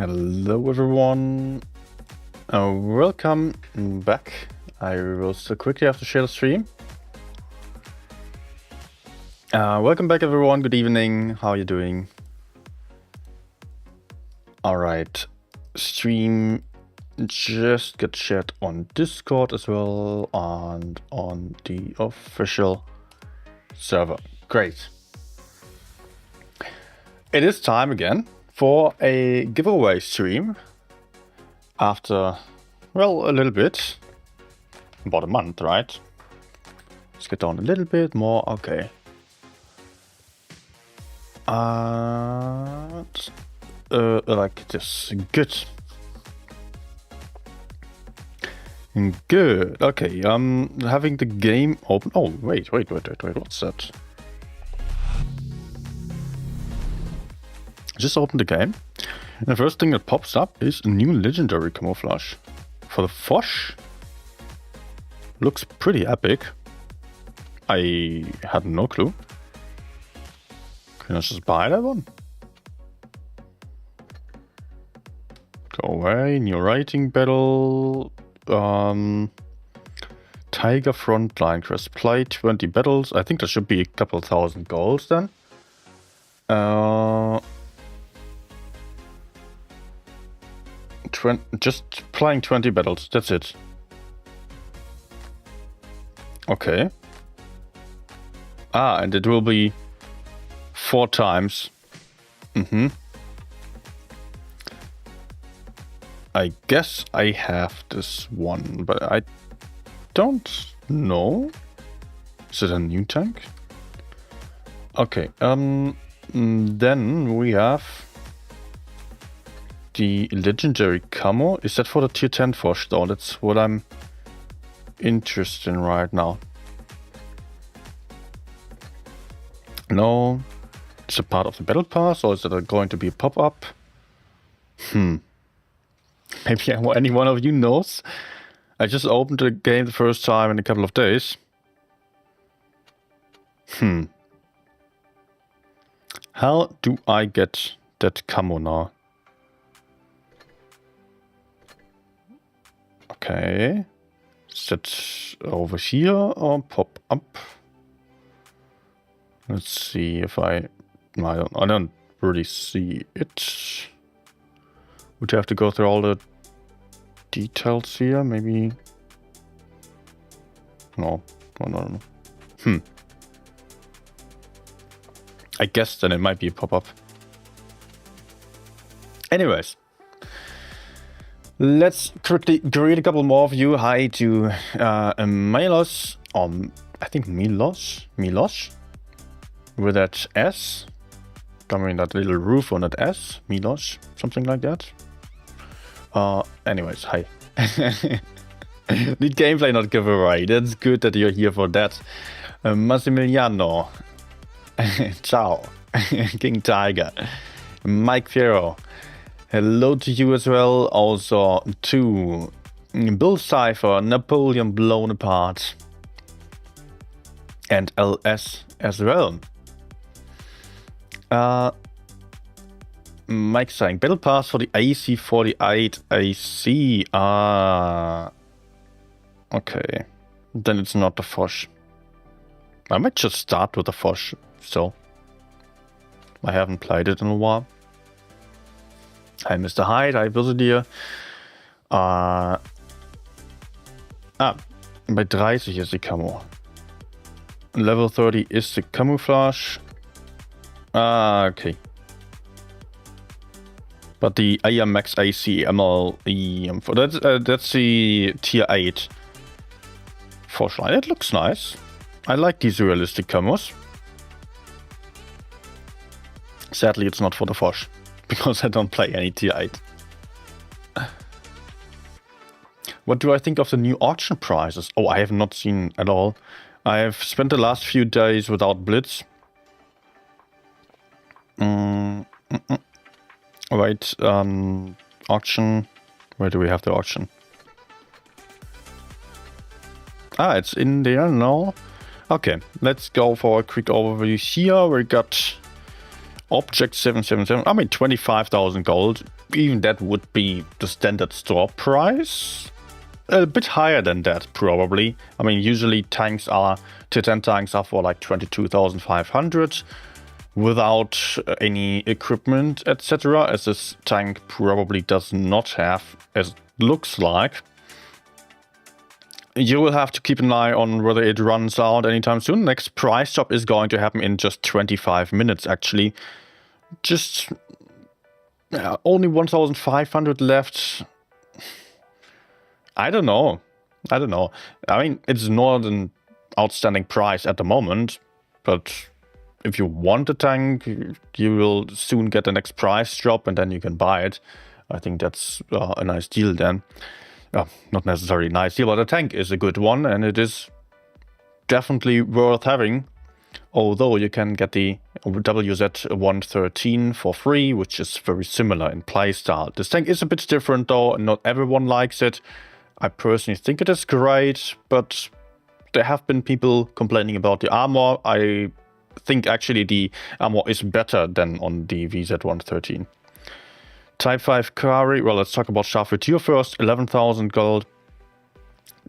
Hello everyone, welcome back. I will still quickly have to share the stream. Welcome back everyone, good evening, how are you doing? Alright, stream just got shared on Discord as well and on the official server. Great. It is time again for a giveaway stream after, well, a little bit, about a month, right? Let's get down a little bit more, okay. Like this, good. Good, okay, having the game open. Oh, wait, what's that? Just open the game. And the first thing that pops up is a new legendary camouflage. For the Fosh. Looks pretty epic. I had no clue. Can I just buy that one? Go away, new writing battle. Tiger frontline quest. Play 20 battles. I think there should be a couple thousand goals then. Just playing 20 battles, that's it. Okay. And it will be 4 times. I guess I have this one, but I don't know. Is it a new tank? Okay, then we have the legendary camo. Is that for the tier 10 Fosh though? That's what I'm interested in right now. No, it's a part of the battle pass, or is it going to be a pop-up? Maybe any one of you knows. I just opened the game the first time in a couple of days. How do I get that camo now? Okay, set over here or pop up. Let's see if I don't really see it. Would have to go through all the details here, maybe. No. I guess then it might be a pop-up. Anyways. Let's quickly greet a couple more of you. Hi to Milos, I think Milos, with that S, coming that little roof on that S, Milos, something like that. Anyways, hi. Need gameplay, not giveaway. That's good that you're here for that. Massimiliano, ciao, King Tiger, Mike Fierro. Hello to you as well, also to Bill Cypher, Napoleon Blown Apart, and LS as well. Mike saying, Battle Pass for the AC48 AC. Okay. Then it's not the Fosh. I might just start with the Fosh, so. I haven't played it in a while. Hi Mr. Hyde, hi Bösedier. Bei 30 ist die Camo. Level 30 is the camouflage. Okay. But the AM Max AC ML that's the tier 8 Fosh. It looks nice. I like these realistic camos. Sadly, it's not for the Fosh, because I don't play any tier 8. What do I think of the new auction prizes? Oh, I have not seen at all. I have spent the last few days without Blitz. Wait, auction. Where do we have the auction? It's in there now. Okay, let's go for a quick overview here. We got Object 777, I mean 25,000 gold, even that would be the standard store price. A bit higher than that, probably. I mean, usually tanks are, tier 10 tanks are for like 22,500 without any equipment, etc. As this tank probably does not have, as it looks like. You will have to keep an eye on whether it runs out anytime soon. Next price drop is going to happen in just 25 minutes, actually. Just only 1,500 left. I don't know. I mean, it's not an outstanding price at the moment, but if you want a tank, you will soon get the next price drop and then you can buy it. I think that's a nice deal then. Not necessarily a nice deal, but the tank is a good one and it is definitely worth having. Although you can get the WZ113 for free, which is very similar in playstyle. This tank is a bit different though, and not everyone likes it. I personally think it is great, but there have been people complaining about the armor. I think actually the armor is better than on the WZ113. Type 5 Kari, well, let's talk about Charfutur first. 11,000 gold.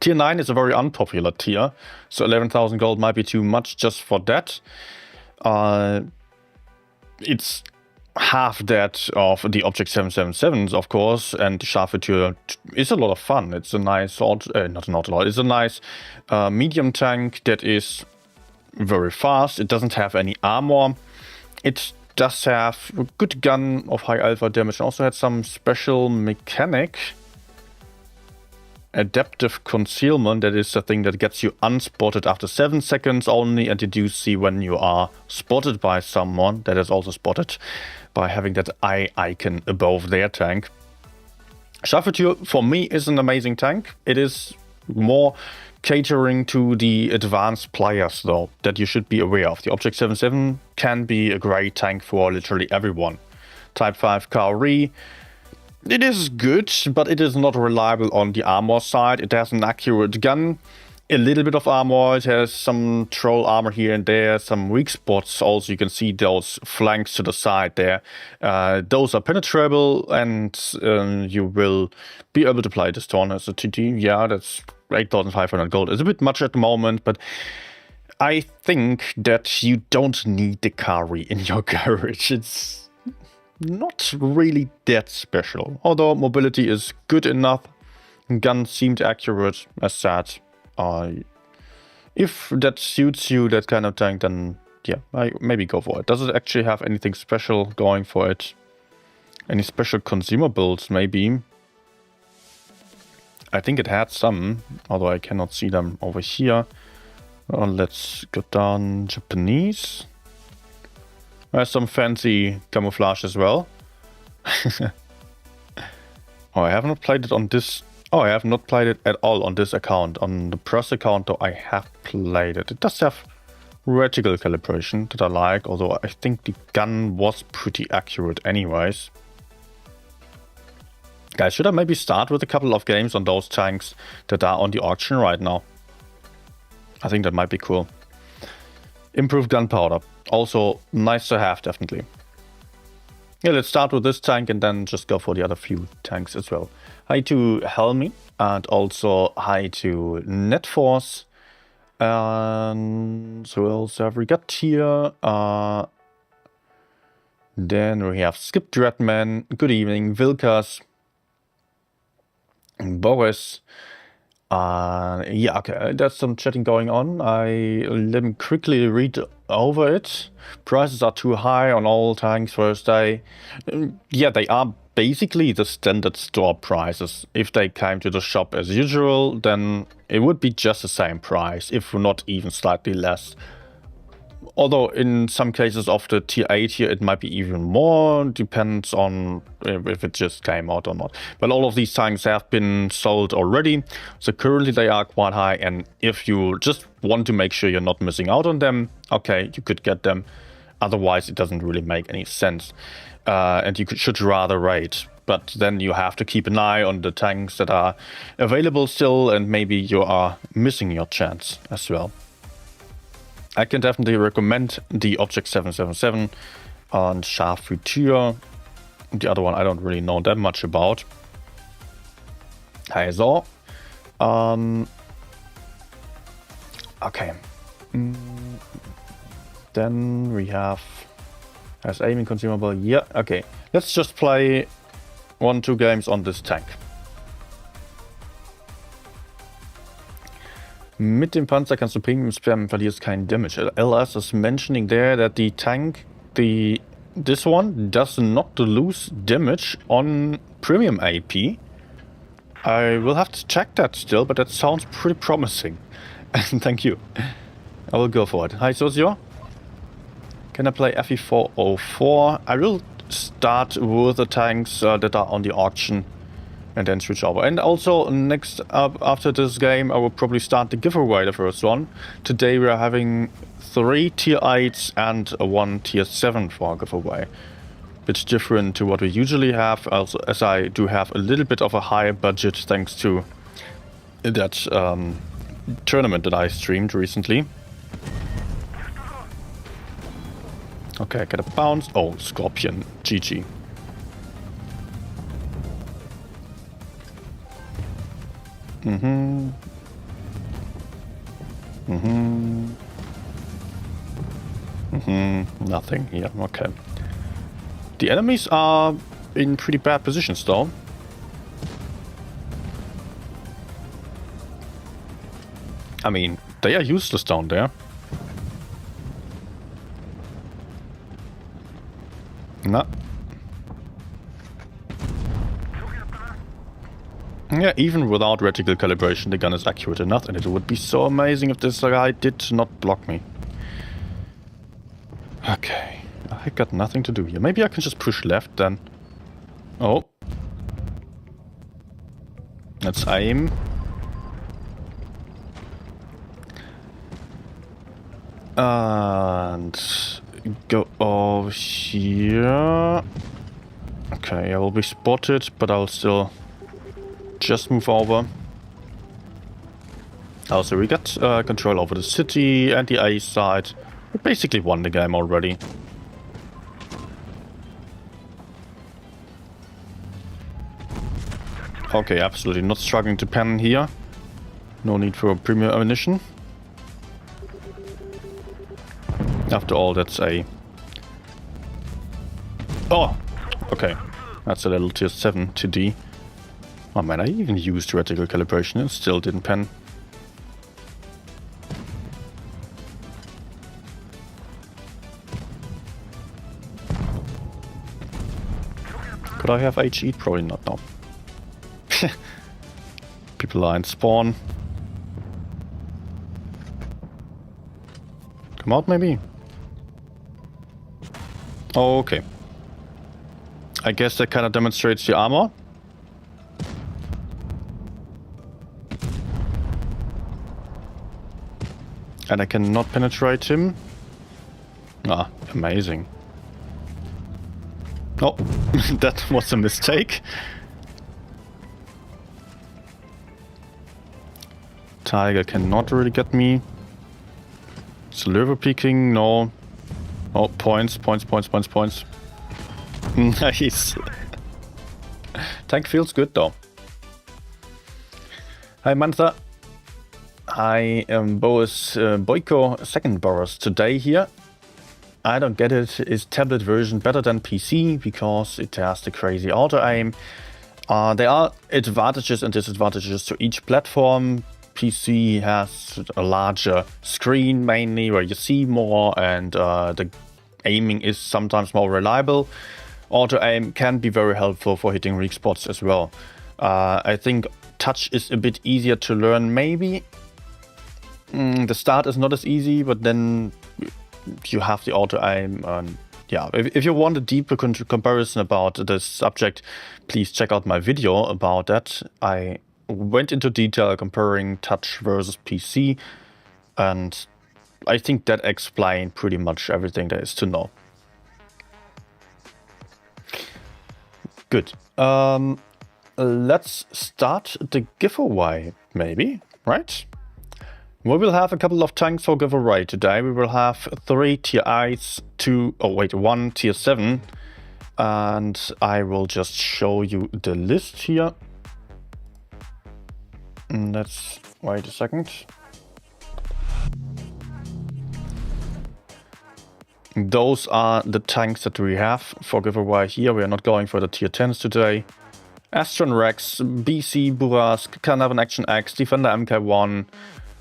Tier 9 is a very unpopular tier, so 11,000 gold might be too much just for that. It's half that of the Object 777s, of course, and Charfutur is a lot of fun. It's a nice, it's a nice medium tank that is very fast. It doesn't have any armor. It does have a good gun of high alpha damage and also had some special mechanic. Adaptive concealment, that is the thing that gets you unspotted after 7 seconds only, and you do see when you are spotted by someone that is also spotted by having that eye icon above their tank. Charfutur for me is an amazing tank. It is more catering to the advanced players though, that you should be aware of. The Object 77 can be a great tank for literally everyone. Type 5 Kari, it is good, but it is not reliable on the armor side. It has an accurate gun, a little bit of armor, it has some troll armor here and there, some weak spots also. You can see those flanks to the side there. Those are penetrable and you will be able to play this turn as a TT. Yeah, that's 8,500 gold. It's a bit much at the moment, but I think that you don't need the Kari in your garage. It's not really that special. Although mobility is good enough, gun seemed accurate as said. If that suits you, that kind of tank, then yeah, maybe go for it. Does it actually have anything special going for it? Any special consumables maybe? I think it had some, although I cannot see them over here. Let's go down Japanese. There's some fancy camouflage as well. Oh, I have not played it on this. Oh, I have not played it at all on this account. On the press account, though, I have played it. It does have reticle calibration that I like, although I think the gun was pretty accurate anyways. Guys, should I maybe start with a couple of games on those tanks that are on the auction right now? I think that might be cool. Improved gunpowder. Also nice to have, definitely. Yeah, let's start with this tank and then just go for the other few tanks as well. Hi to Helmi and also hi to Netforce. And so what else have we got here? Then we have Skip Dreadman. Good evening, Vilkas. Boris. Yeah, okay, there's some chatting going on. Let me quickly read over it. Prices are too high on all tanks first day. Yeah, they are basically the standard store prices. If they came to the shop as usual, then it would be just the same price, if not even slightly less. Although in some cases of the tier 8 here, it might be even more, depends on if it just came out or not. But all of these tanks have been sold already, so currently they are quite high, and if you just want to make sure you're not missing out on them, okay, you could get them. Otherwise, it doesn't really make any sense, and you should rather wait. But then you have to keep an eye on the tanks that are available still, and maybe you are missing your chance as well. I can definitely recommend the Object 777. and Scharfritur. The other one I don't really know that much about. Also, okay. Then we have as aiming consumable. Yeah, okay. Let's just play 1-2 games on this tank. Mit dem Panzer kannst du Premium spammen, verlierst keinen Damage. LS is mentioning there that the tank, this one does not lose damage on premium AP. I will have to check that still, but that sounds pretty promising. Thank you. I will go for it. Hi, Sosio. Can I play FE404? I will start with the tanks that are on the auction and then switch over. And also next up after this game, I will probably start the giveaway, the first one. Today we are having 3 tier 8s and 1 tier 7 for a giveaway. Bit different to what we usually have, also as I do have a little bit of a higher budget thanks to that tournament that I streamed recently. Okay, get a bounce. Oh, Scorpion. GG. Nothing here. Okay. The enemies are in pretty bad positions though. I mean, they are useless down there. No. Yeah, even without reticle calibration, the gun is accurate enough, and it would be so amazing if this guy did not block me. Okay, I got nothing to do here. Maybe I can just push left then. Oh. Let's aim. And go over here. Okay, I will be spotted, but I'll still just move over. Also, we got control over the city and the A side. We basically won the game already. Okay, absolutely not struggling to pen here. No need for premium ammunition. After all, that's a... Oh! Okay. That's a little tier 7 to D. Oh man, I even used reticle calibration and still didn't pen. Could I have HE? Probably not, no. People are in spawn. Come out, maybe? Oh, okay. I guess that kind of demonstrates the armor. And I cannot penetrate him. Ah, amazing. Oh, that was a mistake. Tiger cannot really get me. Silver peeking, no. Oh, points. Nice. Tank feels good though. Hi Mantha. I am Boris Boyko, second Boris today here. I don't get it. Is tablet version better than PC because it has the crazy auto aim? There are advantages and disadvantages to each platform. PC has a larger screen mainly where you see more, and the aiming is sometimes more reliable. Auto aim can be very helpful for hitting weak spots as well. I think touch is a bit easier to learn maybe. The start is not as easy, but then you have the auto aim. Yeah, if you want a deeper comparison about this subject, please check out my video about that. I went into detail comparing touch versus PC, and I think that explained pretty much everything there is to know. Good. Let's start the giveaway, maybe, right? We will have a couple of tanks for giveaway today. We will have 3 tier 8s, 1 tier 7. And I will just show you the list here. Let's wait a second. Those are the tanks that we have for giveaway here. We are not going for the tier 10s today. Astron Rex, BC Burask, Carnarvon Action X, Defender MK1.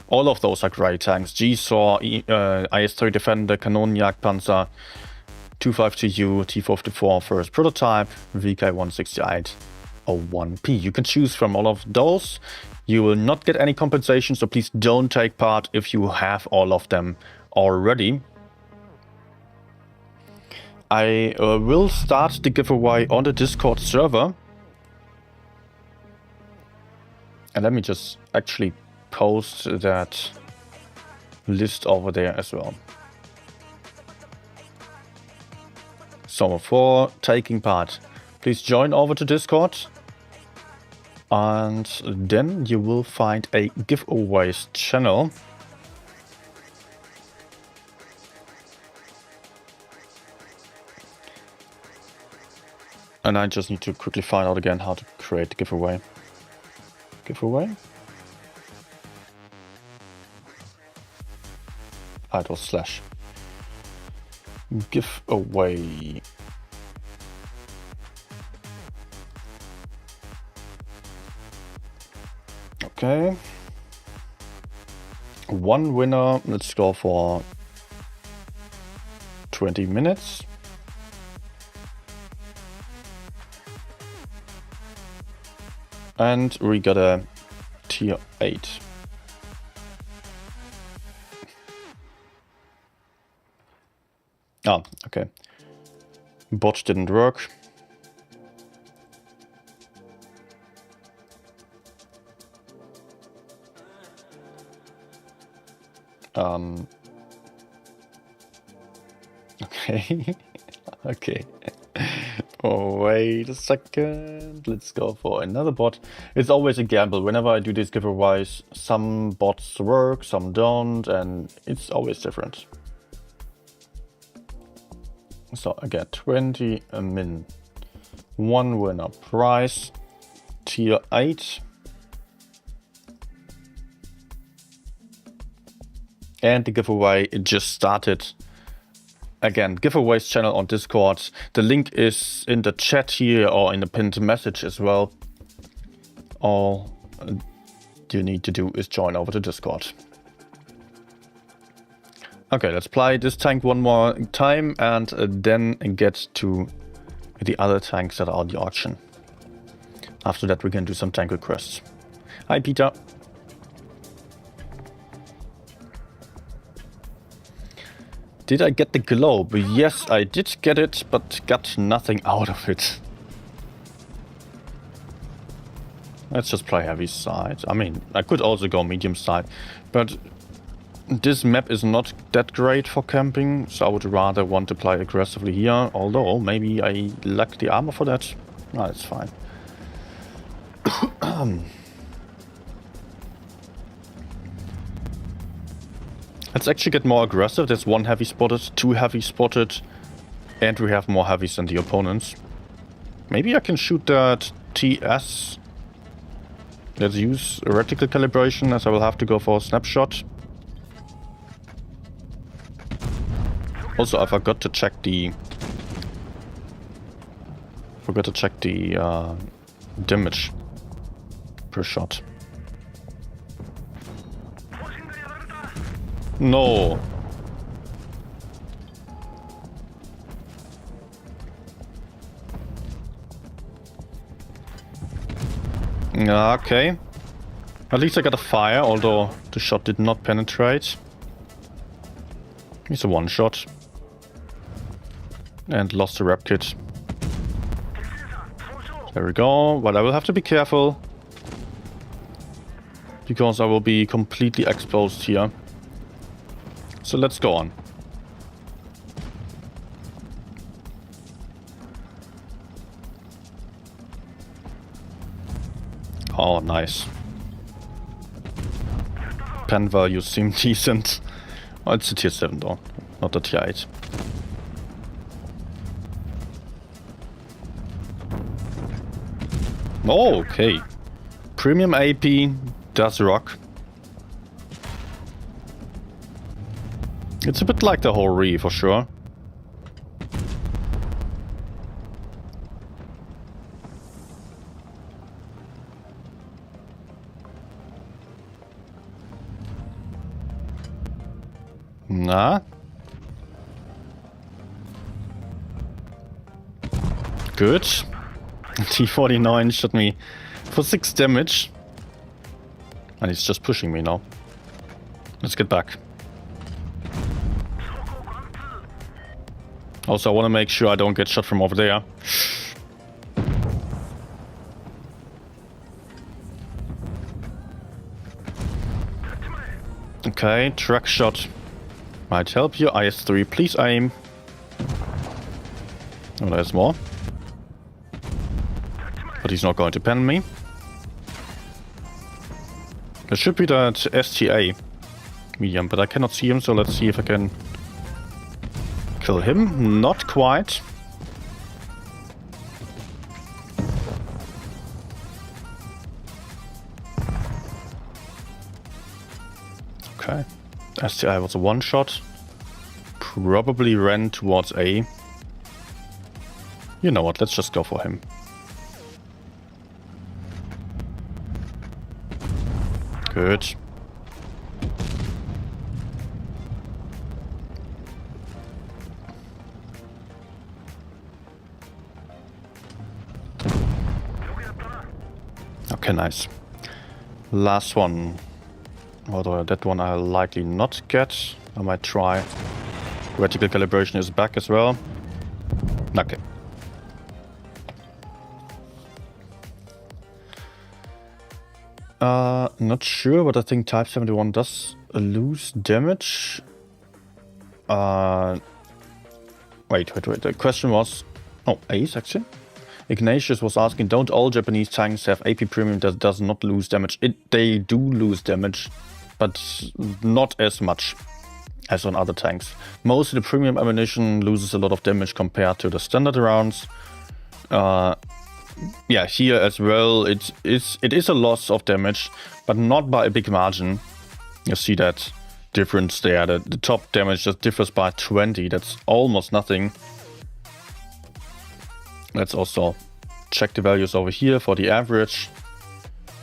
All of those are great tanks. G-Saw, IS-3 Defender, Kanon Jagdpanzer, 252U, T-54 first prototype, VK-168, 01P. You can choose from all of those. You will not get any compensation, so please don't take part if you have all of them already. I will start the giveaway on the Discord server. And let me just actually post that list over there as well. So for taking part, please join over to Discord. And then you will find a giveaways channel. And I just need to quickly find out again how to create the giveaway. Giveaway? It was slash. Giveaway. Okay. One winner. Let's go for 20 minutes. And we got a tier 8. Ah, okay. Bot didn't work. Okay. Okay. Oh, wait a second. Let's go for another bot. It's always a gamble. Whenever I do these giveaways, some bots work, some don't, and it's always different. So I get 20 min. One winner. Prize tier 8. And the giveaway just started. Again, giveaways channel on Discord. The link is in the chat here or in the pinned message as well. All you need to do is join over to Discord. Okay, let's play this tank one more time and then get to the other tanks that are on the auction. After that we can do some tank requests. Hi Peter. Did I get the globe? Yes, I did get it, but got nothing out of it. Let's just play heavy side. I mean, I could also go medium side, but this map is not that great for camping, so I would rather want to play aggressively here, although maybe I lack the armor for that. No, it's fine. Let's actually get more aggressive. There's 1 heavy spotted, 2 heavy spotted, and we have more heavies than the opponents. Maybe I can shoot that TS. Let's use a reticle calibration, as I will have to go for a snapshot. Also, I forgot to check the damage per shot. No. Okay. At least I got a fire, although the shot did not penetrate. It's a one shot. And lost the rep kit. There we go. But I will have to be careful, because I will be completely exposed here. So let's go on. Oh, nice. pen values seem decent. Oh, it's a tier 7 though, not a tier 8. Oh, okay. Premium AP does rock. It's a bit like the whole Re for sure. Nah. Good. T49 shot me for 6 damage. And he's just pushing me now. Let's get back. Also, I want to make sure I don't get shot from over there. Okay, truck shot might help you. IS-3, please aim. Oh, there's more. But he's not going to pen me. There should be that STA medium, but I cannot see him, so let's see if I can kill him. Not quite. Okay. STI was a one-shot. Probably ran towards A. You know what, let's just go for him. Good. Okay, nice. Last one. Although that one I'll likely not get. I might try. Vertical calibration is back as well. Okay. Not sure, but I think Type 71 does lose damage. Wait. The question was... Oh, Ace, actually. Ignatius was asking, don't all Japanese tanks have AP premium that does not lose damage? They do lose damage, but not as much as on other tanks. Most of the premium ammunition loses a lot of damage compared to the standard rounds. Yeah, here as well, it is a loss of damage, but not by a big margin. You see that difference there. The top damage just differs by 20. That's almost nothing. Let's also check the values over here for the average.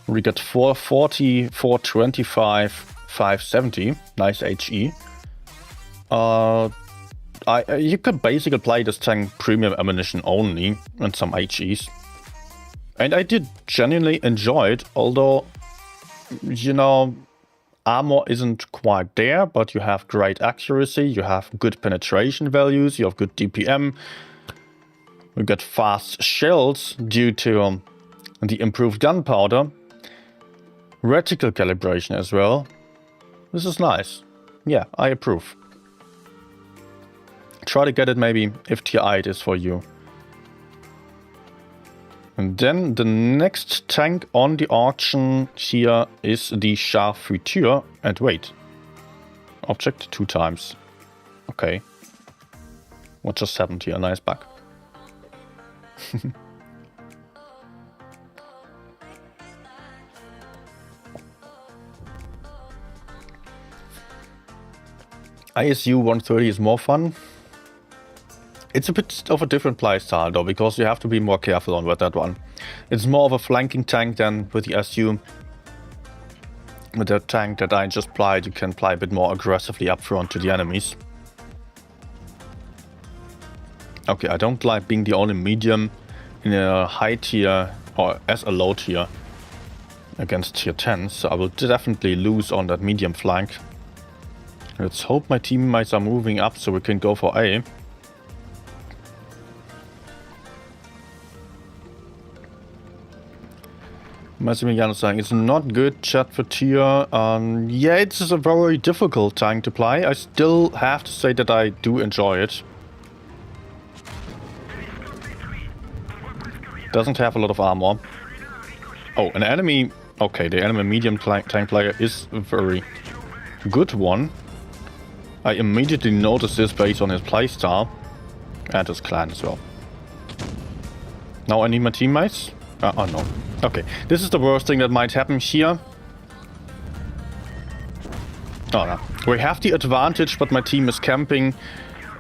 We got 440, 425, 570. Nice HE. You could basically play this tank premium ammunition only and some HEs. And I did genuinely enjoy it, although, you know, armor isn't quite there, but you have great accuracy, you have good penetration values, you have good DPM. We got fast shells due to the improved gunpowder. Reticle calibration as well. This is nice. Yeah, I approve. Try to get it maybe if tier 8 is for you. And then the next tank on the auction here is the Char Futur. And wait. Object 2 times. Okay. What just happened here? Nice bug. ISU 130 is more fun. It's a bit of a different playstyle though, because you have to be more careful on with that one. It's more of a flanking tank than with the SU. With the tank that I just played, you can play a bit more aggressively up front to the enemies. Okay, I don't like being the only medium in a high tier or as a low tier against tier 10, so I will definitely lose on that medium flank. Let's hope my teammates are moving up so we can go for A. Massimiliano saying it's not good chat for tier. Yeah, it's a very difficult tank to play. I still have to say that I do enjoy it. Doesn't have a lot of armor. Oh, an enemy... Okay, the enemy medium tank player is very good one. I immediately noticed this based on his playstyle and his clan as well. Now I need my teammates. Oh no. Okay, this is the worst thing that might happen here. Oh no. We have the advantage, but my team is camping.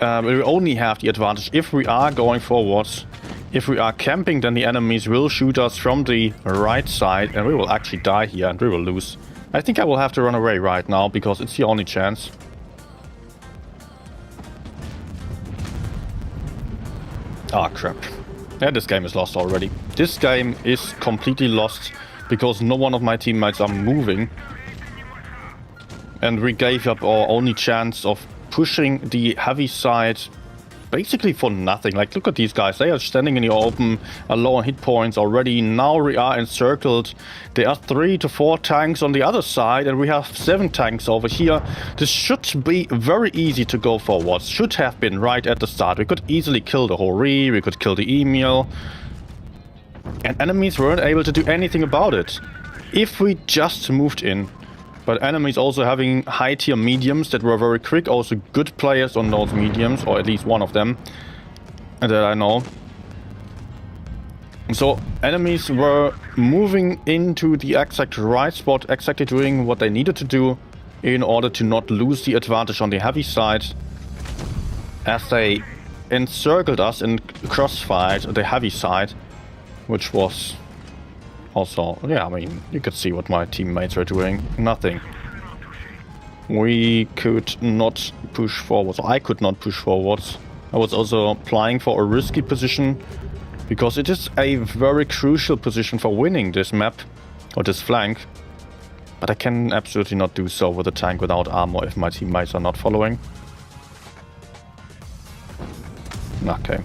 We only have the advantage if we are going forwards. If we are camping, then the enemies will shoot us from the right side and we will actually die here and we will lose. I think I will have to run away right now because it's the only chance. Ah, crap. Yeah, this game is lost already. This game is completely lost because no one of my teammates are moving. And we gave up our only chance of pushing the heavy side basically for nothing. Like, look at these guys. They are standing in the open, are low on hit points already. Now we are encircled. There are 3 to 4 tanks on the other side, and we have 7 tanks over here. This should be very easy to go forwards. Should have been right at the start. We could easily kill the Hori, we could kill the Emil. And enemies weren't able to do anything about it. If we just moved in. But enemies also having high tier mediums that were very quick, also good players on those mediums, or at least one of them that I know. So enemies were moving into the exact right spot, exactly doing what they needed to do in order to not lose the advantage on the heavy side, as they encircled us and crossfired the heavy side, which was also, yeah, I mean, you could see what my teammates were doing. Nothing. We could not push forwards. I could not push forwards. I was also applying for a risky position because it is a very crucial position for winning this map or this flank. But I can absolutely not do so with a tank without armor if my teammates are not following. Okay.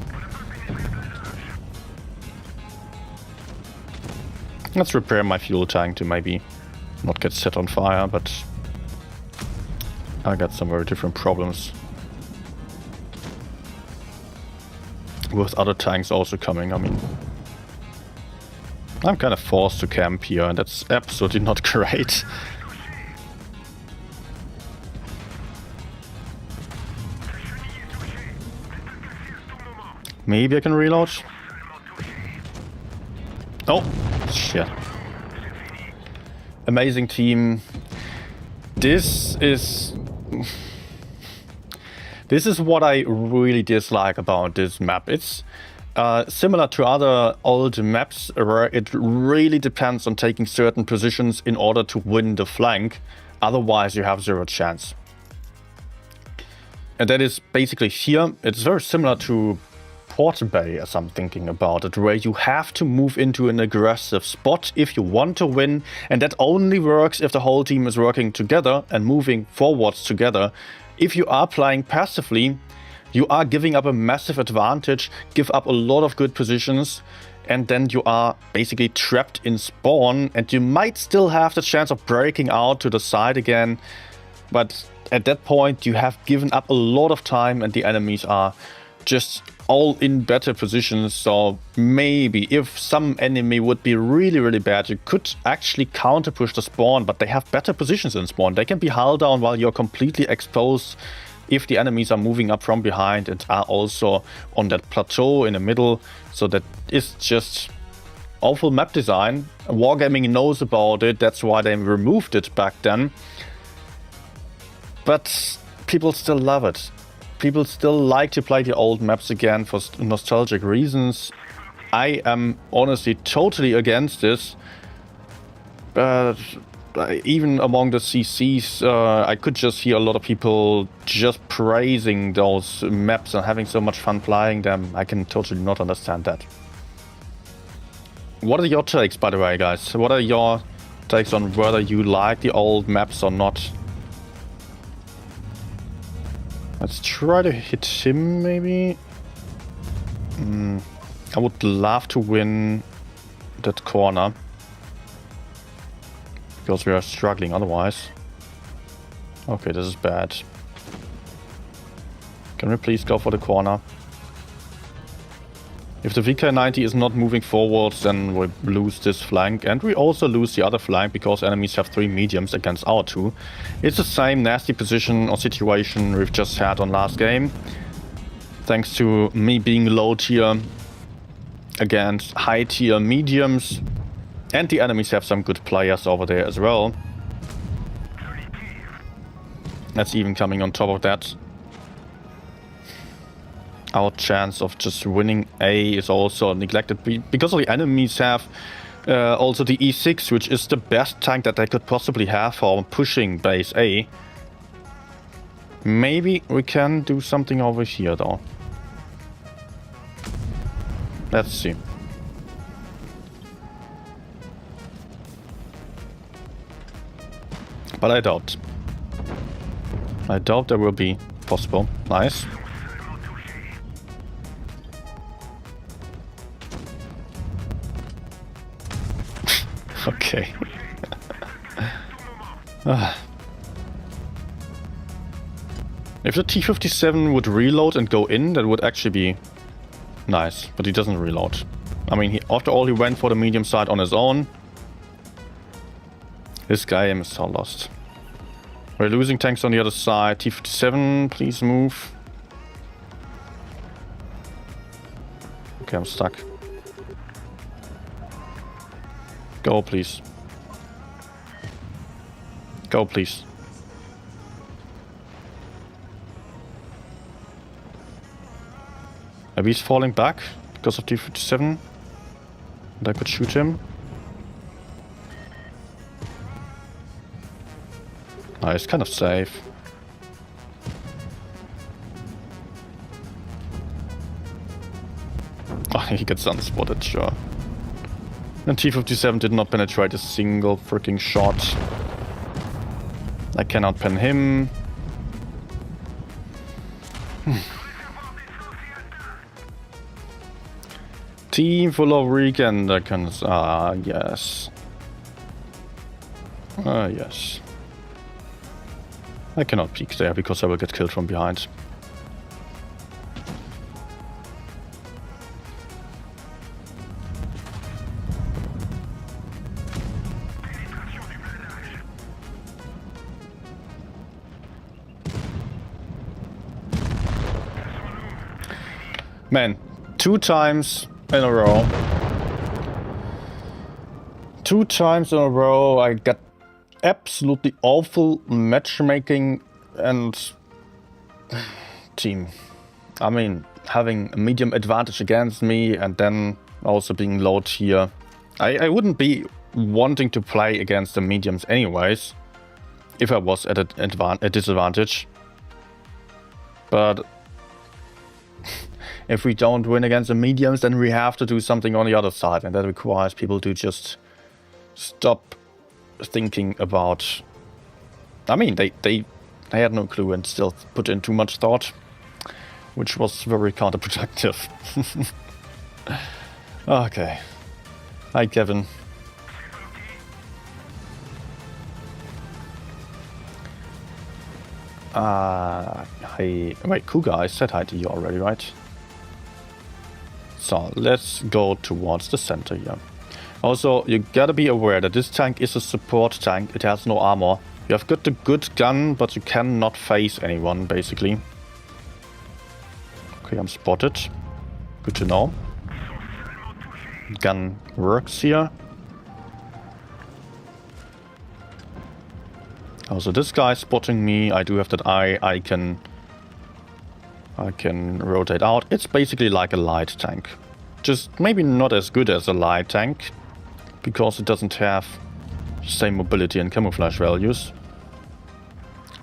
Let's repair my fuel tank to maybe not get set on fire, but I got some very different problems with other tanks also coming. I mean, I'm kind of forced to camp here, and that's absolutely not great. Maybe I can reload. Oh, shit. Amazing team. This is what I really dislike about this map. It's similar to other old maps where it really depends on taking certain positions in order to win the flank. Otherwise, you have zero chance. And that is basically here. It's very similar to Bay, as I'm thinking about it, where you have to move into an aggressive spot if you want to win, and that only works if the whole team is working together and moving forwards together. If you are playing passively, you are giving up a massive advantage, give up a lot of good positions, and then you are basically trapped in spawn, and you might still have the chance of breaking out to the side again, but at that point you have given up a lot of time and the enemies are just all in better positions. So maybe if some enemy would be really bad, you could actually counter push the spawn, but they have better positions in spawn. They can be hull down while you're completely exposed if the enemies are moving up from behind and are also on that plateau in the middle. So that is just awful map design. Wargaming knows about it, that's why they removed it back then. But people still love it. People still like to play the old maps again for nostalgic reasons. I am honestly totally against this. But even among the CCs, I could just hear a lot of people just praising those maps and having so much fun playing them. I can totally not understand that. What are your takes, by the way, guys? What are your takes on whether you like the old maps or not? Let's try to hit him, maybe. I would love to win that corner, because we are struggling otherwise. Okay, this is bad. Can we please go for the corner? If the VK-90 is not moving forwards, then we lose this flank, and we also lose the other flank because enemies have 3 mediums against our 2. It's the same nasty position or situation we've just had on last game. Thanks to me being low tier against high tier mediums, and the enemies have some good players over there as well. That's even coming on top of that. Our chance of just winning A is also neglected because the enemies have also the E6, which is the best tank that they could possibly have for pushing base A. Maybe we can do something over here though. Let's see. But I doubt. I doubt that will be possible. Nice. Okay. If the T-57 would reload and go in, that would actually be nice. But he doesn't reload. I mean, after all, he went for the medium side on his own. This guy is so lost. We're losing tanks on the other side. T-57, please move. Okay, I'm stuck. Go, please. Go, please. Maybe he's falling back because of T-57. And I could shoot him. No, he's kind of safe. Oh, he gets unspotted, sure. And T-57 did not penetrate a single freaking shot. I cannot pen him. Team full of weekend icons. Ah, yes. Ah, yes. I cannot peek there because I will get killed from behind. Man, 2 times in a row. 2 times in a row I got absolutely awful matchmaking and team. I mean, having a medium advantage against me and then also being low tier. I wouldn't be wanting to play against the mediums anyways if I was at a disadvantage. But if we don't win against the mediums, then we have to do something on the other side, and that requires people to just stop thinking about... I mean, they had no clue and still put in too much thought, which was very counterproductive. Okay. Hi, Kevin. Hi. Wait, Cougar, I said hi to you already, right? So, let's go towards the center here. Also, you gotta be aware that this tank is a support tank. It has no armor. You have got a good gun, but you cannot face anyone, basically. Okay, I'm spotted. Good to know. Gun works here. Also, this guy spotting me. I do have that eye. I can rotate out. It's basically like a light tank. Just maybe not as good as a light tank, because it doesn't have the same mobility and camouflage values.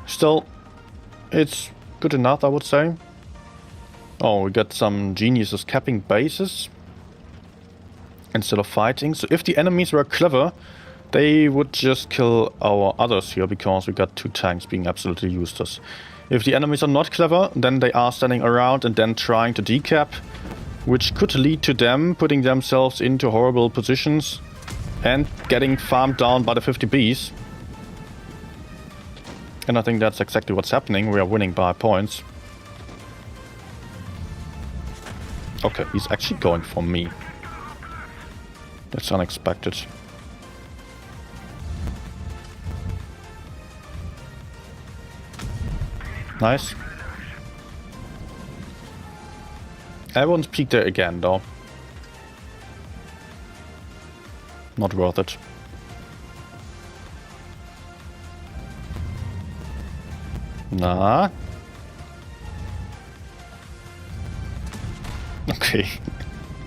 Still, it's good enough, I would say. Oh, we got some geniuses capping bases instead of fighting. So if the enemies were clever, they would just kill our others here, because we got 2 tanks being absolutely useless. If the enemies are not clever, then they are standing around and then trying to decap, which could lead to them putting themselves into horrible positions and getting farmed down by the 50Bs. And I think that's exactly what's happening. We are winning by points. Okay, he's actually going for me. That's unexpected. Nice. I won't peek there again, though. Not worth it. Nah. Okay.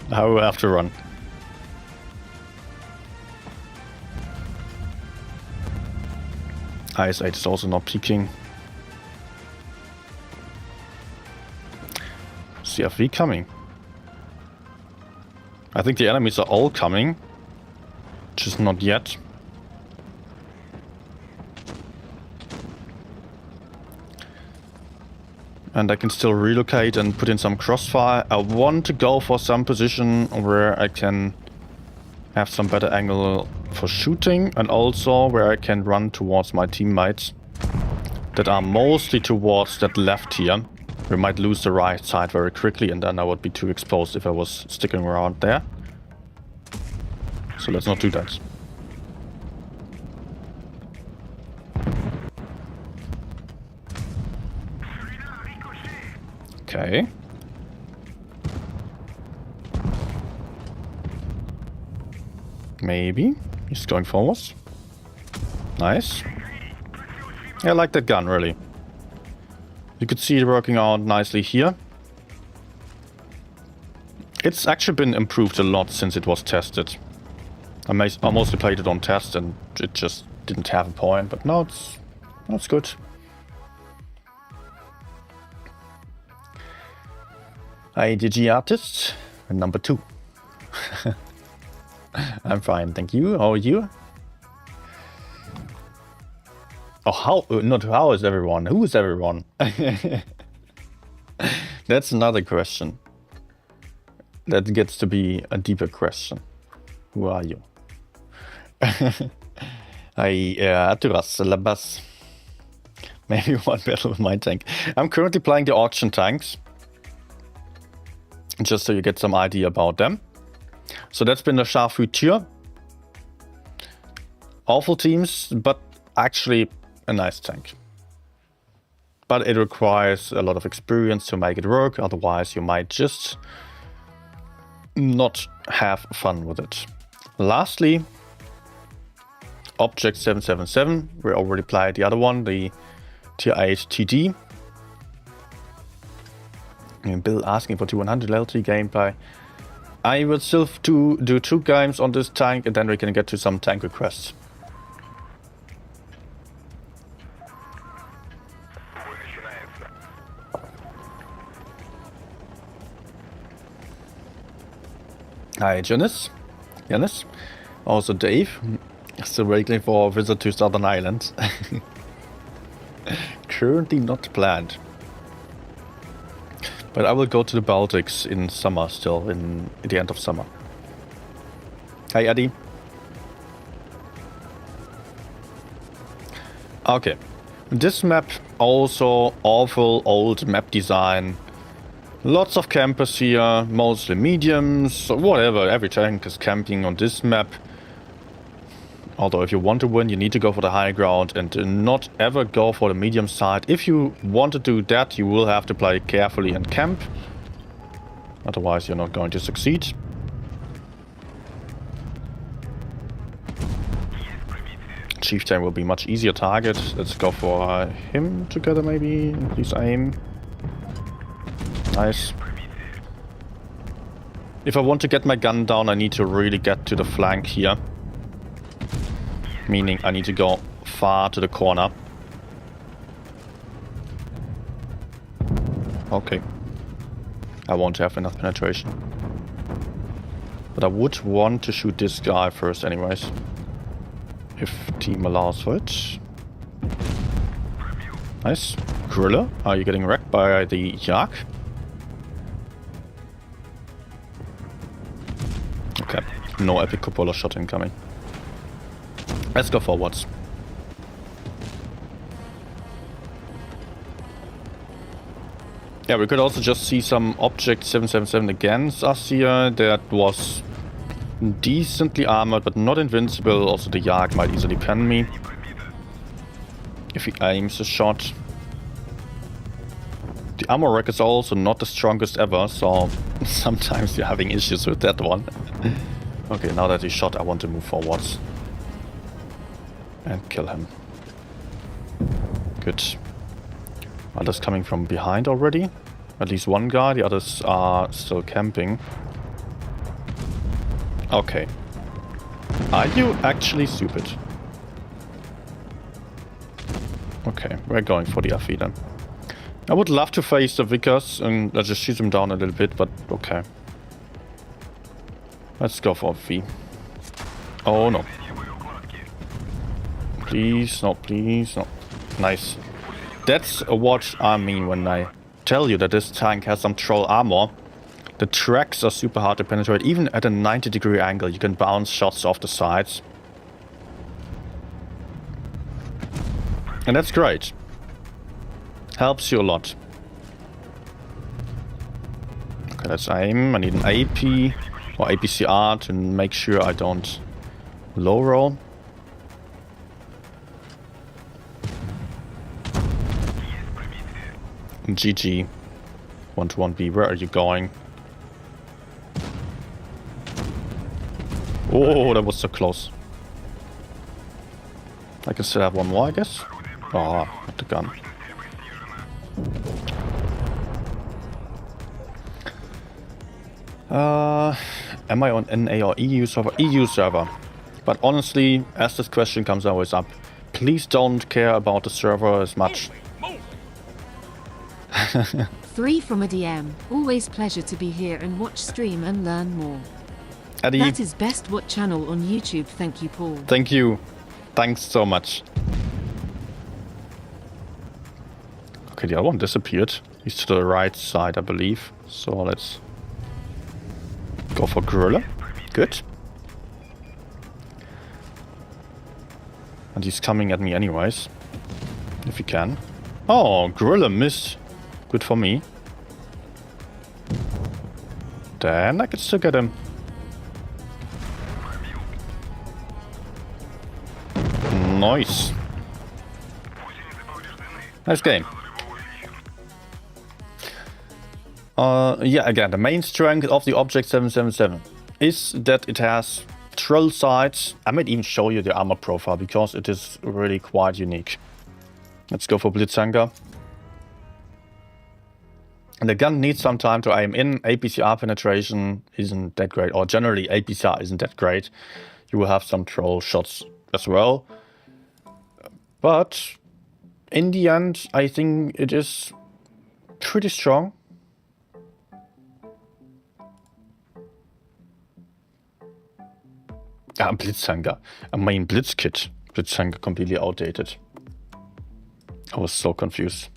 Now we have to run. Ice 8 is also not peeking. CFV coming. I think the enemies are all coming. Just not yet. And I can still relocate and put in some crossfire. I want to go for some position where I can have some better angle for shooting, and also where I can run towards my teammates that are mostly towards that left here. We might lose the right side very quickly, and then I would be too exposed if I was sticking around there. So let's not do that. Okay. Maybe. He's going forwards. Nice. I like that gun, really. You could see it working out nicely here. It's actually been improved a lot since it was tested. I mostly played it on test and it just didn't have a point, but now it's good. IDG artist, number 2. I'm fine, thank you. How are you? Oh, not how is everyone? Who is everyone? That's another question. That gets to be a deeper question. Who are you? Arturas, Labas. Maybe one battle with my tank. I'm currently playing the auction tanks. Just so you get some idea about them. So that's been the Charfuture. Awful teams, but actually a nice tank. But it requires a lot of experience to make it work, otherwise you might just not have fun with it. Lastly, Object 777. We already played the other one, the Tier 8 TD. Bill asking for 200 LT gameplay. I will still do 2 games on this tank, and then we can get to some tank requests. Hi, Janice. Also Dave. Still waiting for a visit to Southern Islands. Currently not planned. But I will go to the Baltics in summer still, in the end of summer. Hi, Eddie. Okay. This map also awful old map design. Lots of campers here, mostly mediums, whatever. Every tank is camping on this map. Although if you want to win, you need to go for the high ground and not ever go for the medium side. If you want to do that, you will have to play carefully and camp. Otherwise, you're not going to succeed. Chieftain will be much easier target. Let's go for him together, maybe. Please aim. Nice. If I want to get my gun down, I need to really get to the flank here. Meaning I need to go far to the corner. Okay. I won't have enough penetration. But I would want to shoot this guy first anyways. If team allows for it. Nice. Gorilla, are you getting wrecked by the Yak? Okay. No epic cupola shot incoming. Let's go forwards. Yeah, we could also just see some object 777 against us here that was decently armored, but not invincible. Also, the Yak might easily pen me if he aims a shot. The armor rack is also not the strongest ever, so sometimes you're having issues with that one. Okay, now that he's shot, I want to move forwards and kill him. Good. Others coming from behind already. At least one guy, the others are still camping. Okay. Are you actually stupid? Okay, we're going for the FE then. I would love to face the Vickers and just shoot them down a little bit, but okay. Let's go for FE. Oh no. Please, no, please, no. Nice. That's what I mean when I tell you that this tank has some troll armor. The tracks are super hard to penetrate. Even at a 90-degree angle, you can bounce shots off the sides. And that's great. Helps you a lot. Okay, let's aim. I need an AP or APCR to make sure I don't low roll. GG. 1-1B, where are you going? Oh, that was so close. I can still have one more, I guess. Oh, not the gun. Am I on NA or EU server? EU server. But honestly, as this question comes always up, please don't care about the server as much. 3 from a DM. Always pleasure to be here and watch stream and learn more. Eddie, that is best what channel on YouTube. Thank you, Paul. Thank you. Thanks so much. Okay, the other one disappeared. He's to the right side, I believe. So let's go for Gorilla. Good. And he's coming at me anyways. If he can. Oh, Gorilla missed. Good for me. Then I can still get him. Nice. Nice game. Yeah, again, the main strength of the Object 777 is that it has troll sights. I might even show you the armor profile because it is really quite unique. Let's go for Blitzhanger. And the gun needs some time to aim in. APCR penetration isn't that great, or generally APCR isn't that great. You will have some troll shots as well. But in the end, I think it is pretty strong. Ah, Blitzhanger. I mean Blitzkit. Blitzhanger completely outdated. I was so confused.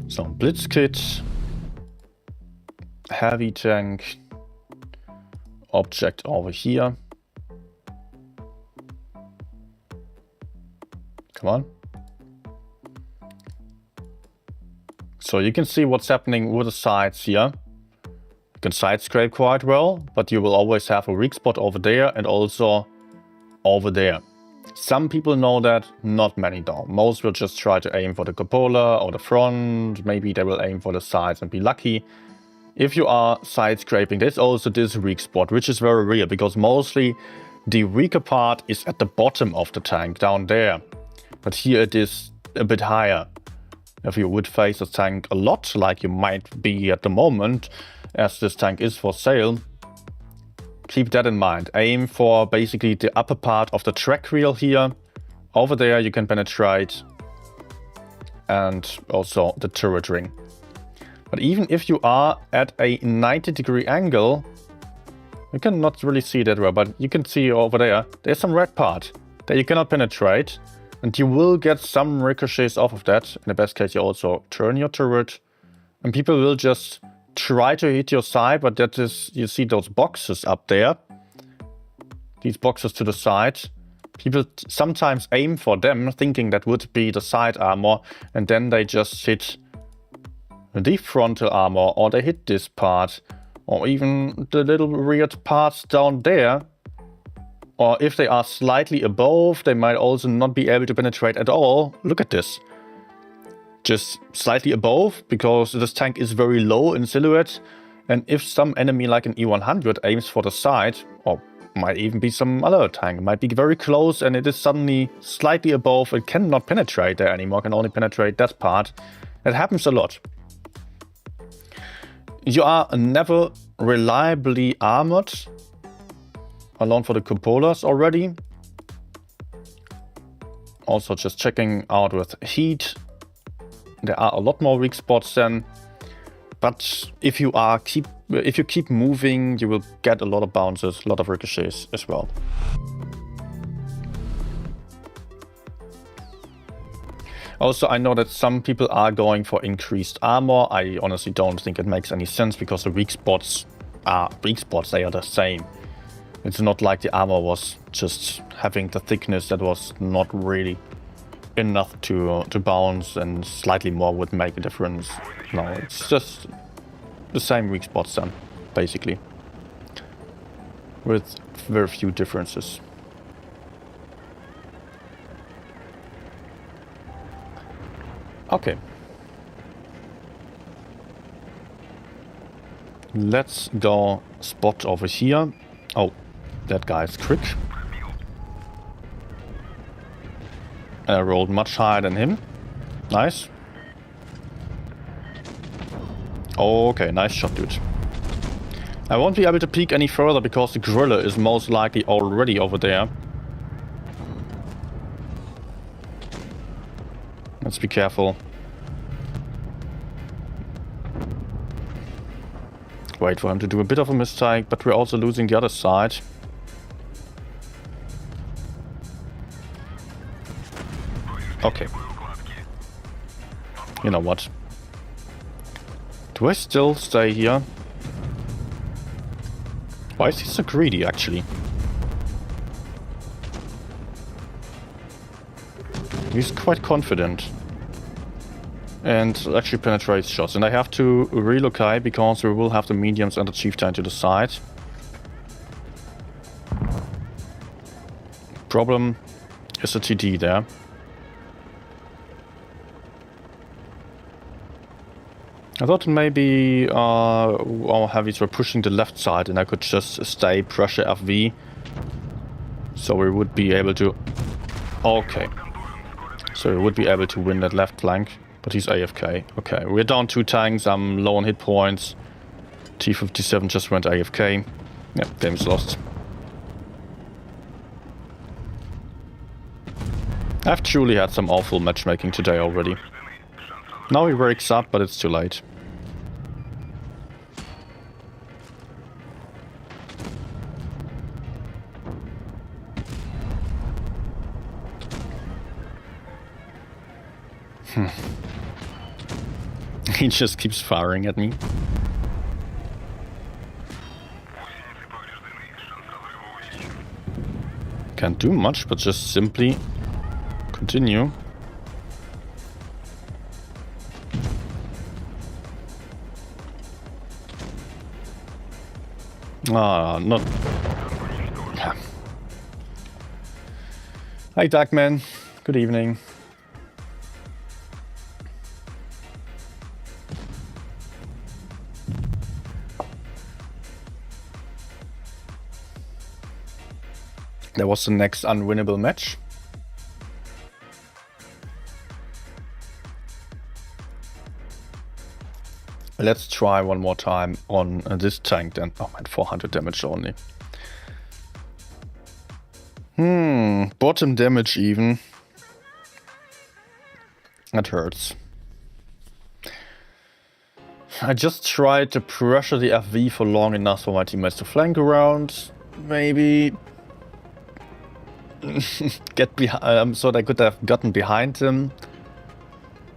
So, Blitzkit, heavy tank, object over here. Come on. So you can see what's happening with the sides here. You can side scrape quite well, but you will always have a weak spot over there and also over there. Some people know that, not many though. Most will just try to aim for the cupola or the front. Maybe they will aim for the sides and be lucky. If you are side scraping, there's also this weak spot, which is very real because mostly the weaker part is at the bottom of the tank, down there. But here it is a bit higher. If you would face a tank a lot, like you might be at the moment, as this tank is for sale, keep that in mind. Aim for basically the upper part of the track wheel here. Over there you can penetrate. And also the turret ring. But even if you are at a 90-degree angle, you cannot really see that well, but you can see over there, there's some red part that you cannot penetrate. And you will get some ricochets off of that. In the best case, you also turn your turret. And people will just try to hit your side, but that is, you see those boxes up there. These boxes to the side. People sometimes aim for them, thinking that would be the side armor, and then they just hit the frontal armor, or they hit this part, or even the little weird parts down there. Or if they are slightly above, they might also not be able to penetrate at all. Look at this. Just slightly above, because this tank is very low in silhouette. And if some enemy like an E100 aims for the side, or might even be some other tank, might be very close and it is suddenly slightly above, it cannot penetrate there anymore, can only penetrate that part. That happens a lot. You are never reliably armored. Alone for the cupolas already. Also just checking out with heat. There are a lot more weak spots then. But if you keep moving, you will get a lot of bounces, a lot of ricochets as well. Also, I know that some people are going for increased armor. I honestly don't think it makes any sense, because the weak spots are weak spots, they are the same. It's not like the armor was just having the thickness that was not really enough to bounce, and slightly more would make a difference. No, it's just the same weak spots then, basically. With very few differences. Okay. Let's go spot over here. Oh, that guy's quick. I rolled much higher than him. Nice. Okay, nice shot, dude. I won't be able to peek any further because the gorilla is most likely already over there. Let's be careful. Wait for him to do a bit of a mistake, but we're also losing the other side. Okay. You know what? Do I still stay here? Why is he so greedy, actually? He's quite confident. And actually penetrates shots. And I have to relocate because we will have the mediums and the chieftain to the side. Problem is the TD there. I thought maybe our heavies were pushing the left side and I could just stay pressure FV. So we would be able to... Okay. So we would be able to win that left flank. But he's AFK. Okay, we're down 2 tanks. I'm low on hit points. T-57 just went AFK. Yeah, game's lost. I've truly had some awful matchmaking today already. Now he wakes up, but it's too late. He just keeps firing at me. Can't do much, but just simply continue. Ah, not... Yeah. Hi, Darkman. Good evening. That was the next unwinnable match. Let's try one more time on this tank then. Oh man, 400 damage only. Bottom damage even. That hurts. I just tried to pressure the FV for long enough for my teammates to flank around. Maybe get behind, so they could have gotten behind him.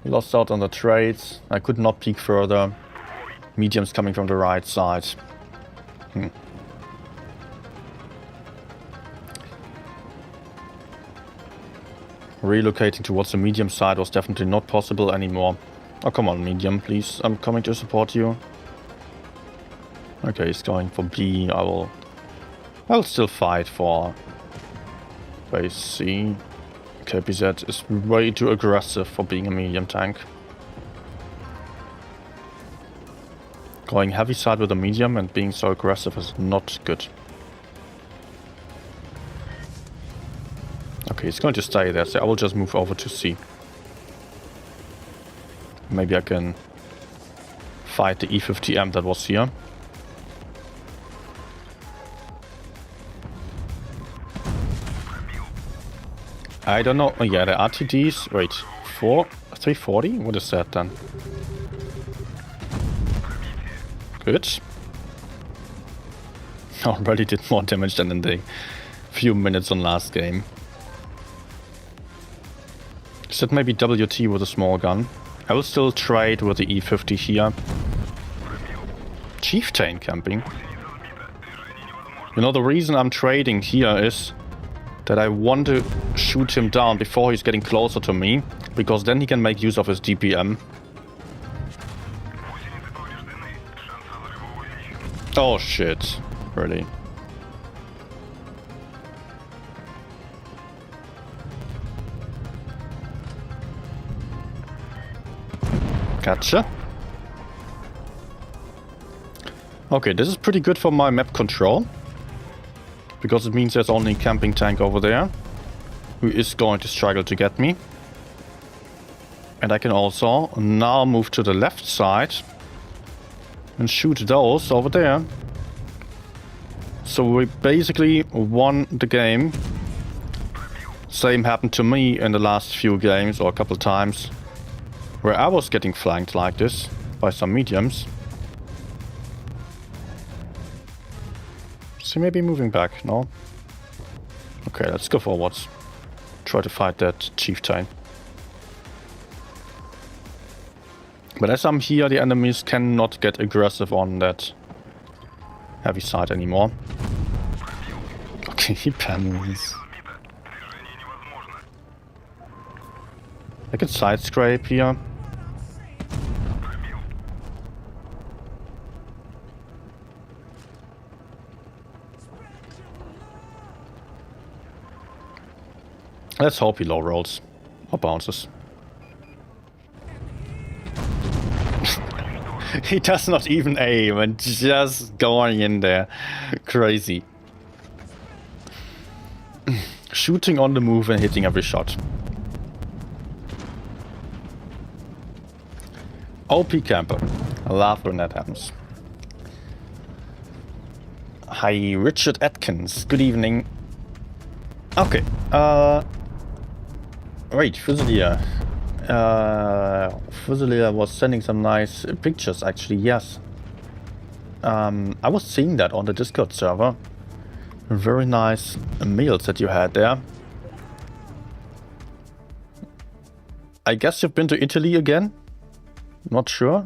Lost out on the trades. I could not peek further. Mediums coming from the right side. Relocating towards the medium side was definitely not possible anymore. Oh, come on, medium, please. I'm coming to support you. Okay, he's going for B. I'll still fight for base C. KPZ is way too aggressive for being a medium tank. Going heavy side with a medium and being so aggressive is not good. Okay, he's going to stay there, so I will just move over to C. Maybe I can fight the E50M that was here. I don't know. Oh yeah, the RTDs. Wait, 340? What is that then? Good. Already did more damage than in the few minutes on last game. Is that maybe WT with a small gun? I will still trade with the E50 here. Chieftain camping. You know, the reason I'm trading here is that I want to shoot him down before he's getting closer to me, because then he can make use of his DPM. Oh shit, really. Gotcha. Okay, this is pretty good for my map control, because it means there's only a camping tank over there who is going to struggle to get me. And I can also now move to the left side and shoot those over there. So we basically won the game. Same happened to me in the last few games, or a couple times, where I was getting flanked like this by some mediums. So maybe moving back, no? Okay, let's go forwards. Try to fight that chieftain. But as I'm here, the enemies cannot get aggressive on that heavy side anymore. Okay, he panics. I can side scrape here. Let's hope he low rolls or bounces. He does not even aim and just going in there. Crazy. Shooting on the move and hitting every shot. OP camper. I love when that happens. Hi, Richard Atkins. Good evening. Okay. Wait, Fusilier. Fusilier was sending some nice pictures, actually, yes. I was seeing that on the Discord server. Very nice meals that you had there. I guess you've been to Italy again? Not sure.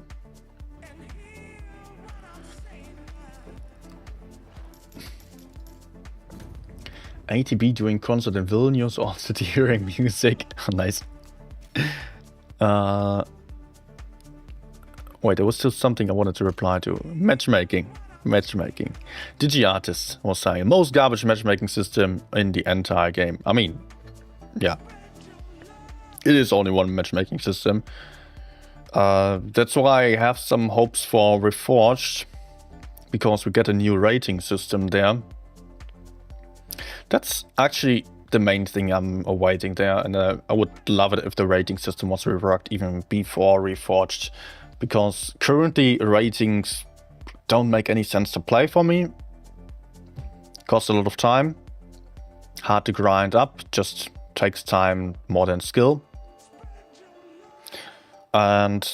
ATB doing concert in Vilnius, also hearing music. Nice. Wait, there was still something I wanted to reply to. Matchmaking. Matchmaking. DigiArtist was saying, most garbage matchmaking system in the entire game. I mean, yeah. It is only one matchmaking system. That's why I have some hopes for Reforged, because we get a new rating system there. That's actually the main thing I'm awaiting there, and I would love it if the rating system was reworked even before Reforged, because currently ratings don't make any sense to play for me. Cost a lot of time, hard to grind up, just takes time more than skill. And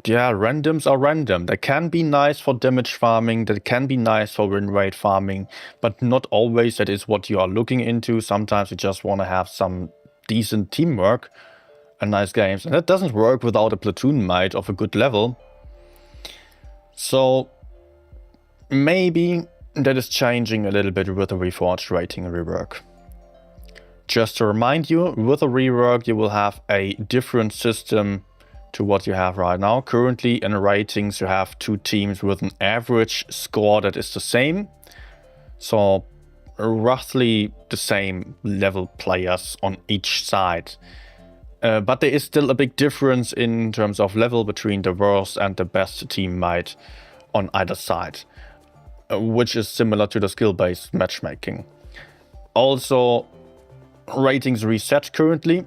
yeah, randoms are random. They can be nice for damage farming, they can be nice for win rate farming, but not always that is what you are looking into. Sometimes you just want to have some decent teamwork and nice games. And that doesn't work without a platoon mate of a good level. So maybe that is changing a little bit with the Reforged rating rework. Just to remind you, with a rework, you will have a different system to what you have right now. Currently in ratings, you have 2 teams with an average score that is the same. So roughly the same level players on each side. But there is still a big difference in terms of level between the worst and the best teammate on either side, which is similar to the skill-based matchmaking. Also, ratings reset currently.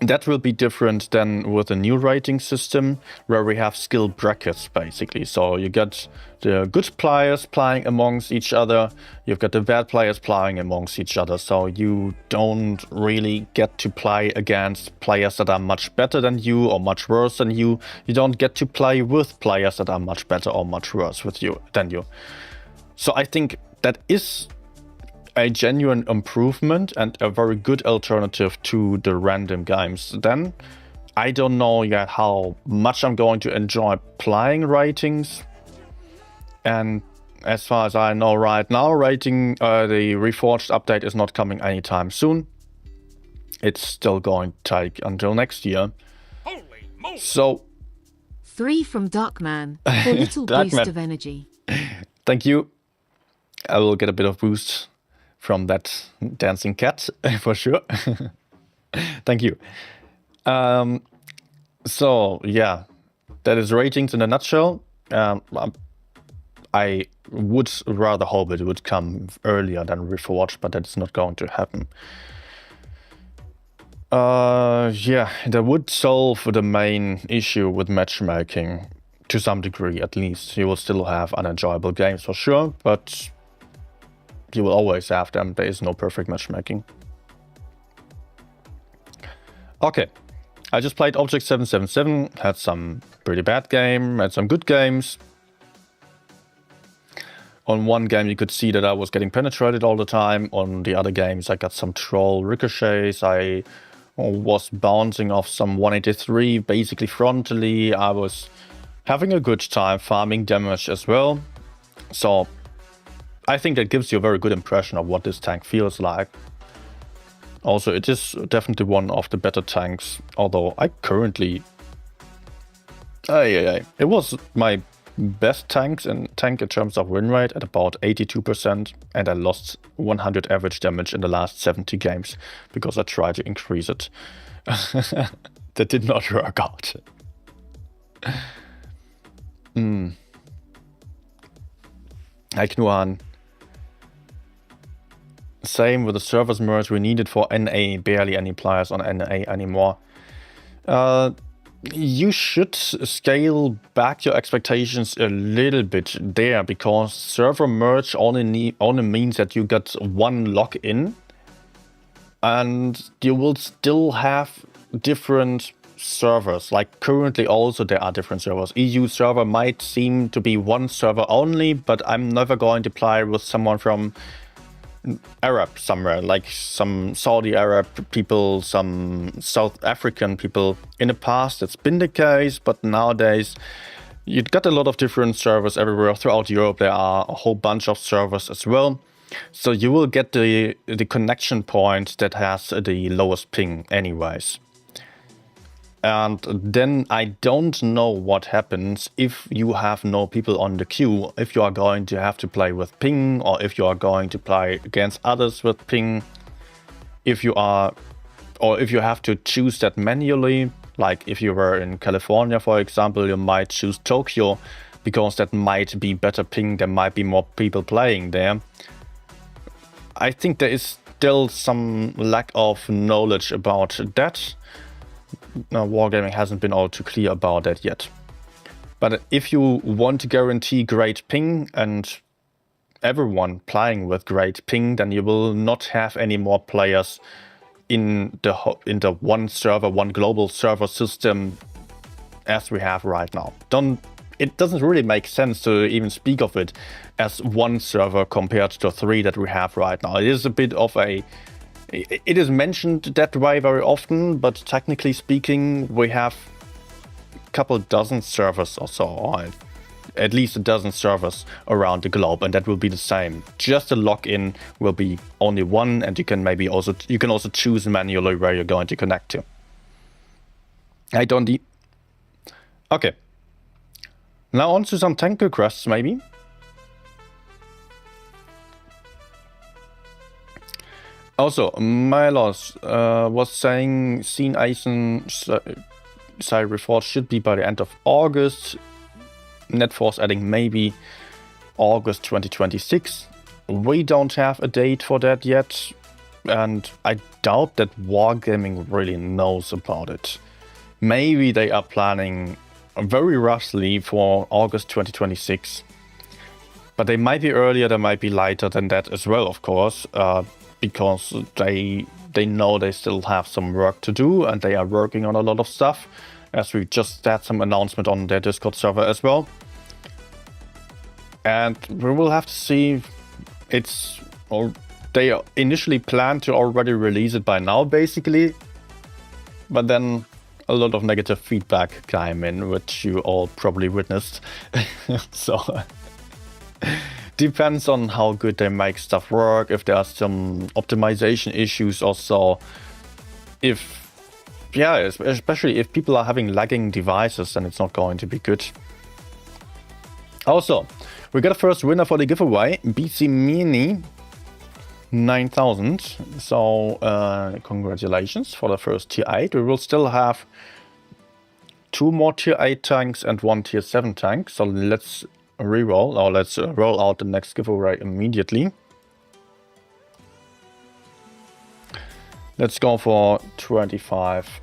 That will be different than with the new rating system, where we have skill brackets basically. So you get the good players playing amongst each other, you've got the bad players playing amongst each other. So you don't really get to play against players that are much better than you or much worse than you. You don't get to play with players that are much better or much worse than you. So I think that is a genuine improvement and a very good alternative to the random games. Then I don't know yet how much I'm going to enjoy playing ratings, and as far as I know right now, the Reforged update is not coming anytime soon. It's still going to take until next year. So 3 from Darkman for a little boost of energy. Thank you. I will get a bit of boost from that dancing cat for sure. Thank you. So yeah, that is ratings in a nutshell. I would rather hope it would come earlier than Reforged, but that's not going to happen. Yeah, that would solve the main issue with matchmaking to some degree, at least. You will still have unenjoyable games for sure, but you will always have them. There is no perfect matchmaking. Okay, I just played Object 777, had some pretty bad game, had some good games. On one game you could see that I was getting penetrated all the time. On the other games I got some troll ricochets. I was bouncing off some 183 basically frontally. I was having a good time farming damage as well. So I think that gives you a very good impression of what this tank feels like. Also, it is definitely one of the better tanks, although I currently... It was my best tank in terms of win rate at about 82%, and I lost 100 average damage in the last 70 games because I tried to increase it. That did not work out. Hi Knuan. Same with the servers merge we needed for NA. Barely any players on NA anymore. You should scale back your expectations a little bit there, because server merge only means that you get one login, and you will still have different servers. Like currently also there are different servers. EU server might seem to be one server only, but I'm never going to play with someone from Arab somewhere, like some Saudi Arab people, some South African people. In the past it's been the case, but nowadays you've got a lot of different servers everywhere throughout Europe. There are a whole bunch of servers as well, so you will get the connection point that has the lowest ping anyways. And then I don't know what happens if you have no people on the queue, if you are going to have to play with ping, or if you are going to play against others with ping, if you have to choose that manually. Like if you were in California, for example, you might choose Tokyo because that might be better ping, there might be more people playing there. I think there is still some lack of knowledge about that. Wargaming hasn't been all too clear about that yet. But if you want to guarantee great ping and everyone playing with great ping, then you will not have any more players in the one server, one global server system as we have right now. It doesn't really make sense to even speak of it as one server compared to 3 that we have right now. It is a bit of a... It is mentioned that way very often, but technically speaking, we have a couple dozen servers or so, or at least a dozen servers around the globe, and that will be the same. Just the login will be only one, and you can also choose manually where you're going to connect to. I don't need. Okay. Now on to some tank requests, maybe. Also, Milos was saying Scene Eisen side report should be by the end of August. Netforce adding maybe August 2026. We don't have a date for that yet, and I doubt that Wargaming really knows about it. Maybe they are planning very roughly for August 2026. But they might be earlier, they might be later than that as well, of course, because they know they still have some work to do, and they are working on a lot of stuff, as we just had some announcement on their Discord server as well. And we will have to see. They initially planned to already release it by now, basically, but then a lot of negative feedback came in, which you all probably witnessed. So depends on how good they make stuff work, if there are some optimization issues or so. Especially if people are having lagging devices, then it's not going to be good. Also, we got a first winner for the giveaway, BC Mini 9000. So congratulations for the first tier 8. We will still have 2 more tier 8 tanks and 1 tier 7 tank. So let's re-roll, or let's roll out the next giveaway immediately. Let's go for 25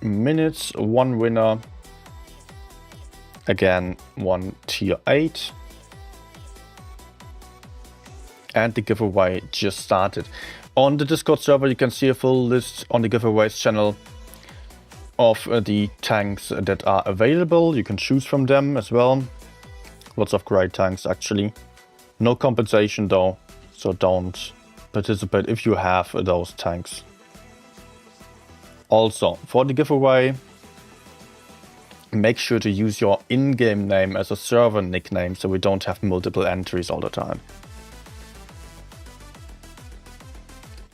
minutes, 1 winner. Again, 1 tier 8. And the giveaway just started. On the Discord server, you can see a full list on the giveaways channel of the tanks that are available. You can choose from them as well. Lots of great tanks, actually. No compensation though, so don't participate if you have those tanks. Also, for the giveaway, make sure to use your in-game name as a server nickname, so we don't have multiple entries all the time.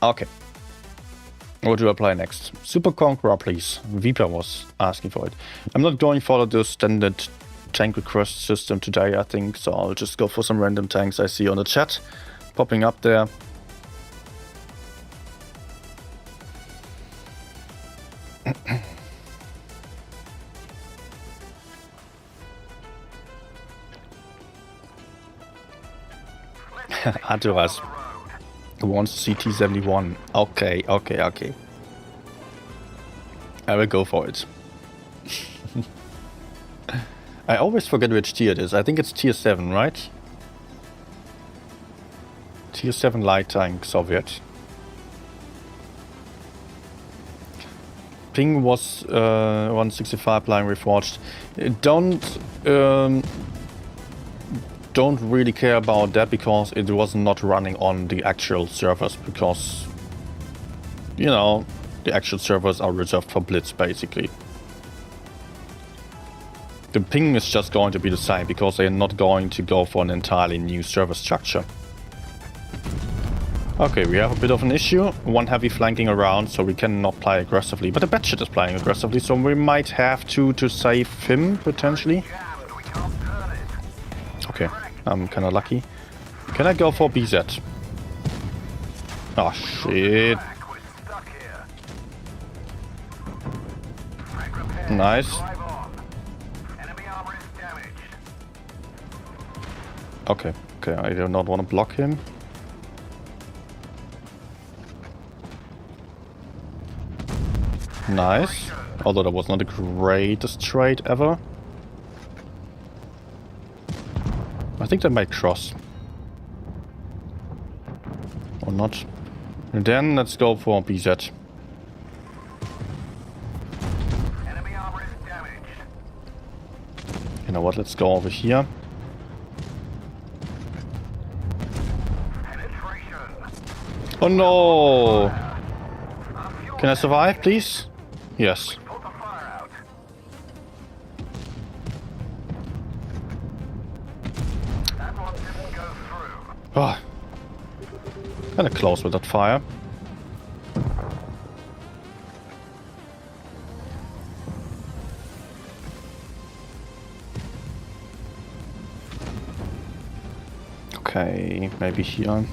Okay. What do I play next? Super Conqueror, please. Viper was asking for it. I'm not going for the standard tank request system today, I think, so I'll just go for some random tanks I see on the chat popping up there. Arturas wants to see T71. Okay. I will go for it. I always forget which tier it is. I think it's tier 7, right? Tier 7 light tank Soviet. Ping was 165 line reforged. Don't really care about that because it was not running on the actual servers, because, you know, the actual servers are reserved for Blitz, basically. The ping is just going to be the same because they're not going to go for an entirely new server structure. Okay, we have a bit of an issue. 1 heavy flanking around, so we cannot play aggressively. But the Batshit is playing aggressively, so we might have to save him, potentially. Okay, I'm kinda lucky. Can I go for BZ? Oh shit. Nice. Okay, I do not want to block him. Nice. Although that was not the greatest trade ever. I think they might cross. Or not. And then let's go for BZ. You know what, let's go over here. Oh no! Can I survive, please? Yes. Oh, kind of close with that fire. Okay, maybe here.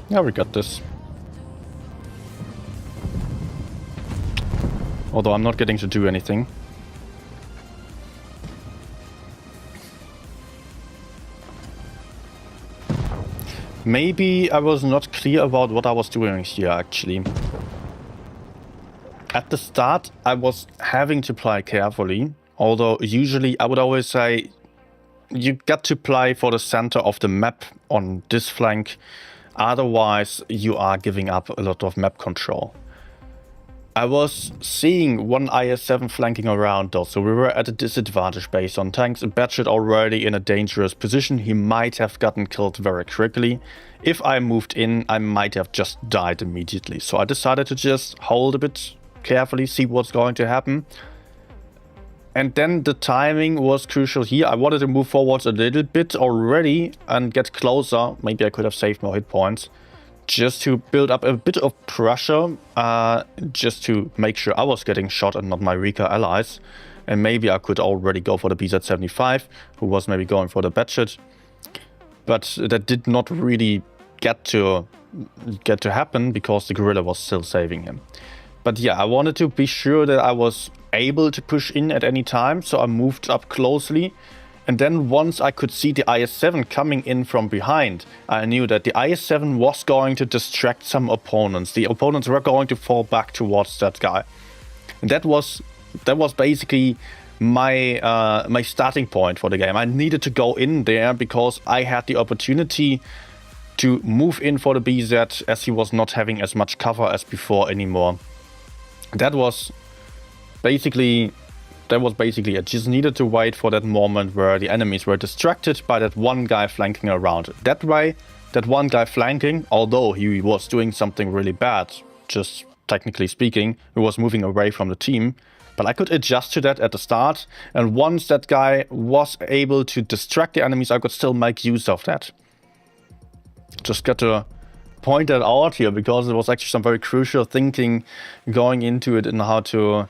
Yeah, we got this. Although I'm not getting to do anything. Maybe I was not clear about what I was doing here, actually. At the start, I was having to play carefully. Although, usually, I would always say, you got to play for the center of the map on this flank. Otherwise, you are giving up a lot of map control. I was seeing one IS-7 flanking around though, so we were at a disadvantage based on tanks. Batchet already in a dangerous position. He might have gotten killed very quickly. If I moved in, I might have just died immediately. So I decided to just hold a bit carefully, see what's going to happen. And then the timing was crucial here. I wanted to move forwards a little bit already and get closer. Maybe I could have saved more hit points. Just to build up a bit of pressure, just to make sure I was getting shot and not my weaker allies. And maybe I could already go for the BZ-75, who was maybe going for the Batchet. But that did not really get to happen because the guerrilla was still saving him. But yeah, I wanted to be sure that I was able to push in at any time, so I moved up closely. And then once I could see the IS-7 coming in from behind, I knew that the IS-7 was going to distract some opponents. The opponents were going to fall back towards that guy. And that was basically my my starting point for the game. I needed to go in there because I had the opportunity to move in for the BZ as he was not having as much cover as before anymore. That was basically it. Just needed to wait for that moment where the enemies were distracted by that one guy flanking around. That way, that one guy flanking, although he was doing something really bad, just technically speaking, he was moving away from the team. But I could adjust to that at the start, and once that guy was able to distract the enemies, I could still make use of that. Just got to point that out here, because it was actually some very crucial thinking going into it and how to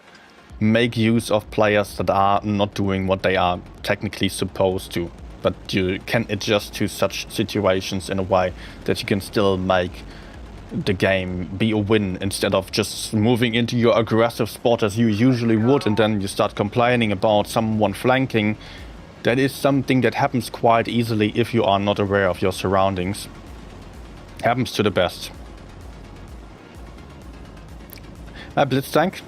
make use of players that are not doing what they are technically supposed to. But you can adjust to such situations in a way that you can still make the game be a win, instead of just moving into your aggressive spot as you usually would, and then you start complaining about someone flanking. That is something that happens quite easily if you are not aware of your surroundings. Happens to the best. A blitz tank.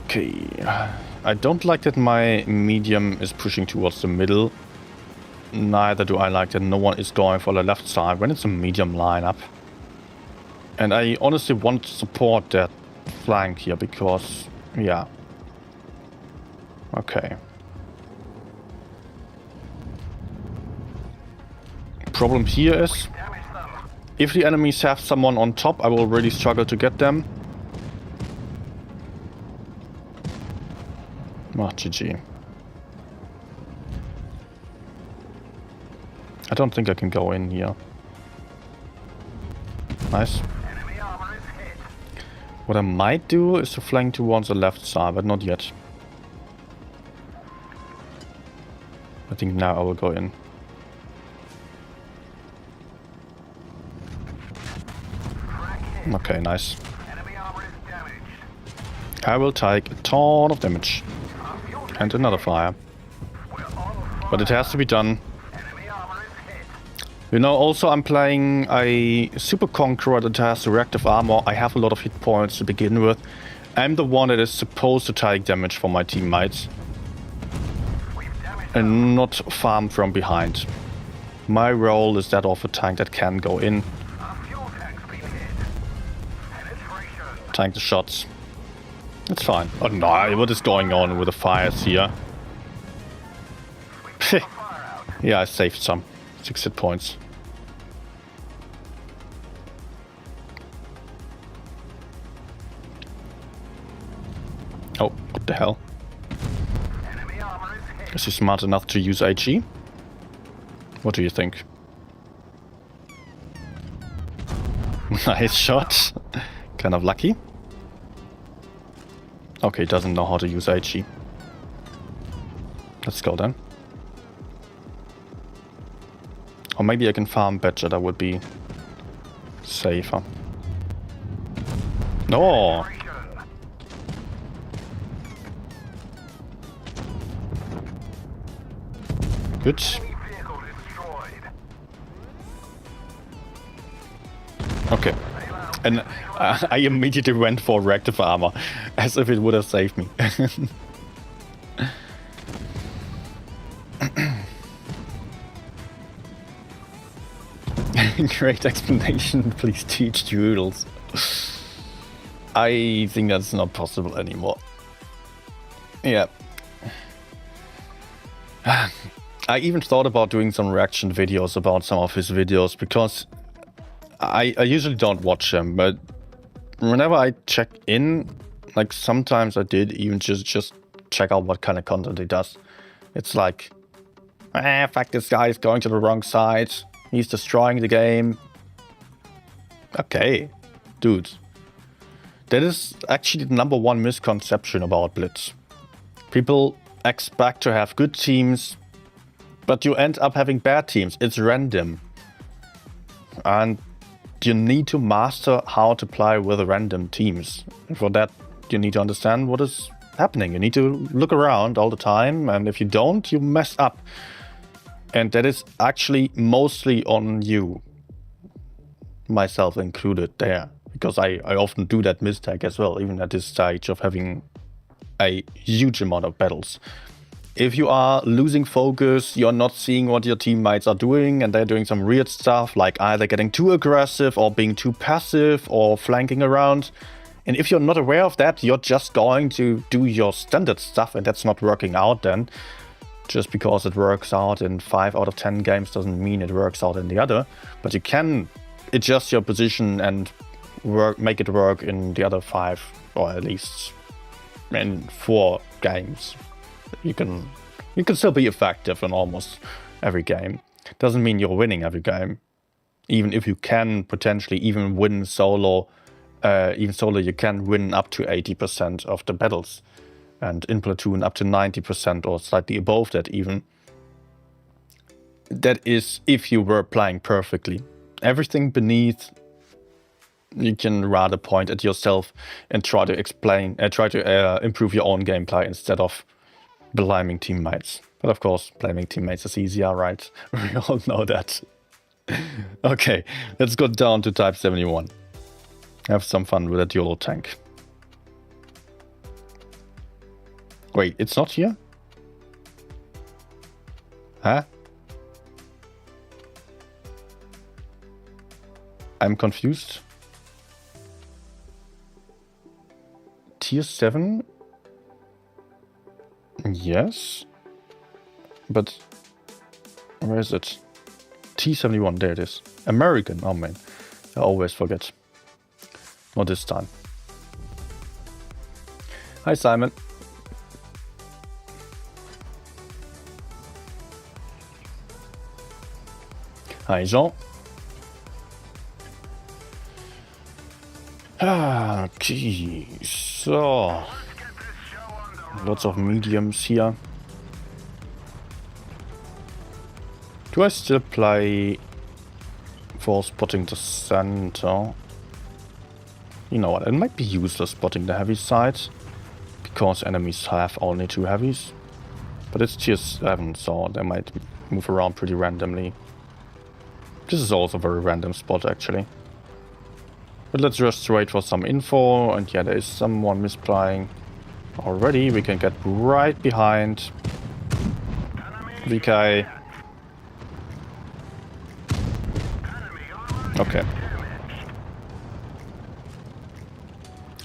Okay. I don't like that my medium is pushing towards the middle. Neither do I like that no one is going for the left side when it's a medium lineup. And I honestly want to support that flank here because, yeah. Okay. Problem here is, if the enemies have someone on top, I will really struggle to get them. Ah, GG. I don't think I can go in here. Nice. What I might do is to flank towards the left side, but not yet. I think now I will go in. Okay, nice. I will take a ton of damage. And another fire. But it has to be done. You know, also I'm playing a Super Conqueror that has reactive armor. I have a lot of hit points to begin with. I'm the one that is supposed to take damage from my teammates. And not farm from behind. My role is that of a tank that can go in. Tank the shots. It's fine. Oh no, what is going on with the fires here? Yeah, I saved some. 6 hit points. the hell? Is he smart enough to use HE? What do you think? Nice shot. Kind of lucky. Okay, doesn't know how to use HE. Let's go then. Or maybe I can farm better, that would be safer. No! Good. Okay. And I immediately went for reactive armor, as if it would have saved me. Great explanation, please teach duels. I think that's not possible anymore. Yeah. I even thought about doing some reaction videos about some of his videos, because I usually don't watch them, but whenever I check in, like sometimes I did even just check out what kind of content he does. It's like, fuck, this guy is going to the wrong side. He's destroying the game. Okay, dude. That is actually the #1 misconception about Blitz. People expect to have good teams, but you end up having bad teams. It's random. And you need to master how to play with random teams. And for that, you need to understand what is happening. You need to look around all the time, and if you don't, you mess up. And that is actually mostly on you, myself included there, because I often do that mistake as well, even at this stage of having a huge amount of battles. If you are losing focus, you're not seeing what your teammates are doing, and they're doing some weird stuff, like either getting too aggressive or being too passive or flanking around. And if you're not aware of that, you're just going to do your standard stuff, and that's not working out then. Just because it works out in 5 out of 10 games doesn't mean it works out in the other. But you can adjust your position and make it work in the other 5, or at least in 4 games. You can still be effective in almost every game. Doesn't mean you're winning every game. Even if you can potentially even win solo, you can win up to 80% of the battles. And in Platoon up to 90% or slightly above that even. That is if you were playing perfectly. Everything beneath, you can rather point at yourself and try to improve your own gameplay instead of blaming teammates. But of course, blaming teammates is easier, right? We all know that. Okay, let's go down to Type 71. Have some fun with a dual tank. Wait, it's not here? Huh? I'm confused. Tier 7? Yes. But where is it? T71, there it is. American, oh man. I always forget. Not this time. Hi Simon. Hi Jean. Okay, so lots of mediums here. Do I still play for spotting the center? You know what, it might be useless spotting the heavy side, because enemies have only 2 heavies. But it's tier 7, so they might move around pretty randomly. This is also a very random spot actually. But let's just wait for some info, and yeah, there is someone misplaying already. We can get right behind VK. Okay.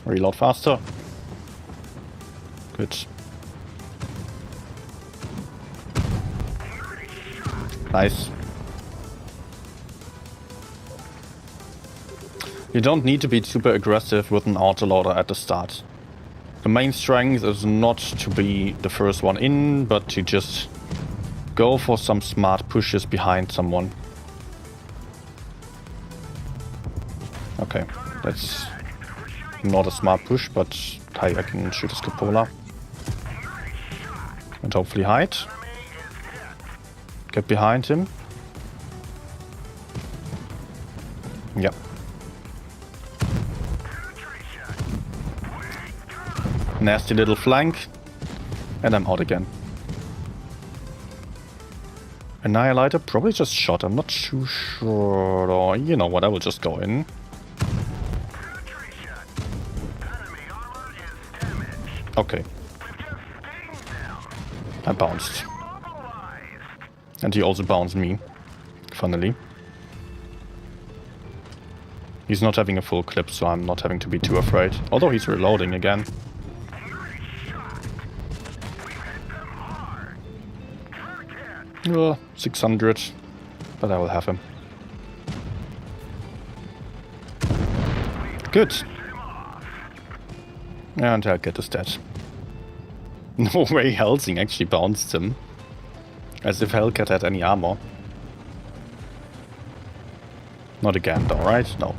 Reload faster. Good. Nice. You don't need to be super aggressive with an autoloader at the start. The main strength is not to be the first one in, but to just go for some smart pushes behind someone. Okay, that's not a smart push, but hey, I can shoot his cupola. And hopefully hide. Get behind him. Yep. Nasty little flank. And I'm out again. Annihilator probably just shot. I'm not too sure. Or you know what, I will just go in. Okay. I bounced. And he also bounced me. Funnily. He's not having a full clip, so I'm not having to be too afraid. Although he's reloading again. 600. But I will have him. Good. And I'll get his dead. No way Helsing actually bounced him. As if Hellcat had any armor. Not again though, right? No.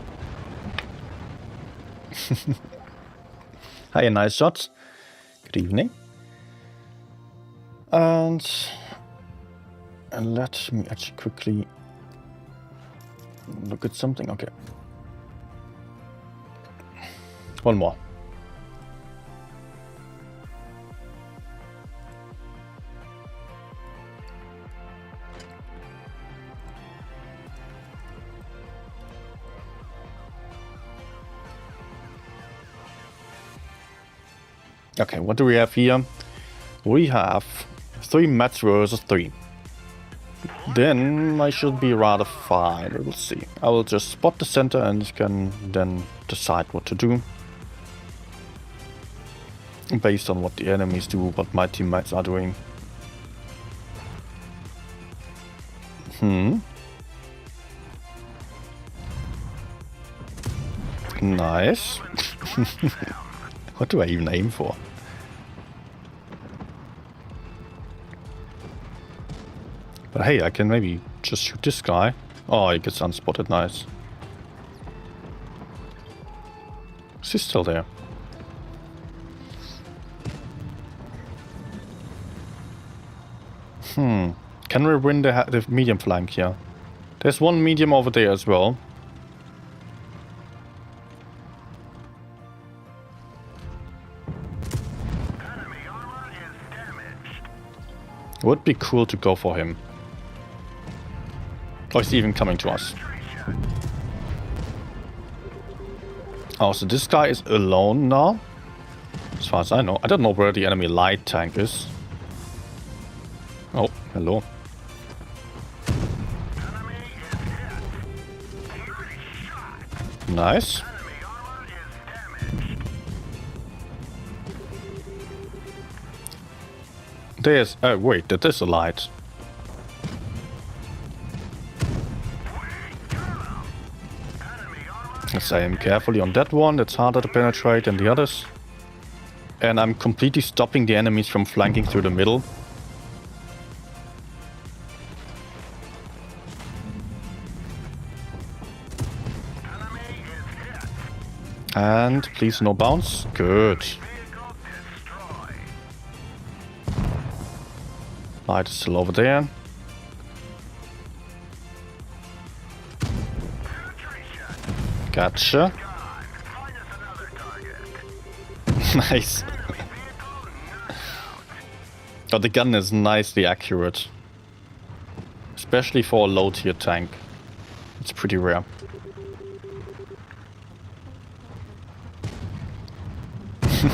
Hi, a nice shot. Good evening. And let me actually quickly look at something. Okay. One more. Okay, what do we have here? We have 3 mats versus 3. Then I should be rather fine. We'll see. I will just spot the center and can then decide what to do. Based on what the enemies do, what my teammates are doing. Nice. What do I even aim for? But hey, I can maybe just shoot this guy. Oh, he gets unspotted, nice. Is he still there? Can we win the medium flank here? There's one medium over there as well. Would be cool to go for him. Or is he even coming to us? Oh, so this guy is alone now? As far as I know. I don't know where the enemy light tank is. Oh, hello. Nice. There's... oh, wait, that is a light. Let's aim carefully on that one. That's harder to penetrate than the others. And I'm completely stopping the enemies from flanking through the middle. And please no bounce. Good. Light is still over there. Gotcha. Nice. But the gun is nicely accurate. Especially for a low tier tank. It's pretty rare.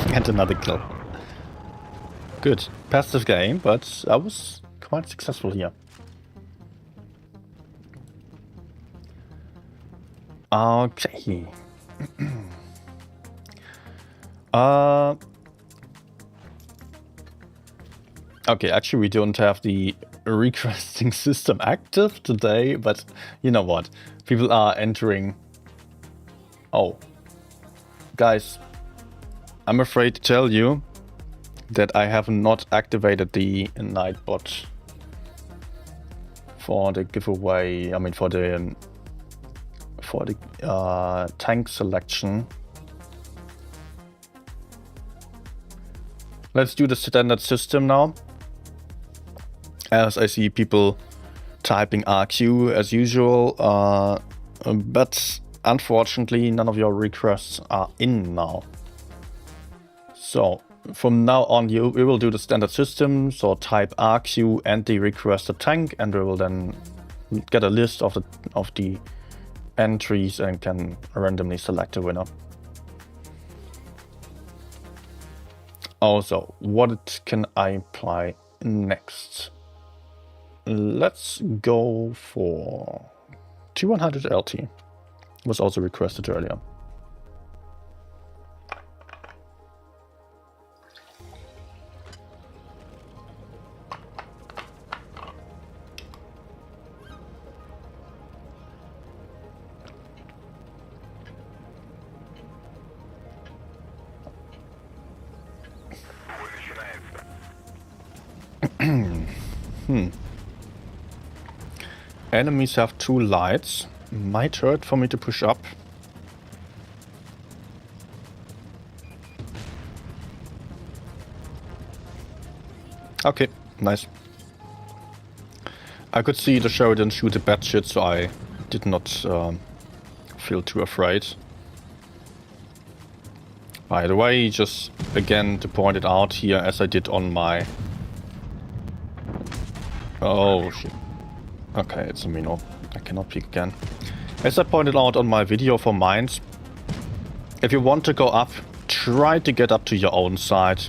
And another kill. Good. Passive game, but I was quite successful here. Okay. Okay, actually we don't have the requesting system active today, but you know what? People are entering... Oh. Guys, I'm afraid to tell you that I have not activated the night bot for the giveaway. I mean, for the tank selection. Let's do the standard system now, as I see people typing RQ as usual, but unfortunately none of your requests are in now. So from now on we will do the standard system, so type RQ and the requested tank, and we will then get a list of the entries and can randomly select a winner. Also, what can I apply next? Let's go for T100 LT. Was also requested earlier. Enemies have 2 lights. Might hurt for me to push up. Okay, nice. I could see the Sheridan shoot a bad shit, so I did not feel too afraid. By the way, just again to point it out here, as I did on my... Oh shit. Okay, it's a Mino. I cannot peek again. As I pointed out on my video for mines, if you want to go up, try to get up to your own side,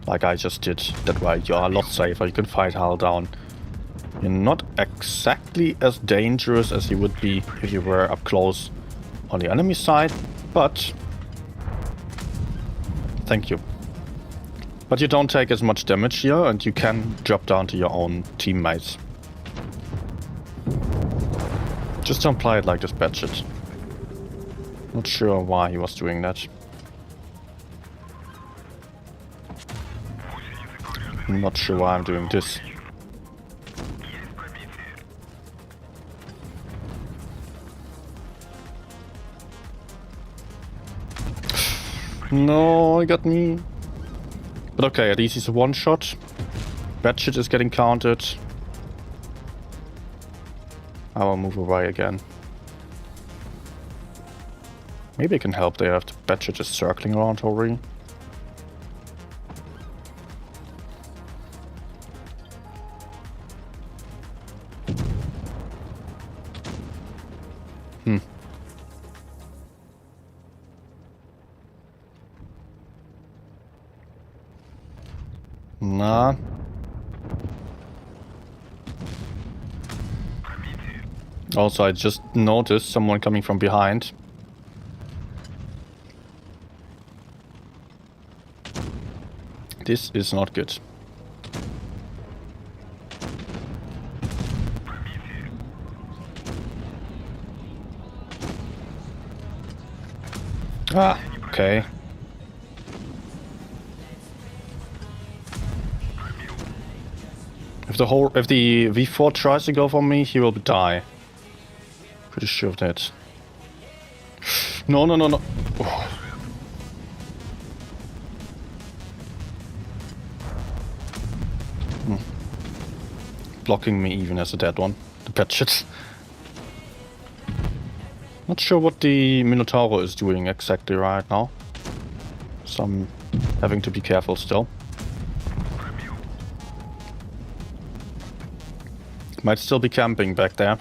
like I just did. That way you are a lot safer, you can fight hull down. You're not exactly as dangerous as you would be if you were up close on the enemy side, but... Thank you. But you don't take as much damage here, and you can drop down to your own teammates. Just don't play it like this bad shit. Not sure why he was doing that. Not sure why I'm doing this. No, he got me. But okay, at least he's a one-shot. Bad shit is getting counted. I will move away again. Maybe I can help there if the bad shit is circling around already. Nah. Also, I just noticed someone coming from behind. This is not good. Ah, okay. If the V4 tries to go for me, he will die. Pretty sure of that. No, no, no, no. Oh. Blocking me even as a dead one. The pet shit. Not sure what the Minotauro is doing exactly right now. So I'm having to be careful still. Might still be camping back there.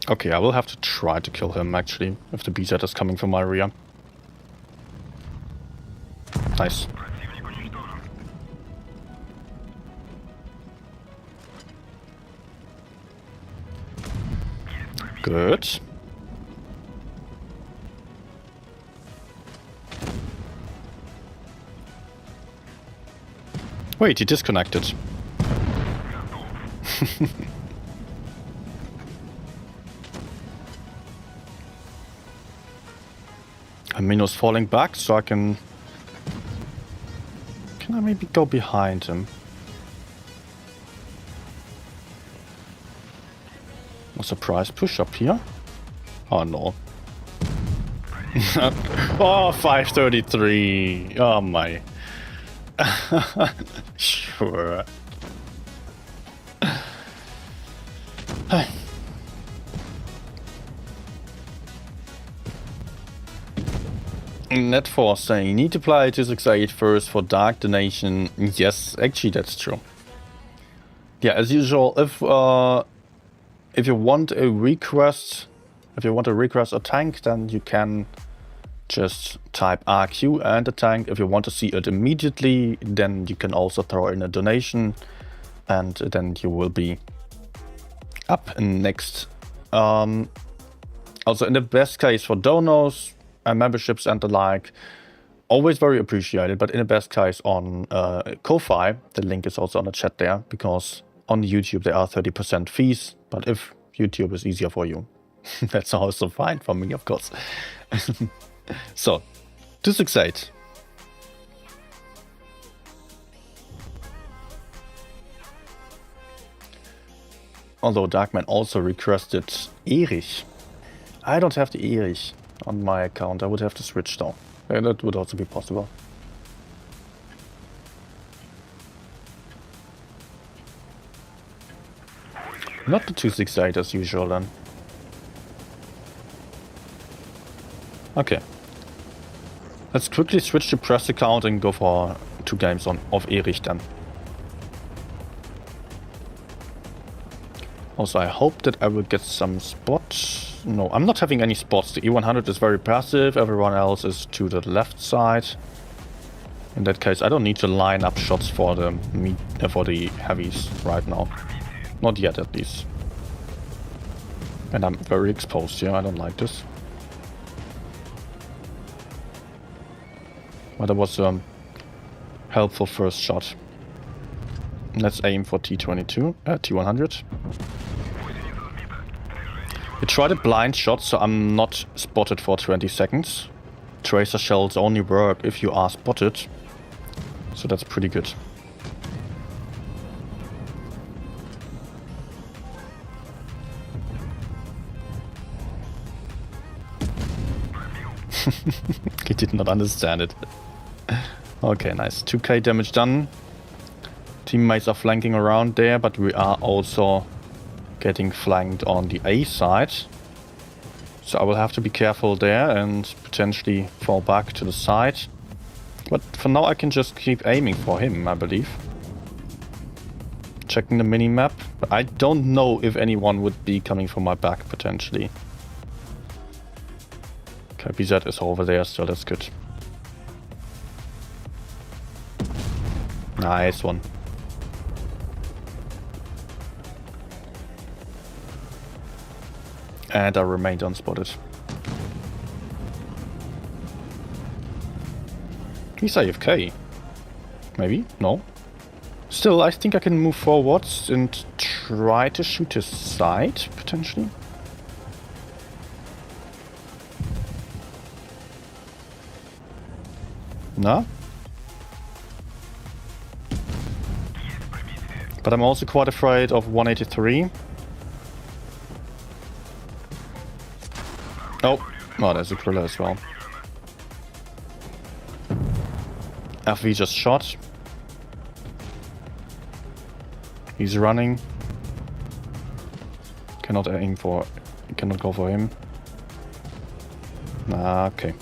Okay, I will have to try to kill him actually, if the BZ is coming from my rear. Nice. Good. Wait, he disconnected. Amino's falling back, so I can... Can I maybe go behind him? A surprise push up here? Oh no. Oh, 533. Oh my. Sure. Net4 saying, you need to play 268 first for Dark Donation. Yes, actually that's true. Yeah, as usual, if you want a request, a tank, then you can just type RQ and a tank. If you want to see it immediately, then you can also throw in a donation, and then you will be up next. Also, in the best case for donors and memberships and the like, always very appreciated. But in the best case on Ko-Fi, the link is also on the chat there, because on YouTube there are 30% fees. But if YouTube is easier for you, that's also fine for me, of course. So, 268. Although Darkman also requested Erich. I don't have the Erich on my account. I would have to switch though. That would also be possible. Not the 268 as usual then. Okay. Let's quickly switch to press account and go for 2 games of Erich then. Also, I hope that I will get some spots. No, I'm not having any spots. The E100 is very passive. Everyone else is to the left side. In that case, I don't need to line up shots for the heavies right now. Not yet, at least. And I'm very exposed here. I don't like this. But that was a helpful first shot. Let's aim for T22, T100. We tried a blind shot, so I'm not spotted for 20 seconds. Tracer shells only work if you are spotted, so that's pretty good. He did not understand it. Okay, nice. 2k damage done. Teammates are flanking around there, but we are also getting flanked on the A side. So I will have to be careful there and potentially fall back to the side. But for now I can just keep aiming for him, I believe. Checking the mini-map. But I don't know if anyone would be coming from my back, potentially. Okay, BZ is over there still, that's good. Nice one. And I remained unspotted. He's AFK. Maybe? No. Still, I think I can move forwards and try to shoot his side, potentially. No? But I'm also quite afraid of 183. Oh, there's a Krilla as well. FV just shot. He's running. Cannot go for him. Okay.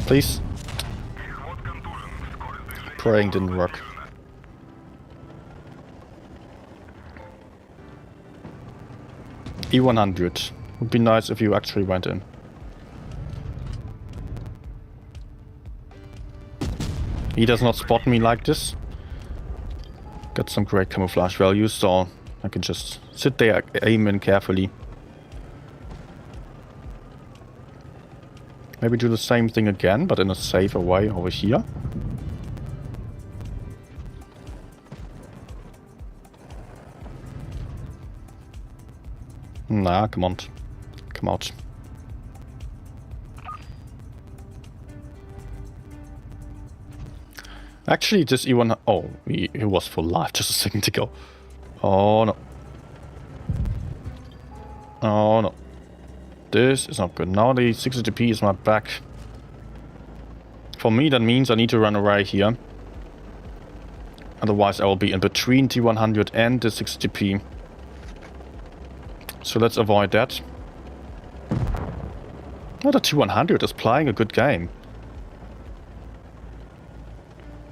Please. Praying didn't work. E100. Would be nice if you actually went in. He does not spot me like this. Got some great camouflage values, so I can just sit there, aim in carefully. Maybe do the same thing again, but in a safer way over here. Nah, come on. Come out. Actually, this E1... Oh, he was full life just a second ago. Oh, no. Oh, no. This is not good. Now the 60p is my back. For me, that means I need to run away here. Otherwise, I will be in between T100 and the 60p. So let's avoid that. Oh, the T100 is playing a good game.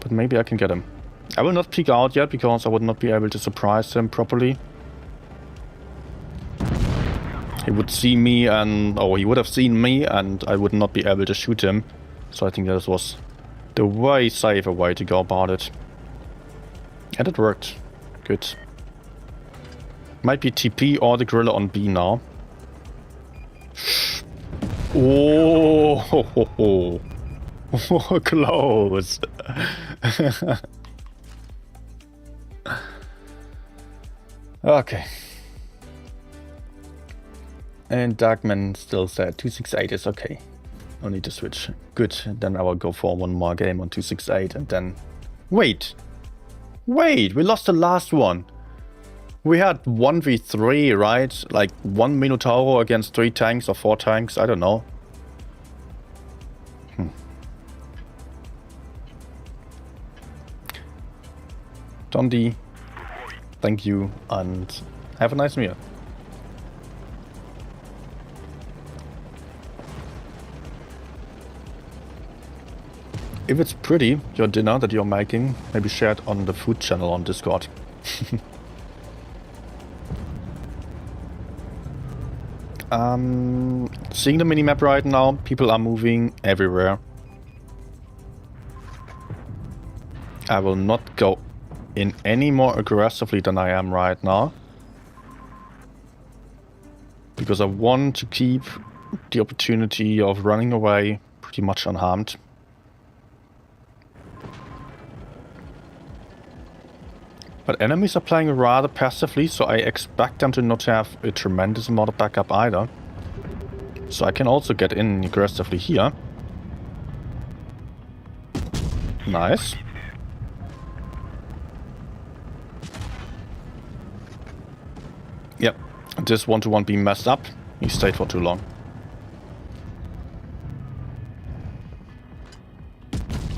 But maybe I can get him. I will not peek out yet because I would not be able to surprise him properly. He would see me and... Oh, he would have seen me and I would not be able to shoot him. So I think that was the way safer way to go about it. And it worked. Good. Might be TP or the gorilla on B now. Oh, ho, ho, ho. Oh, close. Okay. And Darkman still said 268 is okay. No need to switch. Good. Then I will go for one more game on 268 and then... Wait! Wait! We lost the last one! We had 1v3, right? Like 1 Minotauro against 3 tanks or 4 tanks, I don't know. Dondi, thank you and have a nice meal. If it's pretty, your dinner that you're making, maybe share it on the food channel on Discord. Seeing the minimap right now, people are moving everywhere. I will not go in any more aggressively than I am right now. Because I want to keep the opportunity of running away pretty much unharmed. But enemies are playing rather passively, so I expect them to not have a tremendous amount of backup either. So I can also get in aggressively here. Nice. Yep, this 1-to-1 beam messed up. He stayed for too long.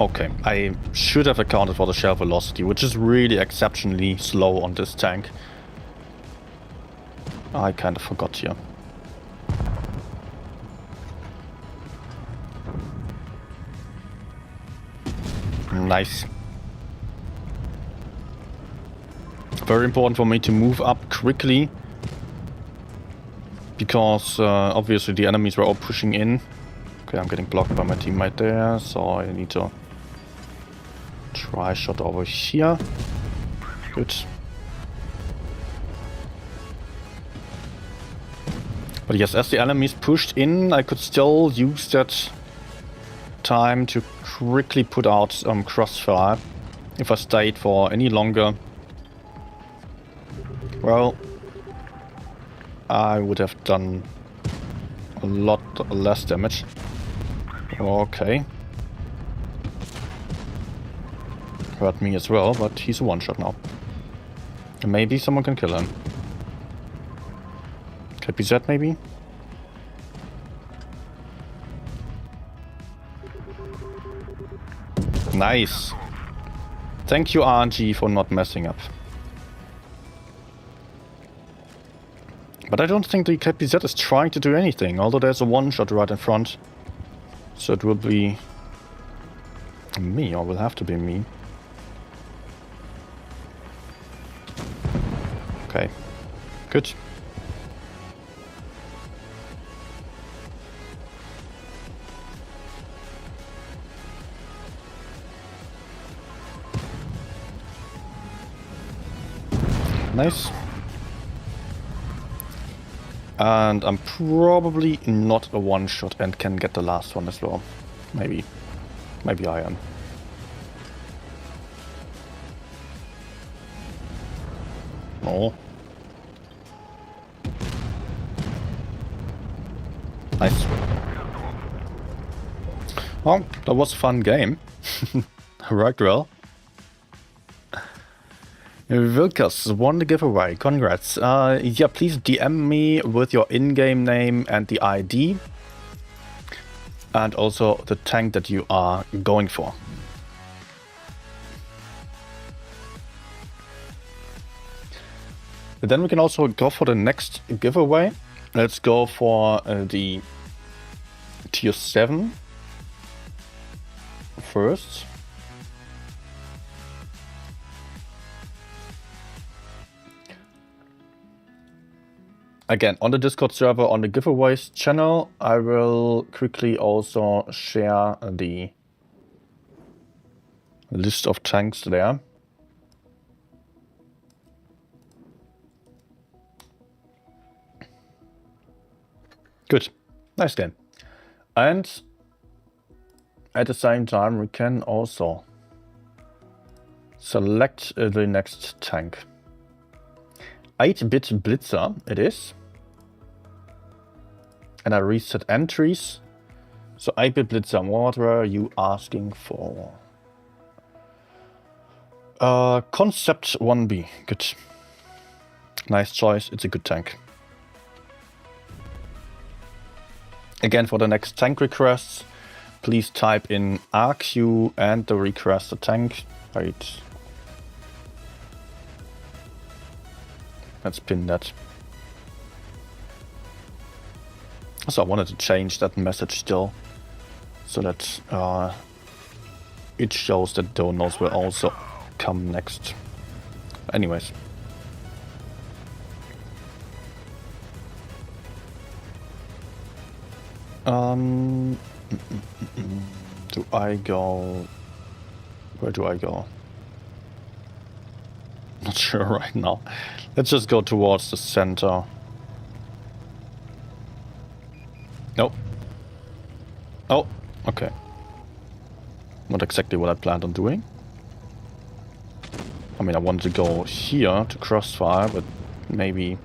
Okay, I should have accounted for the shell velocity, which is really exceptionally slow on this tank. I kind of forgot here. Nice. Very important for me to move up quickly. Because obviously the enemies were all pushing in. Okay, I'm getting blocked by my teammate there, so I need to try shot over here. Good. But yes, as the enemies pushed in, I could still use that time to quickly put out crossfire. If I stayed for any longer, well, I would have done a lot less damage. Okay. Hurt me as well, but he's a one-shot now. Maybe someone can kill him. KPZ maybe? Nice. Thank you RNG for not messing up. But I don't think the KPZ is trying to do anything, although there's a one-shot right in front. So it will be me, or will have to be me. Okay, good. Nice. And I'm probably not a one-shot and can get the last one as well. Maybe. Maybe I am. No. Nice. Oh, that was a fun game. Worked well. Vilkas won the giveaway. Congrats. Yeah, please DM me with your in-game name and the ID. And also the tank that you are going for. But then we can also go for the next giveaway. Let's go for the tier 7 first. Again, on the Discord server, on the giveaways channel, I will quickly also share the list of tanks there. Good. Nice game. And at the same time, we can also select the next tank. 8-bit Blitzer it is. And I reset entries. So 8-bit Blitzer, what were you asking for? Concept 1B. Good. Nice choice. It's a good tank. Again, for the next tank requests, please type in RQ and the request a tank. Right. Let's pin that. So I wanted to change that message still, so that it shows that donors will also come next. Anyways. Do I go? Where do I go? Not sure right now. Let's just go towards the center. Nope. Oh, okay. Not exactly what I planned on doing. I mean, I wanted to go here to crossfire, but maybe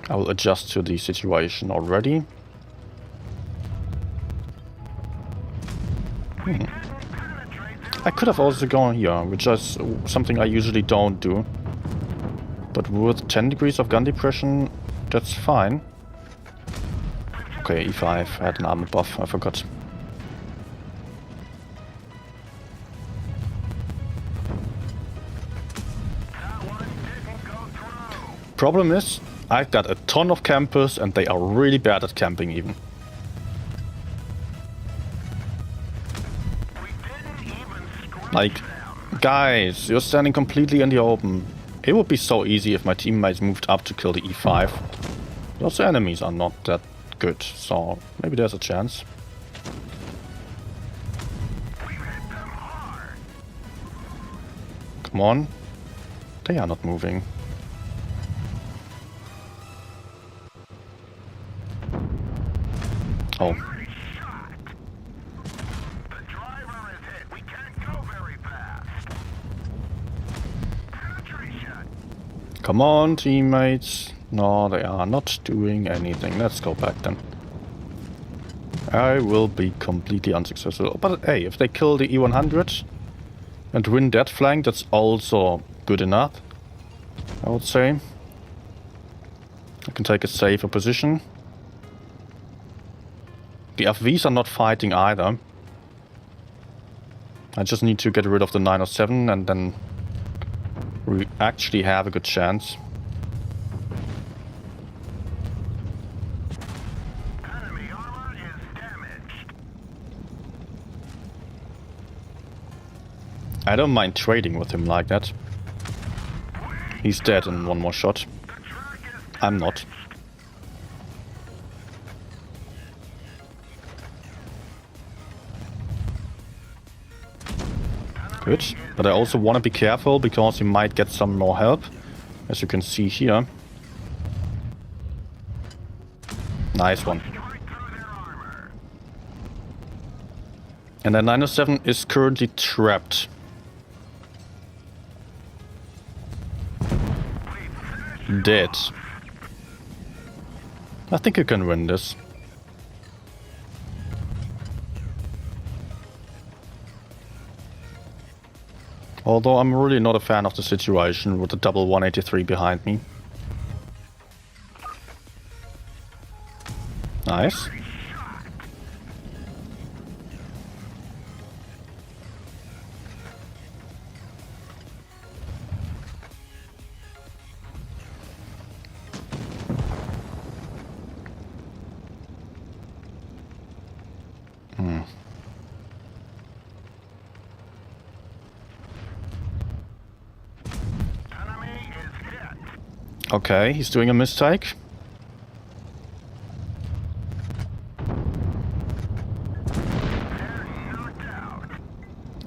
I will adjust to the situation already. I could have also gone here, which is something I usually don't do. But with 10 degrees of gun depression, that's fine. Okay, E5, I had an armor buff, I forgot. Problem is, I've got a ton of campers and they are really bad at camping even. Like, guys, you're standing completely in the open. It would be so easy if my teammates moved up to kill the E5. Those enemies are not that good, so maybe there's a chance. Come on. They are not moving. Oh. Come on, teammates. No, they are not doing anything. Let's go back then. I will be completely unsuccessful. But hey, if they kill the E100 and win that flank, that's also good enough, I would say. I can take a safer position. The FVs are not fighting either. I just need to get rid of the 907 and then we actually have a good chance. Enemy armor is damaged. I don't mind trading with him like that. He's dead in one more shot. I'm not. Good, but I also want to be careful because he might get some more help, as you can see here. Nice one. And the 907 is currently trapped. Dead. I think you can win this. Although I'm really not a fan of the situation with the double 183 behind me. Nice. Okay, he's doing a mistake.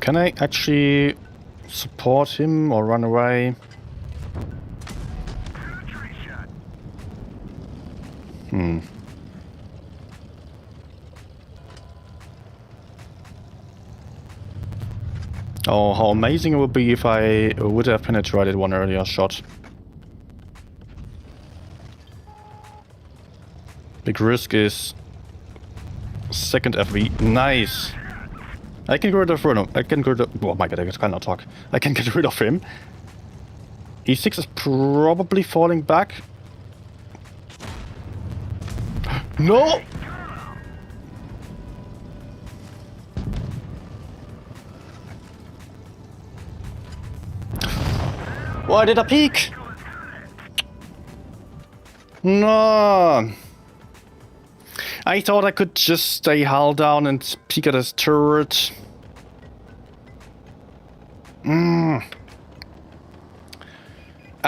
Can I actually support him or run away? Oh, how amazing it would be if I would have penetrated one earlier shot. Big risk is second FV. Nice. I can get rid of Bruno. I can get rid of... Oh my god, I cannot talk. I can get rid of him. E6 is probably falling back. No! Why did I peek? No! I thought I could just stay hull down and peek at his turret. I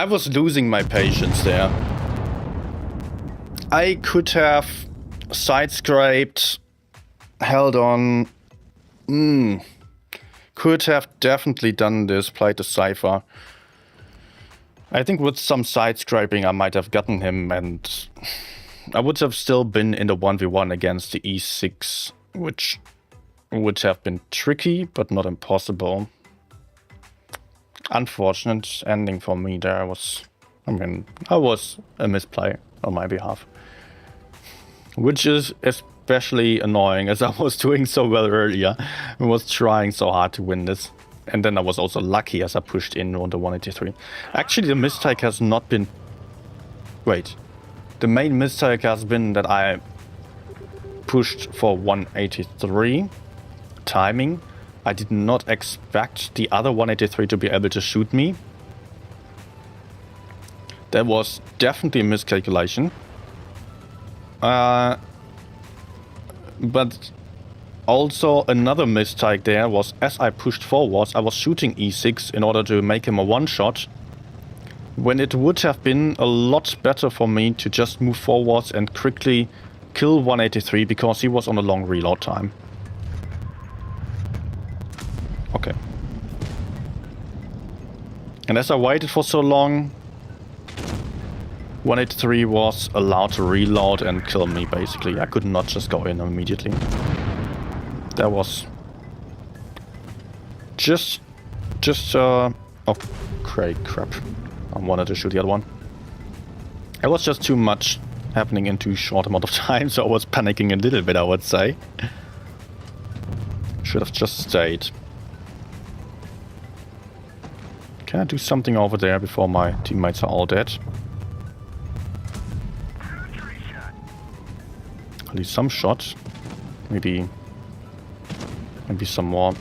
was losing my patience there. I could have side-scraped, held on. Could have definitely done this, played the Cypher. I think with some side-scraping I might have gotten him, and I would have still been in the 1v1 against the E6, which would have been tricky, but not impossible. Unfortunate ending for me there was... I mean, I was a misplay on my behalf. Which is especially annoying, as I was doing so well earlier. I was trying so hard to win this. And then I was also lucky as I pushed in on the 183. Actually, the mistake has not been... Wait. The main mistake has been that I pushed for 183 timing. I did not expect the other 183 to be able to shoot me. That was definitely a miscalculation. But also another mistake there was, as I pushed forwards, I was shooting E6 in order to make him a one-shot, when it would have been a lot better for me to just move forwards and quickly kill 183 because he was on a long reload time. Okay. And as I waited for so long, 183 was allowed to reload and kill me, basically. I could not just go in immediately. That was... oh, great crap. I wanted to shoot the other one. It was just too much happening in too short amount of time, so I was panicking a little bit, I would say. Should have just stayed. Can I do something over there before my teammates are all dead? At least some shots. Maybe some more.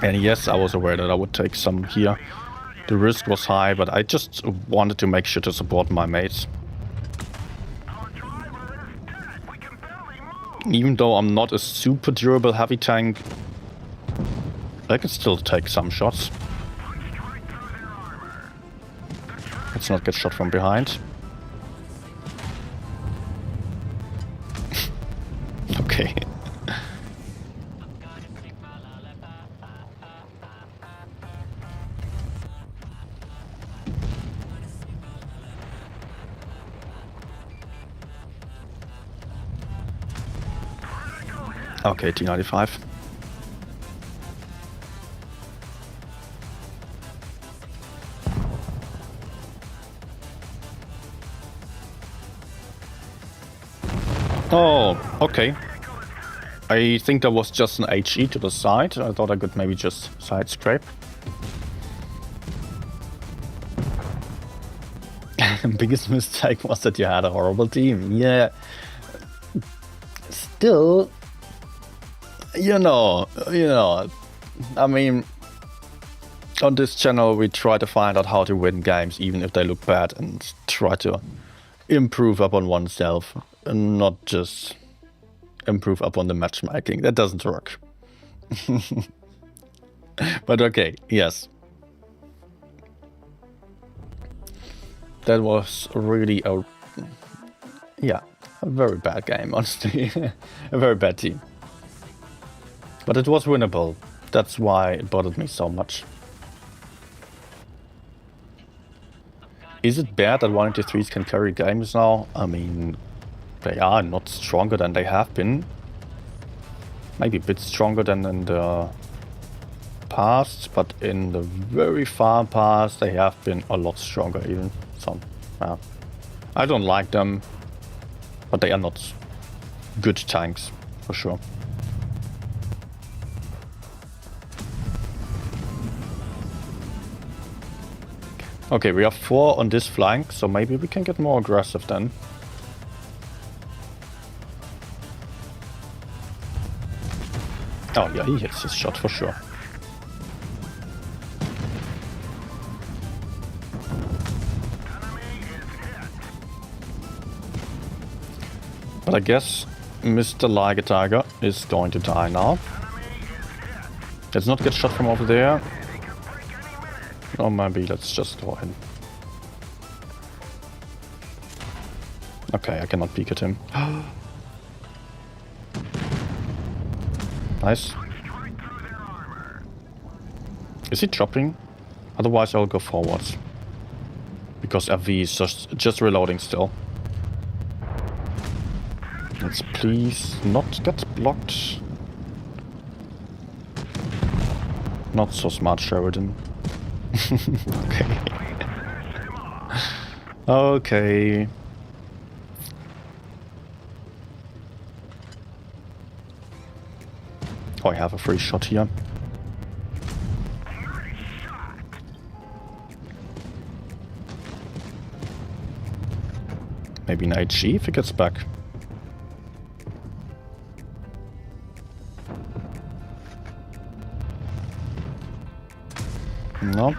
And yes, I was aware that I would take some here. The risk was high, but I just wanted to make sure to support my mates. Even though I'm not a super durable heavy tank, I can still take some shots. Let's not get shot from behind. Okay. Okay, T95. Oh, okay. I think that was just an HE to the side. I thought I could maybe just side scrape. Biggest mistake was that you had a horrible team. Yeah. Still, you know, I mean, on this channel we try to find out how to win games even if they look bad and try to improve upon oneself and not just improve upon the matchmaking. That doesn't work. But okay, yes. That was really a very bad game, honestly. A very bad team. But it was winnable. That's why it bothered me so much. Is it bad that 183s can carry games now? I mean, they are not stronger than they have been. Maybe a bit stronger than in the past, but in the very far past they have been a lot stronger even. So, yeah. I don't like them, but they are not good tanks, for sure. Okay, we have 4 on this flank, so maybe we can get more aggressive then. Oh yeah, he hits his shot for sure. But I guess Mr. Like Tiger is going to die now. Let's not get shot from over there. Or maybe let's just go in. Okay, I cannot peek at him. Nice. Is he chopping? Otherwise I'll go forwards. Because FV is just reloading still. Let's please not get blocked. Not so smart, Sheridan. Okay. Okay. Oh, I have a free shot here. Maybe an HG if it gets back. No.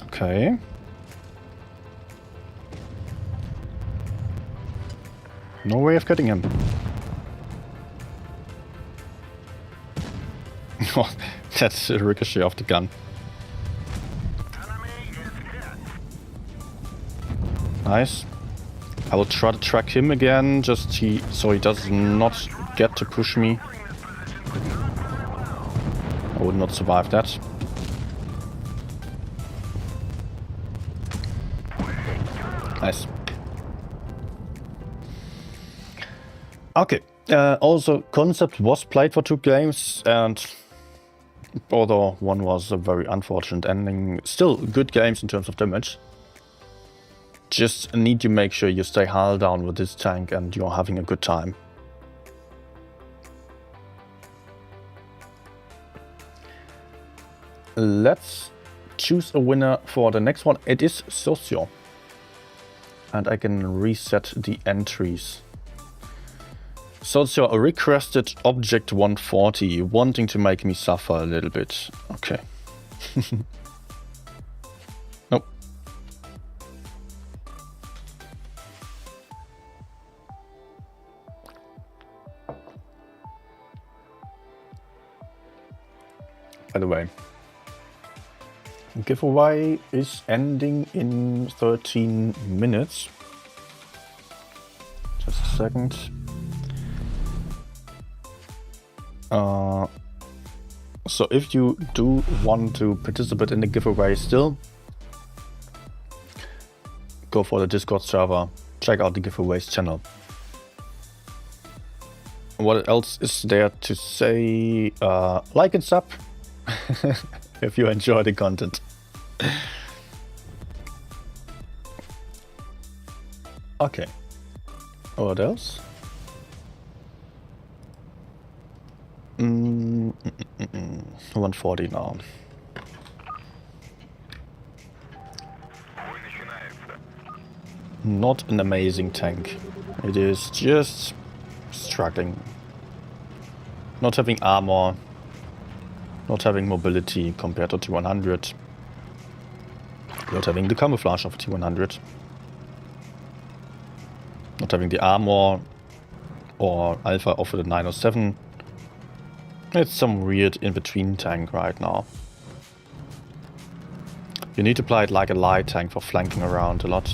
Okay. No way of getting him. Oh, that's a ricochet off the gun. Nice. I will try to track him again, just so he does not get to push me. I would not survive that. Nice. Okay. Also, Concept was played for 2 games, and although one was a very unfortunate ending, still good games in terms of damage. Just need to make sure you stay hull down with this tank and you're having a good time. Let's choose a winner for the next one. It is Socio. And I can reset the entries. Socio requested object 140, wanting to make me suffer a little bit. Okay. Nope. By the way, giveaway is ending in 13 minutes. Just a second. So if you do want to participate in the giveaway still, go for the Discord server, check out the giveaways channel. What else is there to say? Like and sub if you enjoy the content. Okay. What else? 140 now. Not an amazing tank. It is just struggling. Not having armor. Not having mobility compared to T100. Not having the camouflage of T100. Not having the armor or alpha of the 907. It's some weird in-between tank right now. You need to play it like a light tank for flanking around a lot.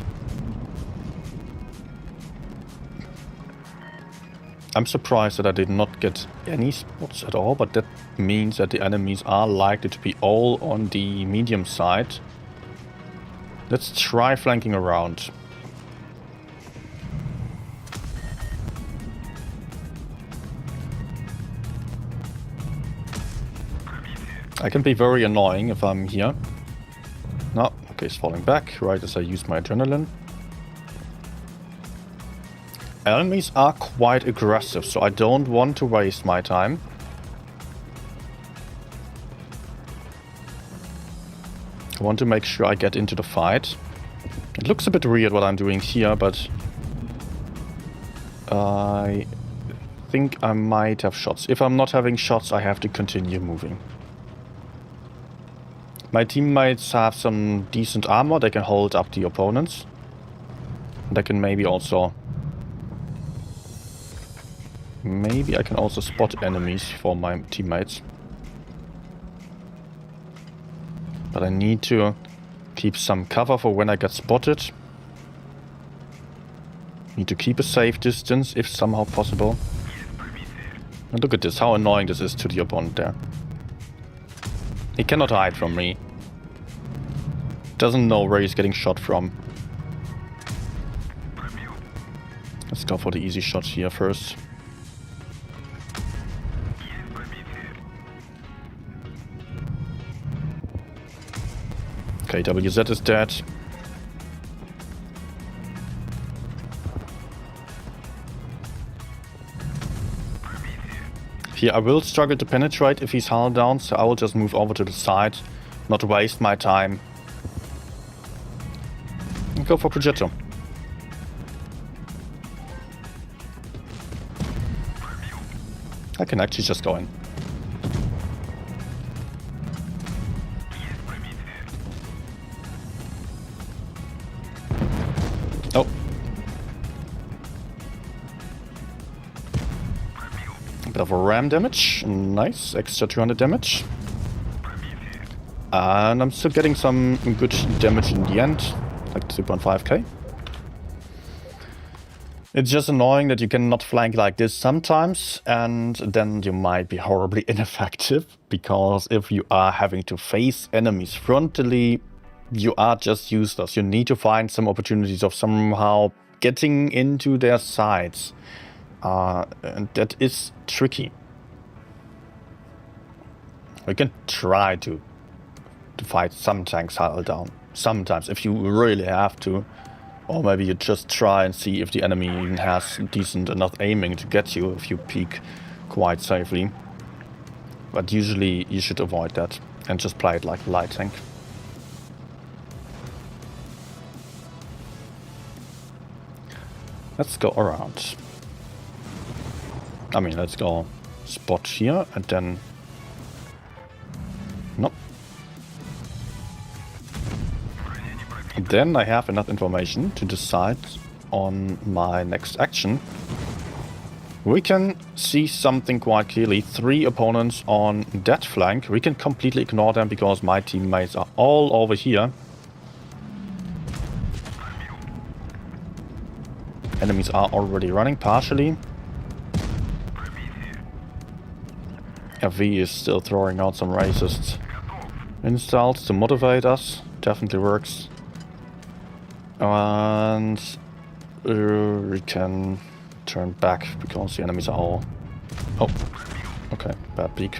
I'm surprised that I did not get any spots at all, but that means that the enemies are likely to be all on the medium side. Let's try flanking around. I can be very annoying if I'm here. No, okay, it's falling back right as I use my adrenaline. Enemies are quite aggressive, so I don't want to waste my time. I want to make sure I get into the fight. It looks a bit weird what I'm doing here, but I think I might have shots. If I'm not having shots, I have to continue moving. My teammates have some decent armor. They can hold up the opponents. They can maybe also... Maybe I can also spot enemies for my teammates. But I need to keep some cover for when I get spotted. Need to keep a safe distance if somehow possible. And look at this, how annoying this is to the opponent there. He cannot hide from me. Doesn't know where he's getting shot from. Let's go for the easy shots here first. Okay, WZ is dead. Here I will struggle to penetrate if he's hull down, so I will just move over to the side, not waste my time. And go for Progetto. I can actually just go in. Oh. A bit of a ram damage. Nice. Extra 200 damage. And I'm still getting some good damage in the end. Like 2.5k. It's just annoying that you cannot flank like this sometimes, and then you might be horribly ineffective, because if you are having to face enemies frontally, you are just useless. You need to find some opportunities of somehow getting into their sides, and that is tricky. You can try to fight some tanks hull down, sometimes, if you really have to. Or maybe you just try and see if the enemy even has decent enough aiming to get you if you peek quite safely. But usually you should avoid that and just play it like a light tank. Let's go around. I mean, let's go spot here and then... Nope. Then I have enough information to decide on my next action. We can see something quite clearly. 3 opponents on that flank. We can completely ignore them because my teammates are all over here. Enemies are already running partially. V is still throwing out some racist insults to motivate us. Definitely works. And we can turn back because the enemies are all... Oh, okay, bad peek.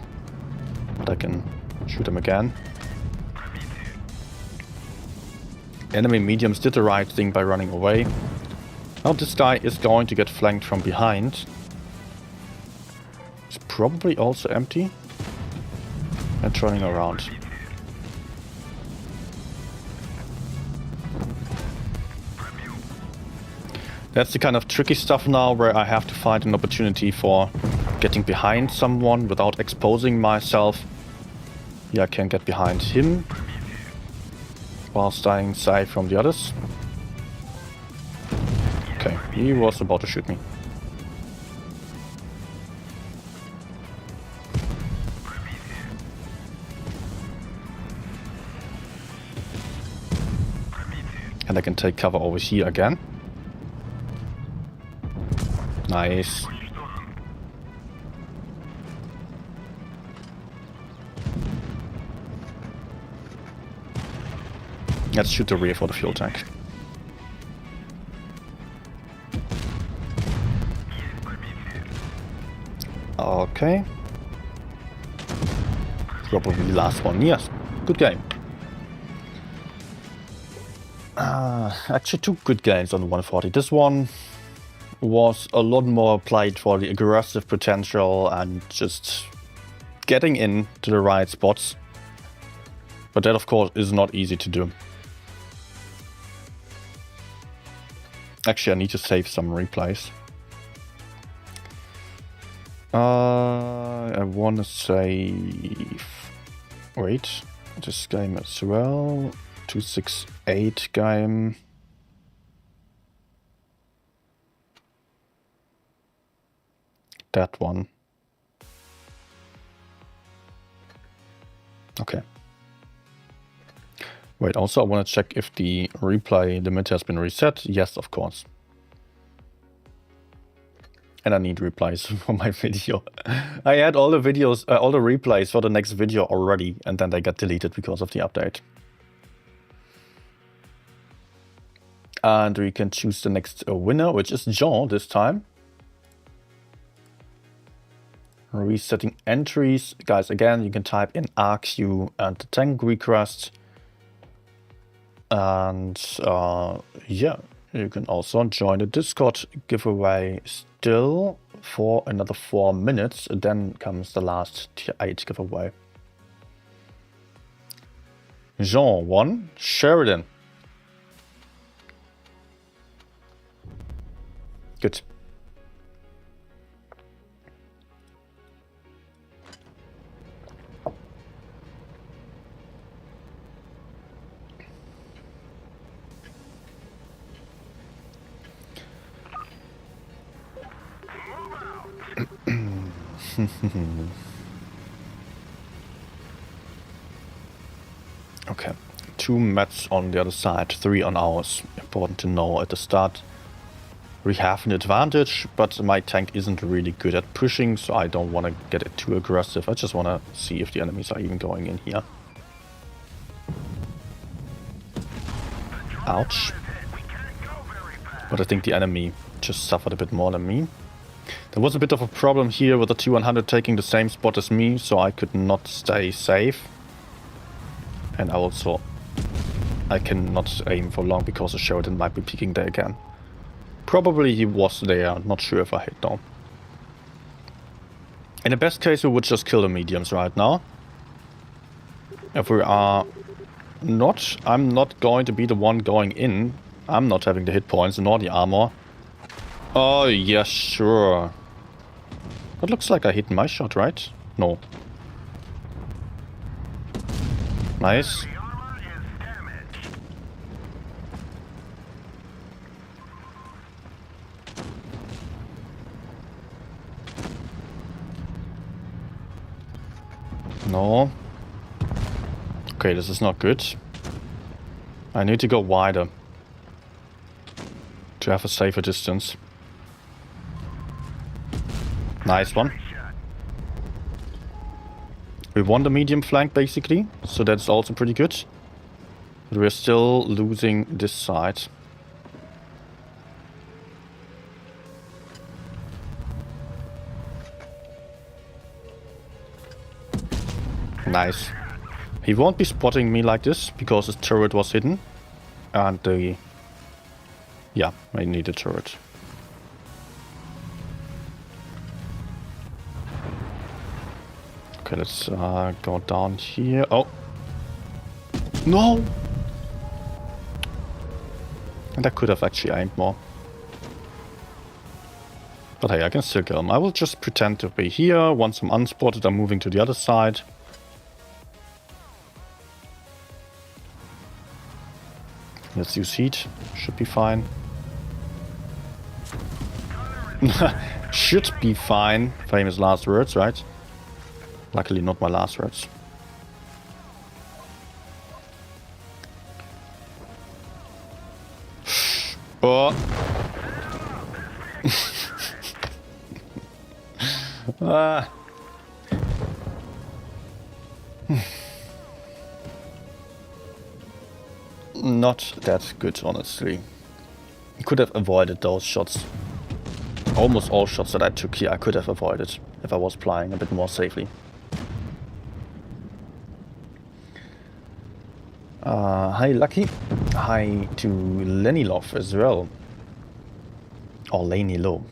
But I can shoot him again. Enemy mediums did the right thing by running away. Now this guy is going to get flanked from behind. It's probably also empty. And turning around. That's the kind of tricky stuff now where I have to find an opportunity for getting behind someone without exposing myself. Yeah, I can get behind him while staying safe from the others. Okay, he was about to shoot me. And I can take cover over here again. Nice. Let's shoot the rear for the fuel tank. Okay. Probably the last one. Yes. Good game. Actually, two good games on the 140. This one was a lot more played for the aggressive potential and just getting into the right spots. But that, of course, is not easy to do. Actually, I need to save some replays. I want to save... Wait, this game as well. 268 game. That one. Okay. Wait, also I want to check if the replay limit has been reset. Yes, of course. And I need replies for my video. I had all the videos, all the replays for the next video already, and then they got deleted because of the update. And we can choose the next winner, which is Jean this time. Resetting entries. Guys, again, you can type in RQ and the tank request. And yeah, you can also join the Discord giveaway still for another 4 minutes. Then comes the last tier 8 giveaway. Jean won. Sheridan. Good. Okay, 2 mats on the other side, 3 on ours. Important to know at the start. We have an advantage, but my tank isn't really good at pushing, so I don't want to get it too aggressive. I just want to see if the enemies are even going in here. Ouch. But I think the enemy just suffered a bit more than me. There was a bit of a problem here with the T-100 taking the same spot as me, so I could not stay safe. And also, I cannot aim for long because the Sheridan might be peeking there again. Probably he was there, not sure if I hit though. In the best case, we would just kill the mediums right now. If we are not, I'm not going to be the one going in. I'm not having the hit points nor the armor. Oh, yeah, sure. That looks like I hit my shot, right? No. Nice. No. Okay, this is not good. I need to go wider to have a safer distance. Nice one. We won the medium flank basically, so that's also pretty good. But we're still losing this side. Nice. He won't be spotting me like this because his turret was hidden. And the... Yeah, I need a turret. Okay, let's go down here. Oh! No! And I could have actually aimed more. But hey, I can still kill him. I will just pretend to be here. Once I'm unspotted, I'm moving to the other side. Let's use heat. Should be fine. Should be fine. Famous last words, right? Luckily not my last words. Oh. Not that good, honestly. Could have avoided those shots. Almost all shots that I took here I could have avoided if I was playing a bit more safely. Hi Lucky. Hi to Lenny Love as well. Or Laney Low.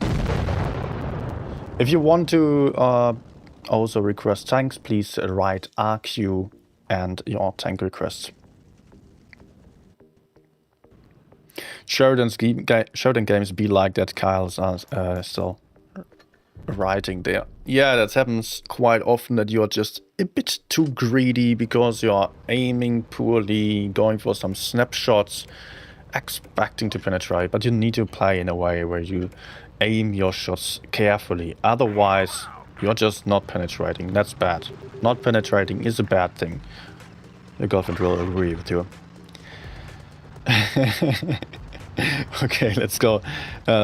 If you want to also request tanks, please write RQ and your tank request. Sheridan games be like that. Kyle's still writing there. Yeah, that happens quite often, that you're just a bit too greedy because you're aiming poorly, going for some snapshots, expecting to penetrate, but you need to play in a way where you aim your shots carefully. Otherwise, you're just not penetrating. That's bad. Not penetrating is a bad thing. Your girlfriend will agree with you. Okay, let's go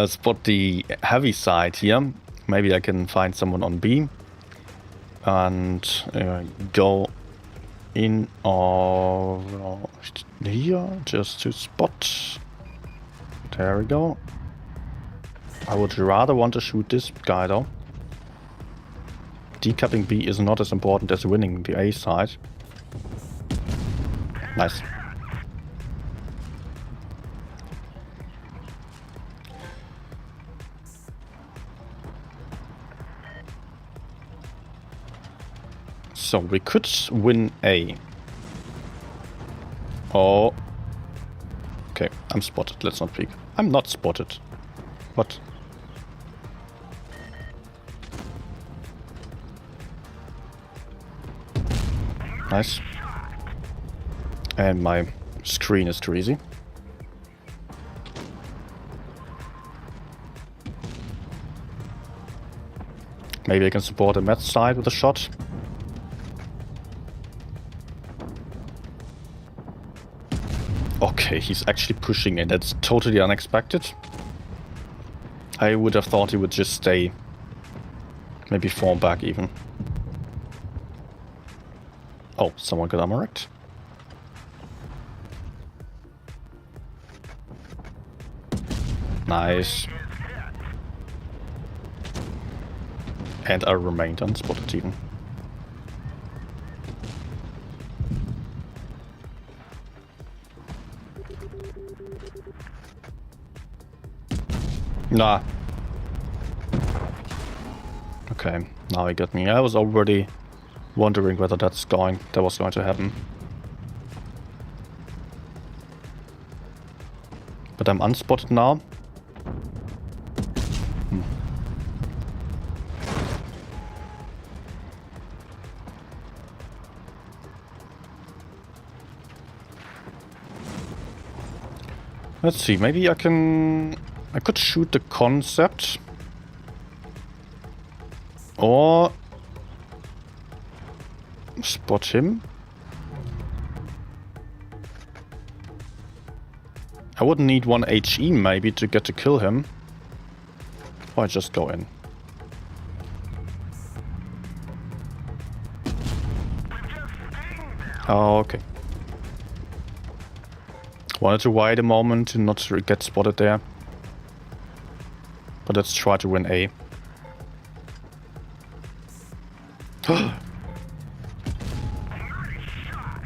spot the heavy side here. Maybe I can find someone on B and go in here just to spot. There we go. I would rather want to shoot this guy though. Decapping B is not as important as winning the A side. Nice. So we could win A. Oh. Okay, I'm spotted. Let's not peek. I'm not spotted. What? Nice. And my screen is too easy. Maybe I can support the Met side with a shot. Okay, he's actually pushing in. That's totally unexpected. I would have thought he would just stay. Maybe form back even. Oh, someone got armor wrecked. Nice. And I remained unspotted even. Nah. Okay, now he got me. I was already wondering whether that was going to happen. But I'm unspotted now. Let's see, maybe I could shoot the concept. Or spot him. I would need one HE maybe to get to kill him. Or I just go in. Oh, okay. Wanted to wait a moment to not get spotted there. But let's try to win A.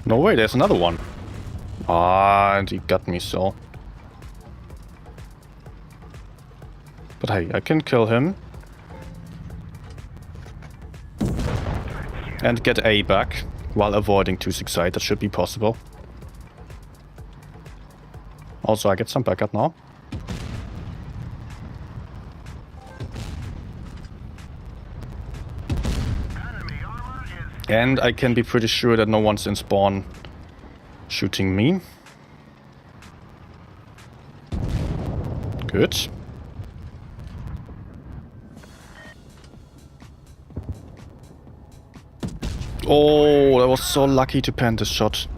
No way, there's another one. Ah, and he got me so. But hey, I can kill him. And get A back while avoiding 268. That should be possible. Also, I get some backup now. And I can be pretty sure that no one's in spawn shooting me. Good. Oh, that was so lucky to pen this shot.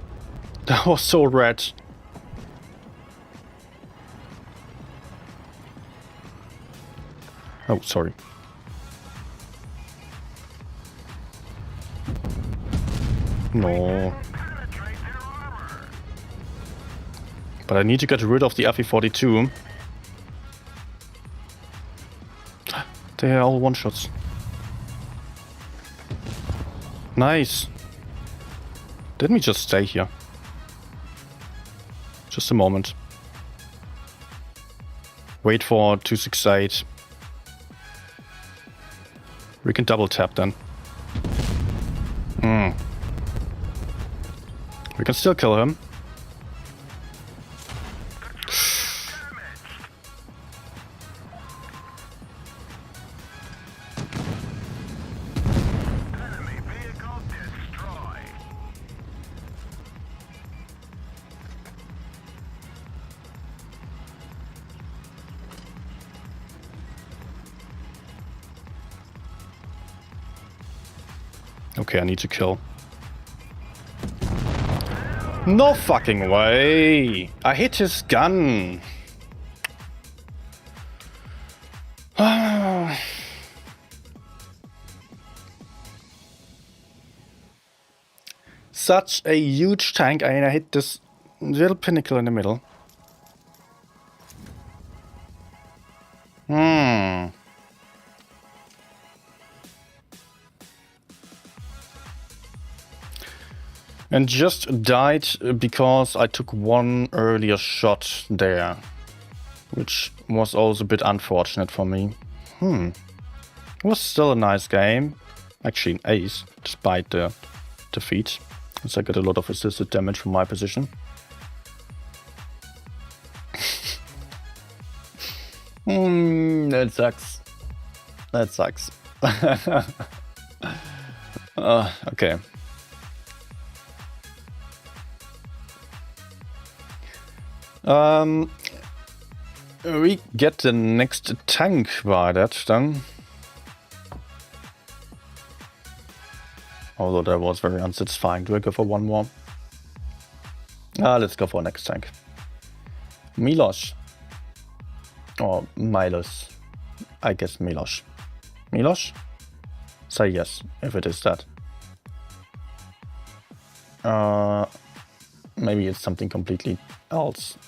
That was so red. Oh, sorry. No. But I need to get rid of the FE42. They are all one-shots. Nice. Let me just stay here. Just a moment. Wait for 268. We can double tap then. We can still kill him. Okay, I need to kill. No fucking way! I hit his gun! Such a huge tank, and I hit this little pinnacle in the middle. And just died because I took one earlier shot there. Which was also a bit unfortunate for me. It was still a nice game. Actually an ace, despite the defeat. As I got a lot of assisted damage from my position. That sucks. That sucks. Okay. We get the next tank by that then. Although that was very unsatisfying. Do I go for one more? Let's go for next tank. Milos. Or Milos. I guess Milos. Milos? Say yes, if it is that. Maybe it's something completely else.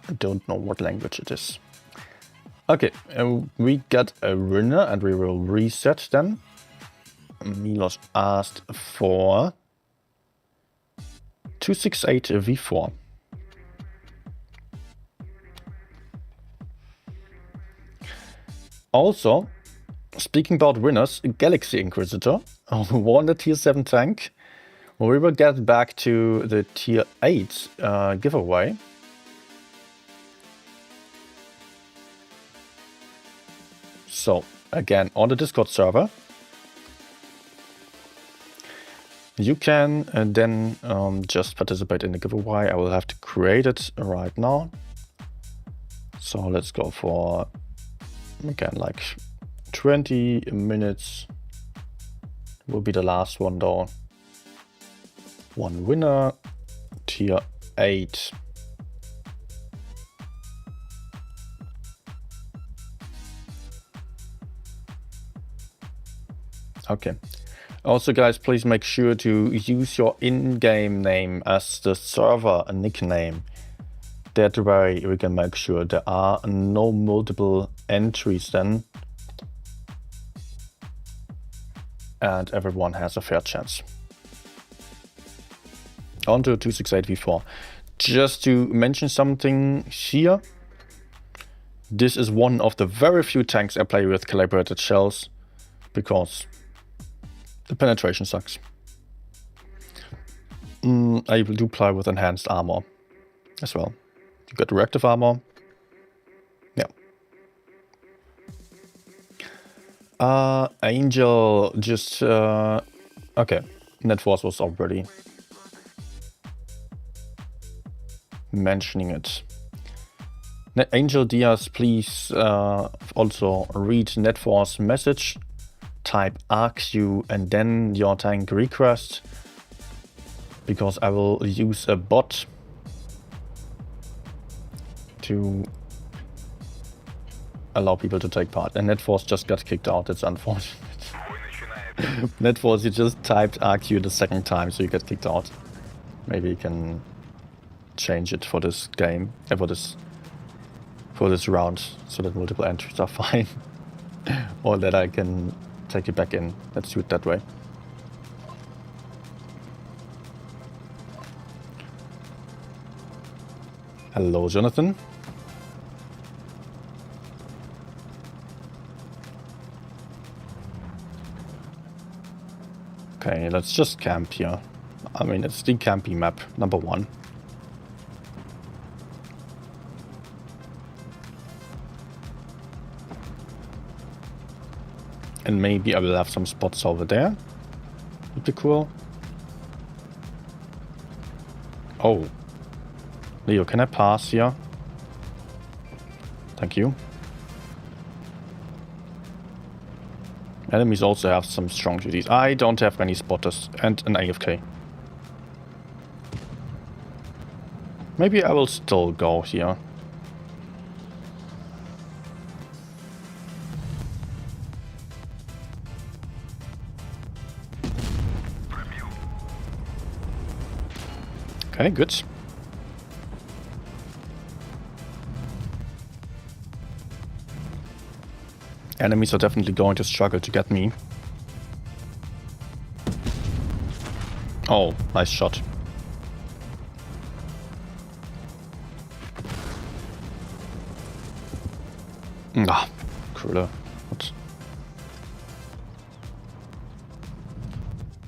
I don't know what language it is. Okay, we got a winner and we will reset then. Milos asked for 268 V4. Also, speaking about winners, Galaxy Inquisitor won the tier 7 tank. We will get back to the tier 8 giveaway. So, again, on the Discord server, you can then just participate in the giveaway. I will have to create it right now. So let's go for, again, like 20 minutes will be the last one though. One winner, tier 8. Okay. Also, guys, please make sure to use your in-game name as the server nickname. That way we can make sure there are no multiple entries then. And everyone has a fair chance. On to 268v4. Just to mention something here. This is one of the very few tanks I play with calibrated shells. Because the penetration sucks. I do play with enhanced armor as well. You got reactive armor. Yeah. Angel just... okay. Net Force was already mentioning it. Angel Diaz, please also read Net Force message. Type RQ and then your tank request, because I will use a bot to allow people to take part. And NetForce just got kicked out. It's unfortunate. NetForce, you just typed RQ the second time, so you get kicked out. Maybe you can change it for this game, for this round, so that multiple entries are fine, or that I can take it back in. Let's do it that way. Hello, Jonathan. Okay, let's just camp here. I mean, it's the camping map, number 1. And maybe I will have some spots over there. Would be cool. Oh. Leo, can I pass here? Thank you. Enemies also have some strong GDs. I don't have any spotters and an AFK. Maybe I will still go here. Okay, good. Enemies are definitely going to struggle to get me. Oh, nice shot. Ah, cooler. What?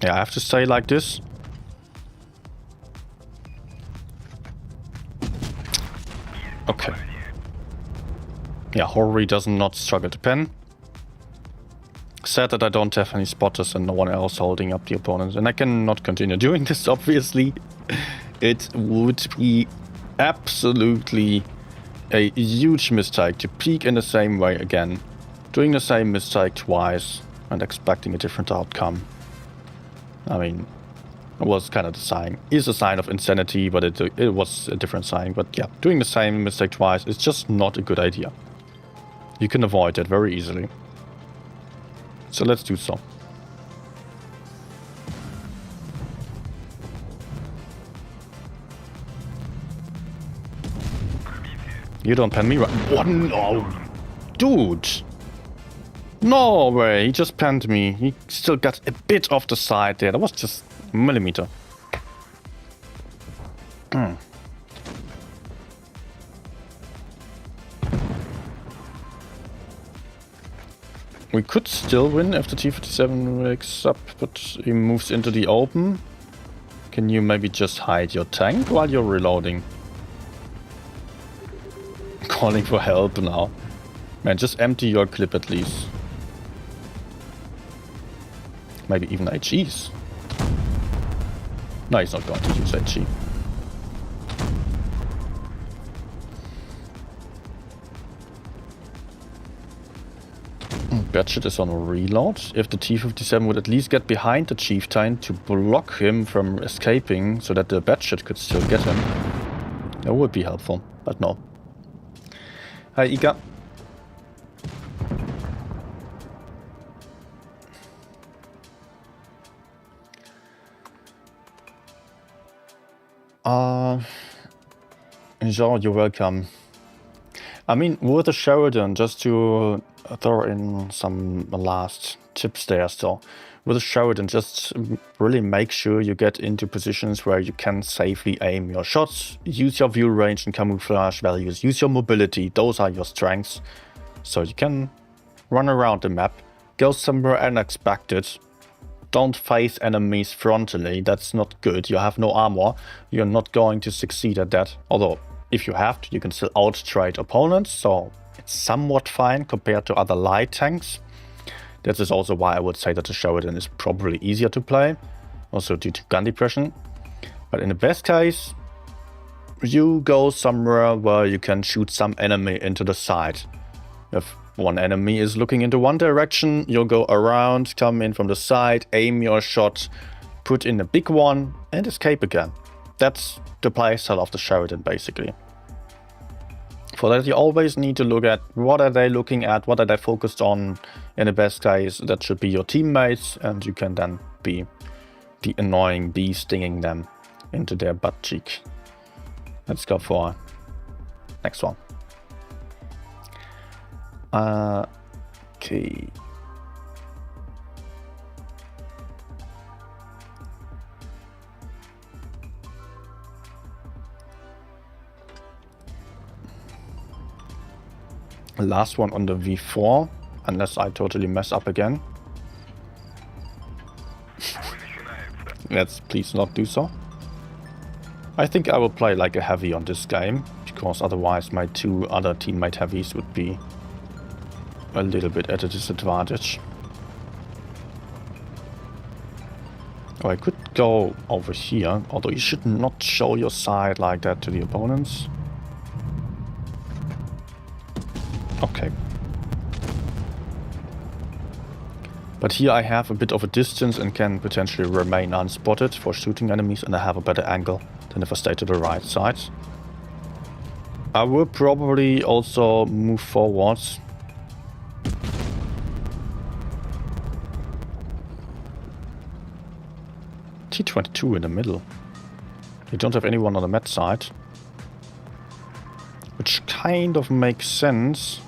Yeah, I have to stay like this. Okay. Yeah, Horry does not struggle to pen. Sad that I don't have any spotters and no one else holding up the opponents. And I cannot continue doing this, obviously. It would be absolutely a huge mistake to peek in the same way again. Doing the same mistake twice and expecting a different outcome. I mean, it was kind of the sign. Is a sign of insanity, but it was a different sign. But yeah, doing the same mistake twice is just not a good idea. You can avoid it very easily. So let's do so. You don't pen me right. What? No. Dude. No way. He just penned me. He still got a bit off the side there. That was just a millimeter. We could still win if the T-57 wakes up, but he moves into the open. Can you maybe just hide your tank while you're reloading? Calling for help now. Man, just empty your clip at least. Maybe even HEs. No, he's not going to use HE. Batchet is on a reload. If the T-57 would at least get behind the Chieftain to block him from escaping so that the Batchet could still get him, that would be helpful, but no. Hi, Ika. Jean, you're welcome. I mean, with the Sheridan, just to throw in some last tips there still. With the Sheridan, just really make sure you get into positions where you can safely aim your shots, use your view range and camouflage values, use your mobility, those are your strengths. So you can run around the map, go somewhere unexpected. Don't face enemies frontally, that's not good. You have no armor, you're not going to succeed at that. Although, if you have to, you can still out-trade opponents, so it's somewhat fine compared to other light tanks. This is also why I would say that the Sheridan is probably easier to play, also due to gun depression. But in the best case, you go somewhere where you can shoot some enemy into the side. If one enemy is looking into one direction, you'll go around, come in from the side, aim your shot, put in a big one, and escape again. That's the playstyle of the Sheridan, basically. For that, you always need to look at what are they looking at, what are they focused on. In the best case, that should be your teammates, and you can then be the annoying bee stinging them into their butt cheek. Let's go for next one. Okay. Last one on the V4, unless I totally mess up again. Let's please not do so. I think I will play like a heavy on this game, because otherwise my two other teammate heavies would be a little bit at a disadvantage. Oh, I could go over here, although you should not show your side like that to the opponents. Okay. But here I have a bit of a distance and can potentially remain unspotted for shooting enemies, and I have a better angle than if I stay to the right side. I will probably also move forwards. T-22 in the middle. You don't have anyone on the med side. Which kind of makes sense,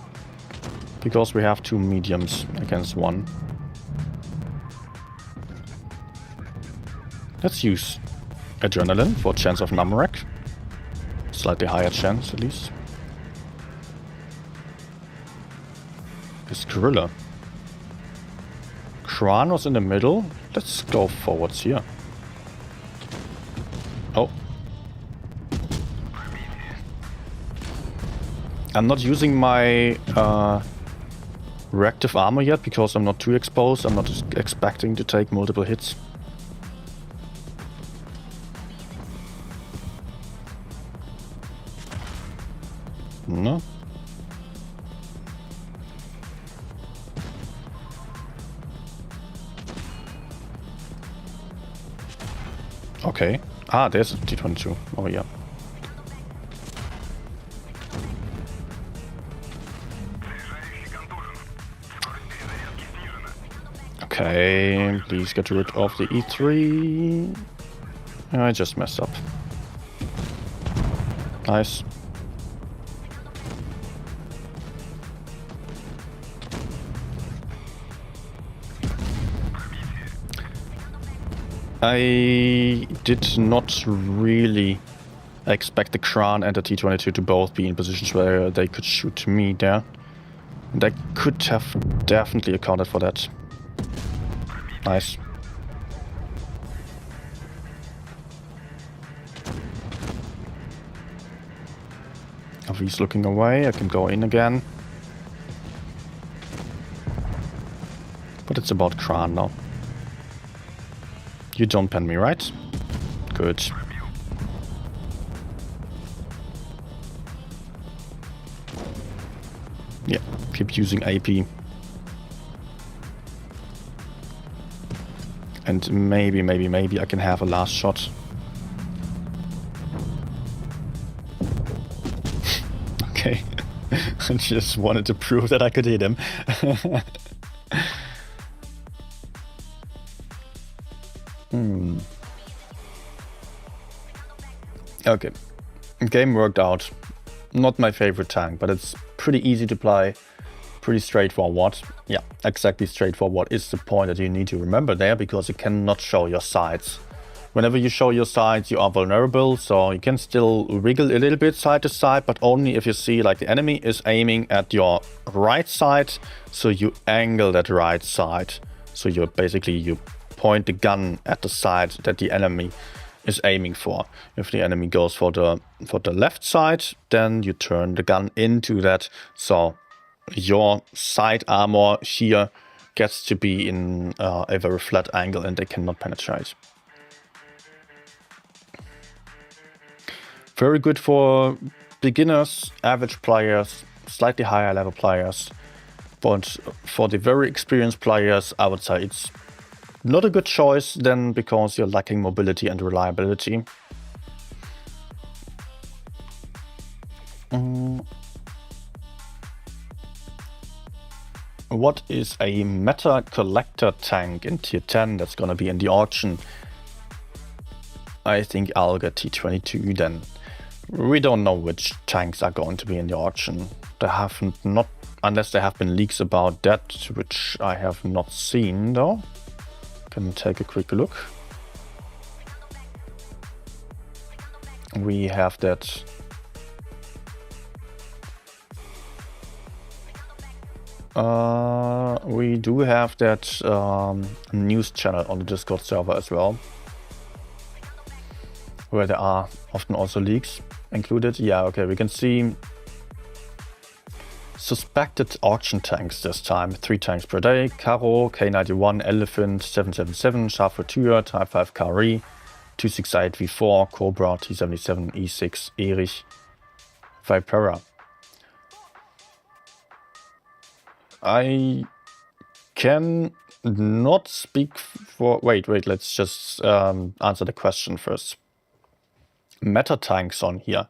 because we have two mediums against one. Let's use Adrenaline for chance of Namrak. Slightly higher chance, at least. This Gorilla. Kran was in the middle. Let's go forwards here. Oh. I'm not using my reactive armor yet because I'm not too exposed. I'm not expecting to take multiple hits. No. Okay. Ah, there's a T-22 over here. Okay, please get rid of the E3. I just messed up. Nice. I did not really expect the Kran and the T-22 to both be in positions where they could shoot me there. And I could have definitely accounted for that. Nice. If he's looking away, I can go in again. But it's about Kran now. You don't pen me, right? Good. Yeah, keep using AP. And maybe I can have a last shot. Okay. I just wanted to prove that I could hit him. Okay, game worked out. Not my favorite tank, but it's pretty easy to play, pretty straightforward. Yeah, exactly straightforward is the point that you need to remember there, because you cannot show your sides. Whenever you show your sides, you are vulnerable, so you can still wriggle a little bit side to side, but only if you see like the enemy is aiming at your right side, so you angle that right side. So you point the gun at the side that the enemy is aiming for. If the enemy goes for the left side, then you turn the gun into that, so your side armor here gets to be in a very flat angle and they cannot penetrate. Very good for beginners, average players, slightly higher level players. But for the very experienced players, I would say it's not a good choice then, because you're lacking mobility and reliability. What is a meta collector tank in tier 10 that's gonna be in the auction? I think I'll get T22 then. We don't know which tanks are going to be in the auction. There have not, unless there have been leaks about that, which I have not seen though. Can take a quick look. We have that. We do have that news channel on the Discord server as well, where there are often also leaks included. Yeah, okay, we can see suspected auction tanks this time. 3 tanks per day: Karo, K91, Elephant, 777, Charfouture, Type 5 Kari, 268 V4, Cobra, T77, E6, Erich, Vipera. I can not speak for... Wait, let's just answer the question first. Meta tanks on here.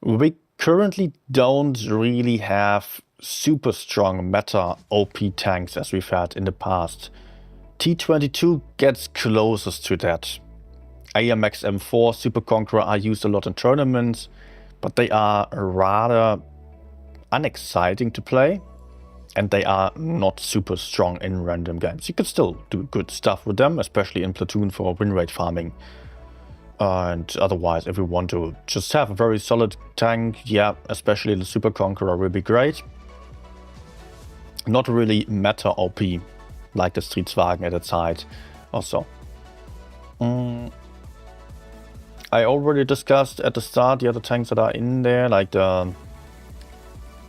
We currently don't really have super strong meta OP tanks as we've had in the past. T22 gets closest to that. AMX M4 Super Conqueror are used a lot in tournaments, but they are rather unexciting to play, and they are not super strong in random games. You can still do good stuff with them, especially in Platoon for win rate farming. And otherwise, if we want to just have a very solid tank, yeah, especially the Super Conqueror will be great. Not really meta OP, like the Streetswagen at its height also. I already discussed at the start the other tanks that are in there, like the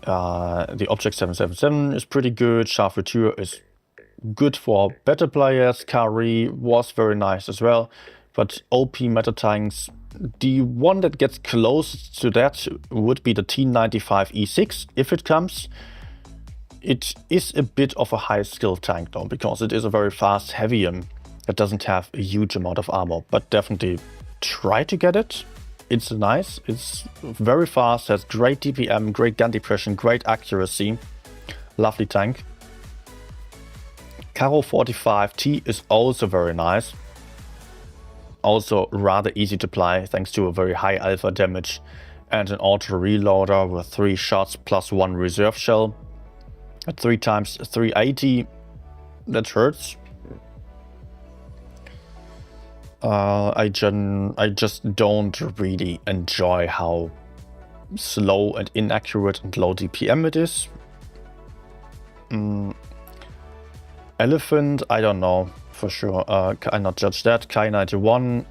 Object 777 is pretty good, Charfouture is good for better players, Kari was very nice as well. But OP meta tanks, the one that gets close to that would be the T95 E6 if it comes. It is a bit of a high skill tank though, because it is a very fast heavium that doesn't have a huge amount of armor, but definitely try to get it. It's nice, it's very fast, has great DPM, great gun depression, great accuracy. Lovely tank. Karo 45T is also very nice. Also rather easy to play thanks to a very high alpha damage and an auto reloader with 3 shots plus 1 reserve shell. At 3 times 380, that hurts. I just don't really enjoy how slow and inaccurate and low DPM it is. Elephant, I don't know for sure. I cannot judge that. K91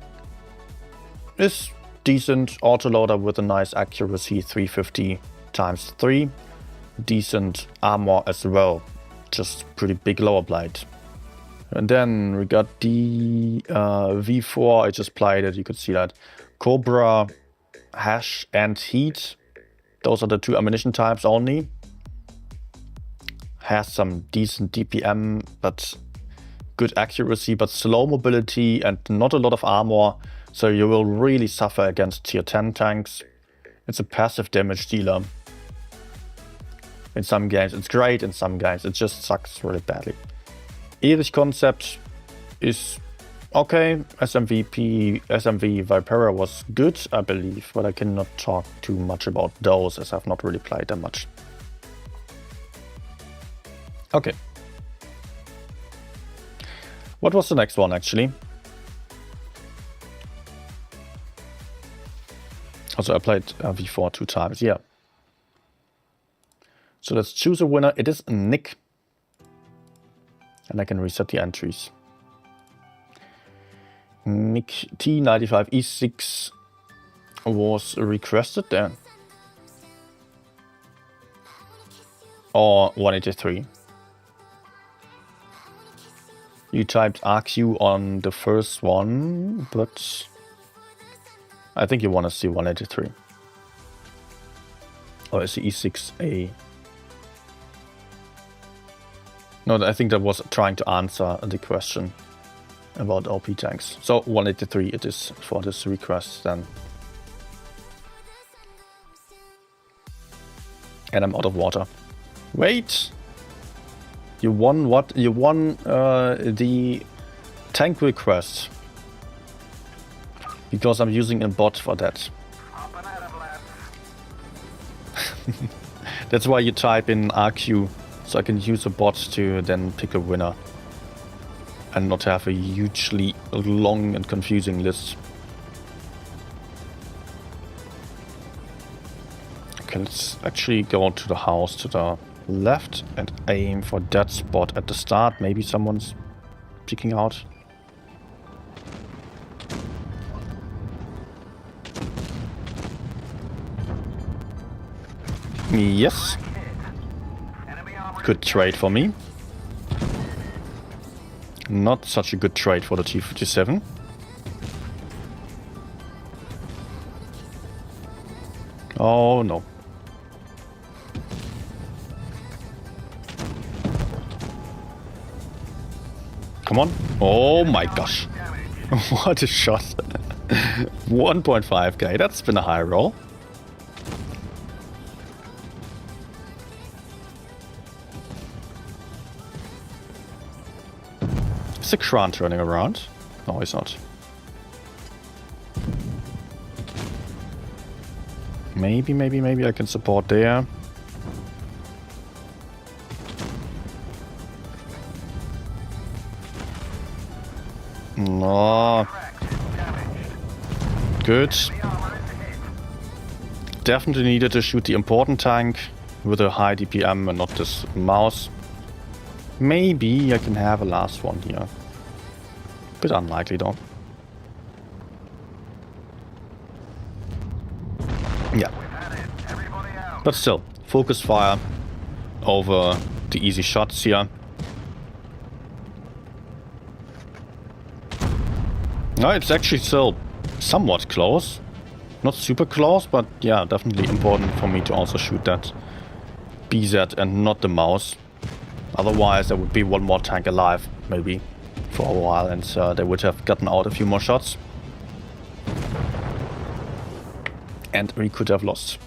is decent autoloader with a nice accuracy, 350 times 3. Decent armor as well, just pretty big lower blade. And then we got the V4, I just played it, you could see that. Cobra, Hash and Heat, those are the 2 ammunition types only. Has some decent DPM, but good accuracy, but slow mobility and not a lot of armor, so you will really suffer against tier 10 tanks. It's a passive damage dealer. In some games it's great, in some games it just sucks really badly. Erich concept is Okay, SMV Vipera was good, I believe, but I cannot talk too much about those as I've not really played them much. Okay. What was the next one, actually? Also, I played V4 2 times, yeah. So let's choose a winner. It is Nick. And I can reset the entries. Nick T95 E6 was requested there. Or 183. You typed RQ on the first one, but I think you want to see 183. Or is it E6A? No, I think that was trying to answer the question about OP tanks. So 183 it is for this request then. And I'm out of water. Wait! You won what? You won the tank request. Because I'm using a bot for that. That's why you type in RQ. So I can use a bot to then pick a winner. And not have a hugely long and confusing list. Okay, let's actually go to the house to the left and aim for that spot at the start. Maybe someone's peeking out. Yes. Good trade for me. Not such a good trade for the T57. Oh no. Come on. Oh my gosh. What a shot. 1.5k. That's been a high roll. Is the Kran turning around? No, he's not. Maybe I can support there. No. Good. Definitely needed to shoot the important tank with a high DPM and not this mouse. Maybe I can have a last one here. Bit unlikely though. Yeah. But still, focus fire over the easy shots here. No, it's actually still somewhat close. Not super close, but yeah, definitely important for me to also shoot that BZ and not the mouse. Otherwise, there would be one more tank alive, maybe, for a while, and they would have gotten out a few more shots. And we could have lost.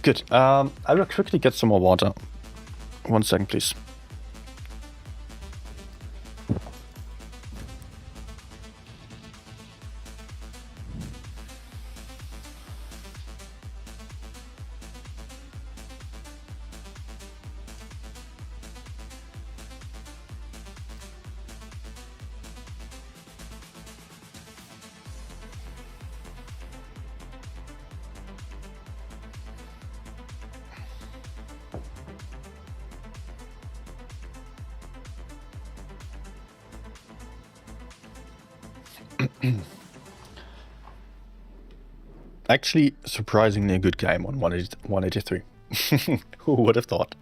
Good. I will quickly get some more water. 1 second, please. Actually, surprisingly a good game on 183. Who would have thought?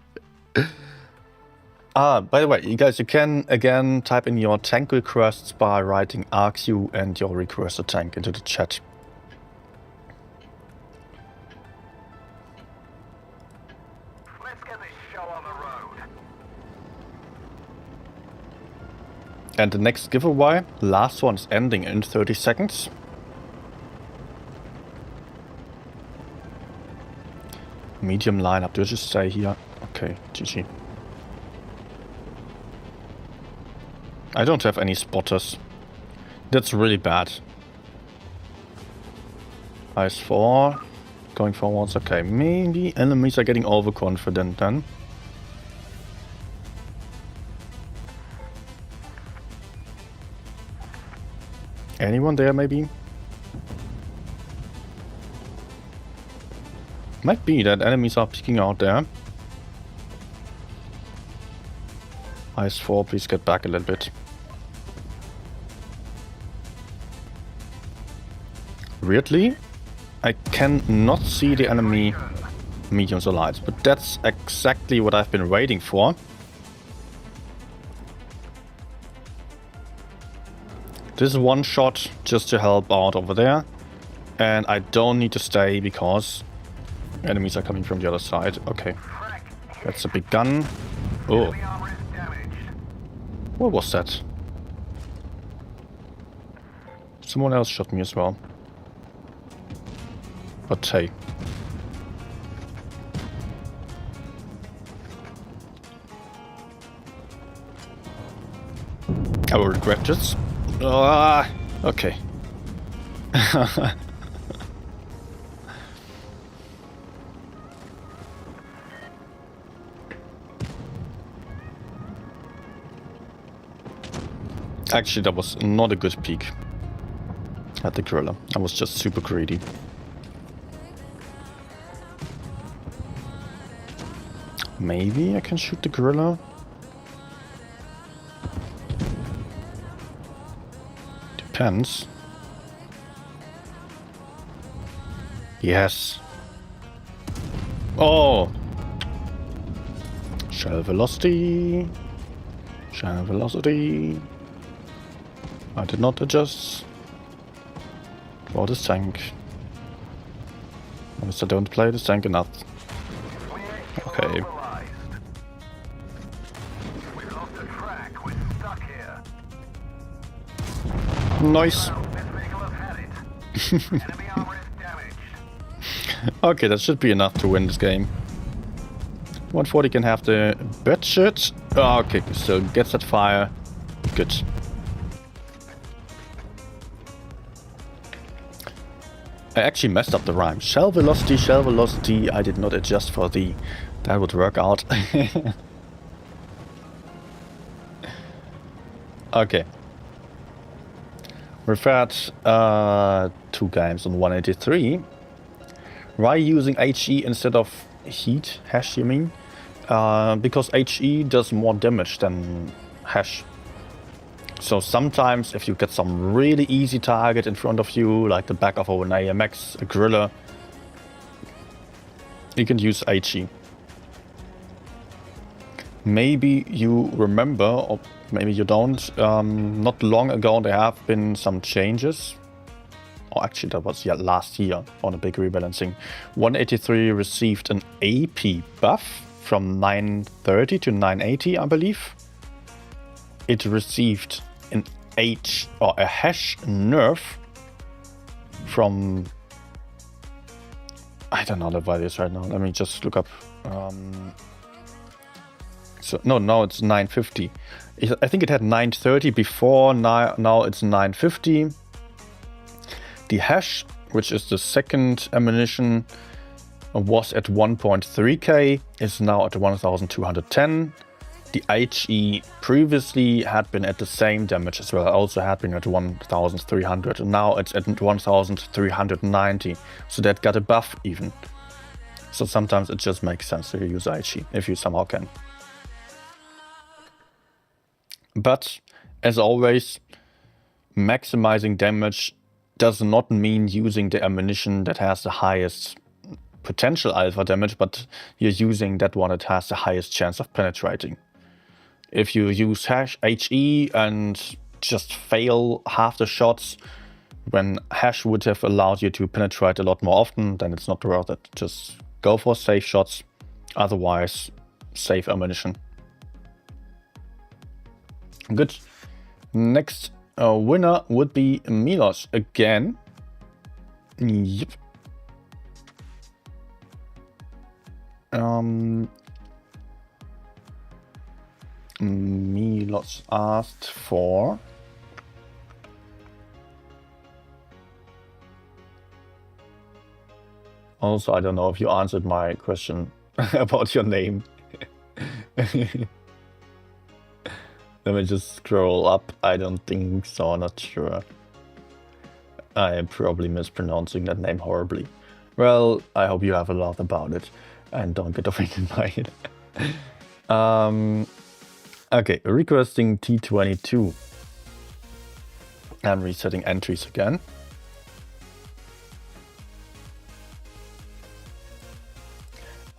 By the way, you guys, you can again type in your tank requests by writing RQ and your requested tank into the chat. Let's get this show on the road. And the next giveaway, last one is ending in 30 seconds. Medium lineup, do I just stay here? Okay, GG. I don't have any spotters. That's really bad. Ice 4. Going forwards. Okay, maybe enemies are getting overconfident then. Anyone there maybe? Might be that enemies are peeking out there. Ice 4, please get back a little bit. Weirdly, I cannot see the enemy mediums or lights, but that's exactly what I've been waiting for. This is one shot just to help out over there. And I don't need to stay because enemies are coming from the other side. Okay. That's a big gun. Oh. What was that? Someone else shot me as well. But hey. I will regret this. Ah, okay. Actually, that was not a good peek at the gorilla. I was just super greedy. Maybe I can shoot the gorilla. Depends. Yes. Oh! Shell velocity. Shell velocity. I did not adjust. For this tank. At least I don't play this tank enough. Okay. Nice. Okay, that should be enough to win this game. 140 can have the budget. Oh, okay, still gets that fire. Good. I actually messed up the rhyme. Shell velocity, I did not adjust for the... That would work out. Okay. We've had 2 games on 183. Why using HE instead of heat? Hash, you mean? Because HE does more damage than hash. So sometimes if you get some really easy target in front of you, like the back of an AMX, a gorilla, you can use HE. Maybe you remember, or maybe you don't, not long ago there have been some changes. Or actually that was last year on a big rebalancing. 183 received an AP buff from 930 to 980, I believe. It received an H or a hash nerf from... I don't know the values right now. Let me just look up. So no, it's 950. I think it had 930 before. Now it's 950. The hash, which is the second ammunition, was at 1.3k, is now at 1210. The HE previously had been at the same damage as well, also had been at 1300, and now it's at 1390, so that got a buff even. So sometimes it just makes sense to use HE, if you somehow can. But, as always, maximizing damage does not mean using the ammunition that has the highest potential alpha damage, but you're using that one that has the highest chance of penetrating. If you use HE and just fail half the shots, when hash would have allowed you to penetrate a lot more often, then it's not worth it. Just go for safe shots, otherwise save ammunition. Good. Next winner would be Milos again. Yep. Milos asked for. Also, I don't know if you answered my question about your name. Let me just scroll up. I don't think so, not sure. I am probably mispronouncing that name horribly. Well, I hope you have a laugh about it and don't get offended by it. Okay, requesting T22 and resetting entries again.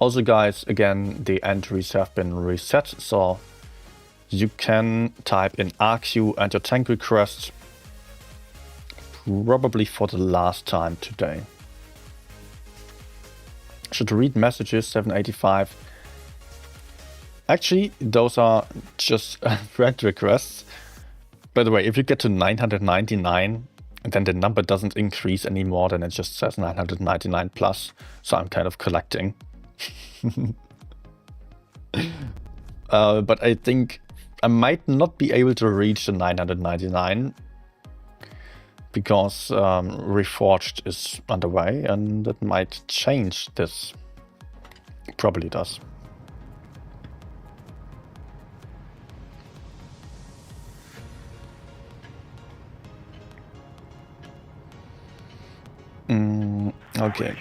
Also guys, again, the entries have been reset, so you can type in RQ and your tank request probably for the last time today. Should read messages 785. Actually, those are just friend requests. By the way, if you get to 999, then the number doesn't increase anymore, then it just says 999 plus. So I'm kind of collecting. But I think I might not be able to reach the 999 because Reforged is underway and that might change this. Probably does. Okay.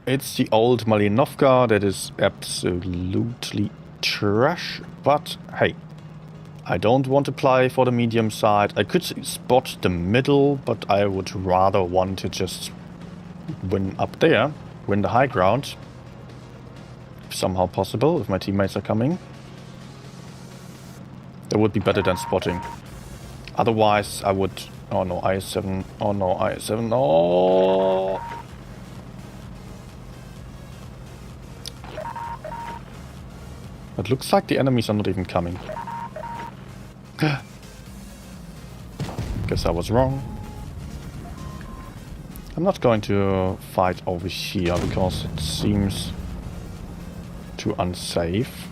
It's the old Malinovka that is absolutely trash, but hey, I don't want to play for the medium side. I could spot the middle, but I would rather want to just win up there, win the high ground, if somehow possible, if my teammates are coming. That would be better than spotting. Otherwise, I would... Oh no, IS-7. Oh no, IS-7. No! It looks like the enemies are not even coming. Guess I was wrong. I'm not going to fight over here because it seems too unsafe.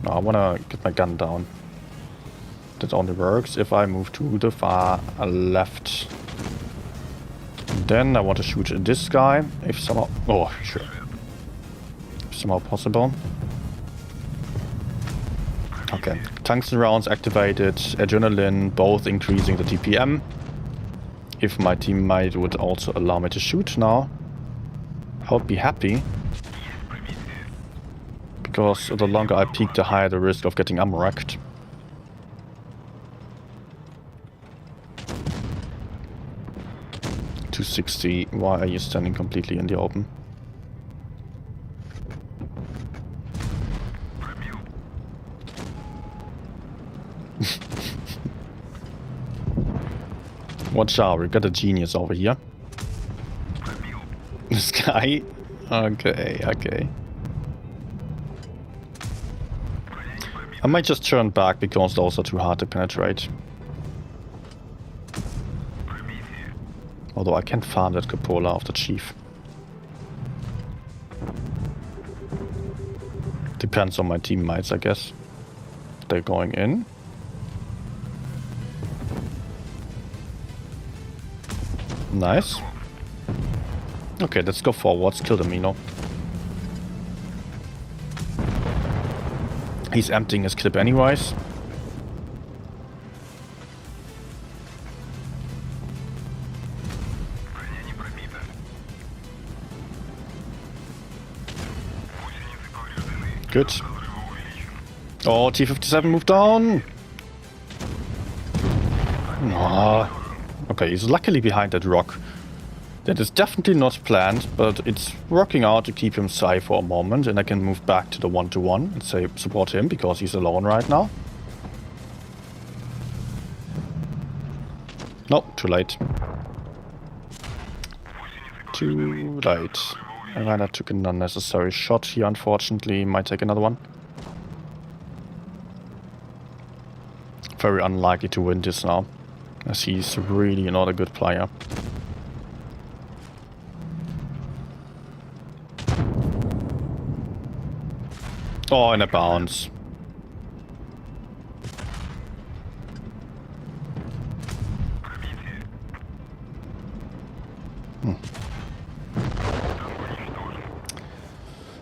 No, I want to get my gun down. That only works if I move to the far left. Then I want to shoot this guy if somehow... Oh, sure. If somehow possible. Okay, tungsten rounds activated, adrenaline, both increasing the TPM. If my teammate would also allow me to shoot now, I would be happy. Because the longer I peek, the higher the risk of getting ammo wrecked. .260, why are you standing completely in the open? Watch out, we got a genius over here. This guy? Okay, okay. I might just turn back because those are too hard to penetrate. Although I can farm that cupola of the chief. Depends on my teammates, I guess. They're going in. Nice. Okay, let's go forwards, kill the Mino. He's emptying his clip anyways. Good. Oh, T-57 moved on! Oh. Okay, he's luckily behind that rock. That is definitely not planned, but it's working out to keep him safe for a moment, and I can move back to the 1-to-1 and say support him because he's alone right now. No, too late. Too late. Rainer took an unnecessary shot here, unfortunately. Might take another one. Very unlikely to win this now, as he's really not a good player. Oh, and a bounce.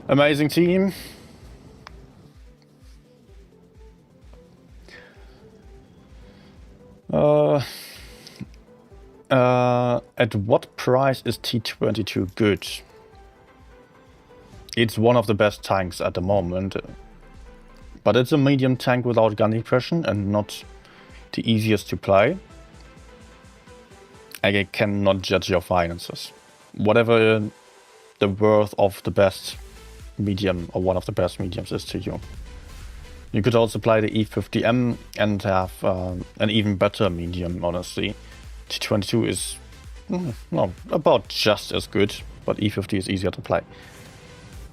Amazing team. At what price is T-22 good? It's one of the best tanks at the moment, but it's a medium tank without gun depression and not the easiest to play. I cannot judge your finances. Whatever the worth of the best medium or one of the best mediums is to you. You could also play the E50M and have an even better medium, honestly. T22 is no, about just as good, but E50 is easier to play.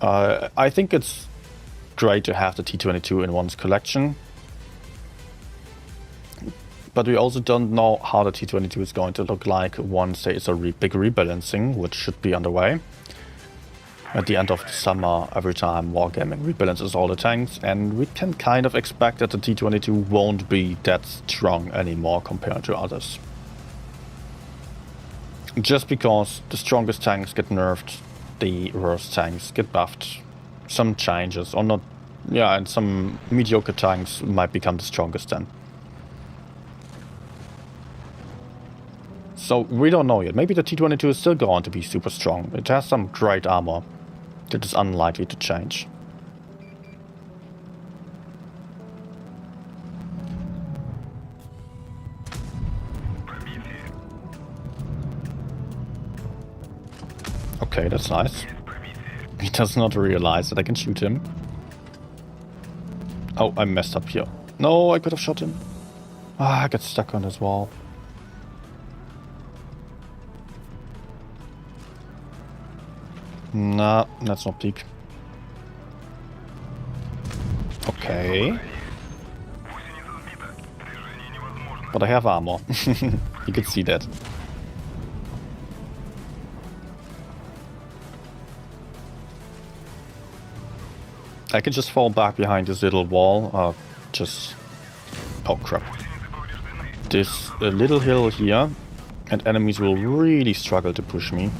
I think it's great to have the T22 in one's collection. But we also don't know how the T22 is going to look like once there is a big rebalancing, which should be underway. At the end of the summer, every time Wargaming rebalances all the tanks, and we can kind of expect that the T22 won't be that strong anymore compared to others. Just because the strongest tanks get nerfed, the worst tanks get buffed. Some changes, or not, yeah, and some mediocre tanks might become the strongest then. So we don't know yet. Maybe the T22 is still going to be super strong. It has some great armor that is unlikely to change. Okay, that's nice. He does not realize that I can shoot him. Oh, I messed up here. No, I could have shot him. Ah, I got stuck on this wall. Nah, let's not peek. Okay. But I have armor. You could see that. I can just fall back behind this little wall. Oh crap. This little hill here, and enemies will really struggle to push me.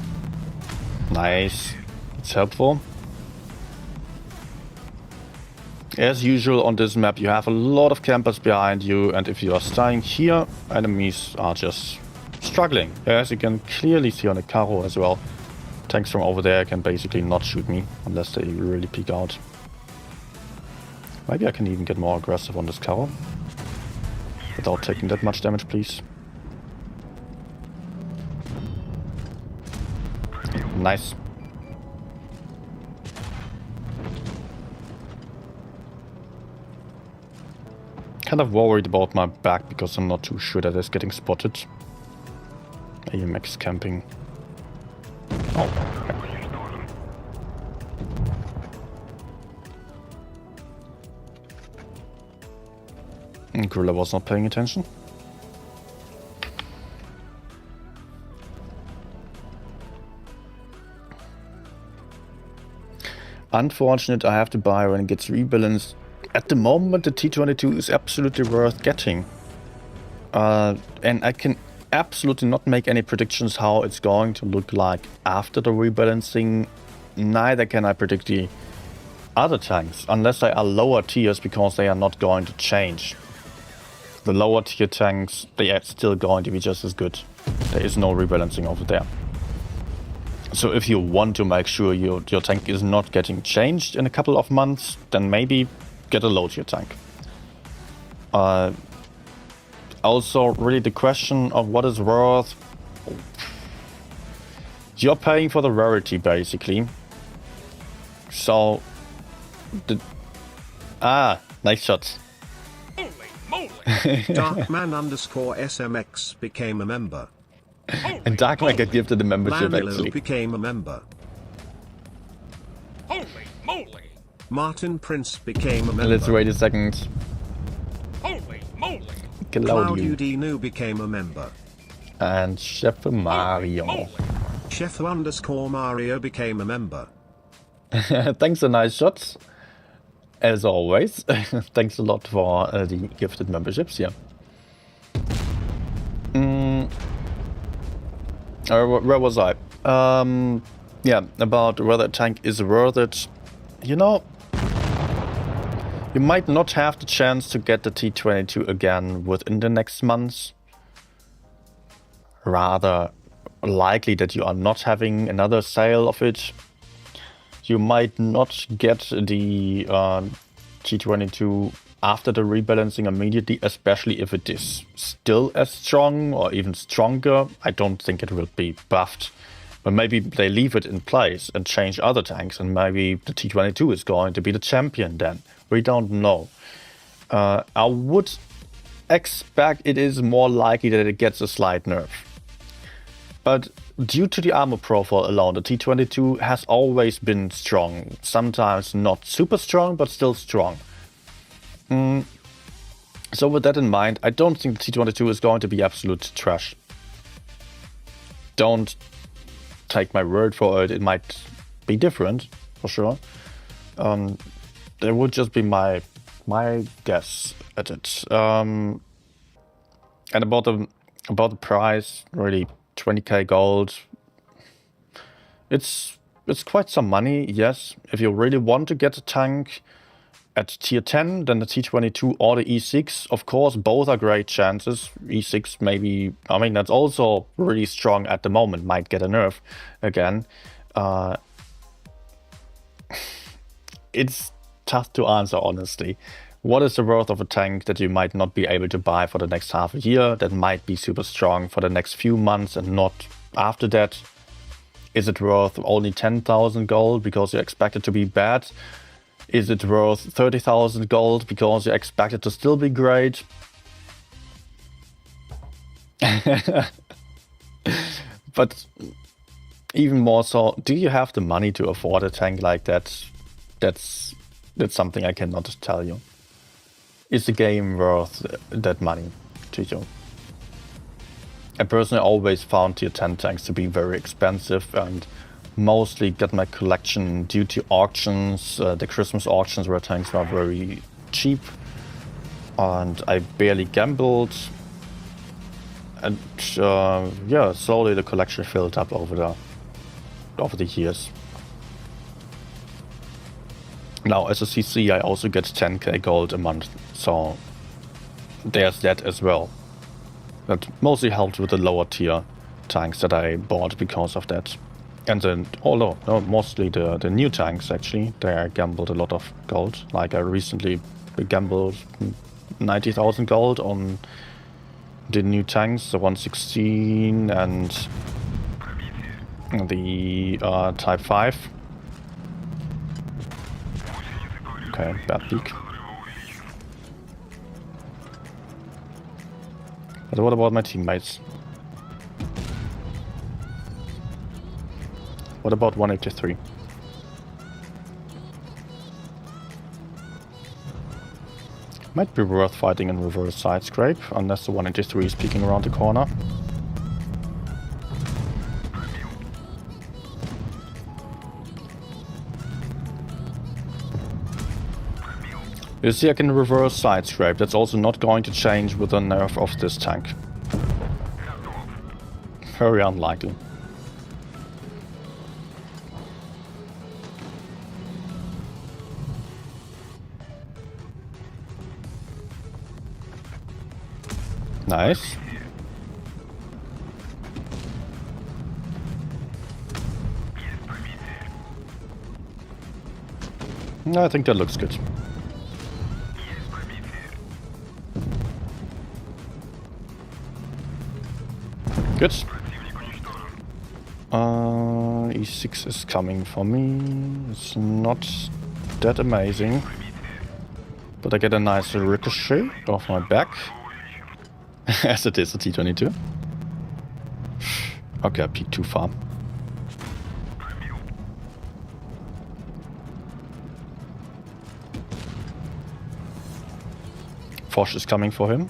Nice. It's helpful. As usual on this map, you have a lot of campers behind you, and if you are staying here, enemies are just struggling. As you can clearly see on the Karo as well. Tanks from over there can basically not shoot me unless they really peek out. Maybe I can even get more aggressive on this Karo without taking that much damage, please. Nice. Kind of worried about my back because I'm not too sure that it's getting spotted. AMX camping. Oh, okay. Gorilla was not paying attention. Unfortunate, I have to buy when it gets rebalanced. At the moment, the T22 is absolutely worth getting. And I can absolutely not make any predictions how it's going to look like after the rebalancing. Neither can I predict the other tanks, unless they are lower tiers, because they are not going to change. The lower tier tanks, they are still going to be just as good. There is no rebalancing over there. So if you want to make sure your tank is not getting changed in a couple of months, then maybe get a low tier tank. Also, really the question of what is worth. You're paying for the rarity, basically. So, nice shots. Darkman_SMX became a member. And Darkman got gifted the membership, actually. became a member. Holy moly! Martin Prince became a member. Let's wait a second. Holy moly! Claudio Dinu became a member. And Chef Mario. Chef_Mario became a member. Thanks for nice shots. As always. Thanks a lot for the gifted memberships here. Where was I? Yeah, about whether a tank is worth it. You know, you might not have the chance to get the T-22 again within the next months. Rather likely that you are not having another sale of it. You might not get the T-22 after the rebalancing immediately, especially if it is still as strong or even stronger. I don't think it will be buffed. But maybe they leave it in place and change other tanks, and maybe the T-22 is going to be the champion then. We don't know. I would expect it is more likely that it gets a slight nerf. But due to the armor profile alone, the T-22 has always been strong. Sometimes not super strong, but still strong. So with that in mind, I don't think the T-22 is going to be absolute trash. Don't take my word for it. It might be different, for sure. That would just be my guess at it. And about the price, really, 20k gold. It's quite some money, yes. If you really want to get a tank at tier 10, then the T-22 or the E6, of course, both are great chances. E6 maybe, I mean, that's also really strong at the moment, might get a nerf again. It's tough to answer, honestly. What is the worth of a tank that you might not be able to buy for the next half a year, that might be super strong for the next few months and not after that? Is it worth only 10,000 gold because you expect it to be bad? Is it worth 30,000 gold because you expect it to still be great? But even more so, do you have the money to afford a tank like that? That's something I cannot tell you. Is the game worth that money to you? I personally always found tier 10 tanks to be very expensive and mostly got my collection due to auctions, the Christmas auctions where tanks were very cheap, and I barely gambled, and yeah, slowly the collection filled up over the years. Now as a CC I also get 10k gold a month, so there's that as well. That mostly helped with the lower tier tanks that I bought because of that. And then, although no, mostly the new tanks actually, there I gambled a lot of gold. Like I recently gambled 90,000 gold on the new tanks, the 116 and the Type 5. Okay, bad peak. But what about my teammates? What about 183? Might be worth fighting in reverse side scrape, unless the 183 is peeking around the corner. You see, I can reverse side scrape. That's also not going to change with the nerf of this tank. Very unlikely. Nice. I think that looks good. Good. E6 is coming for me. It's not that amazing. But I get a nice ricochet off my back. As it is a T-22. Okay, I peeked too far. Foch is coming for him.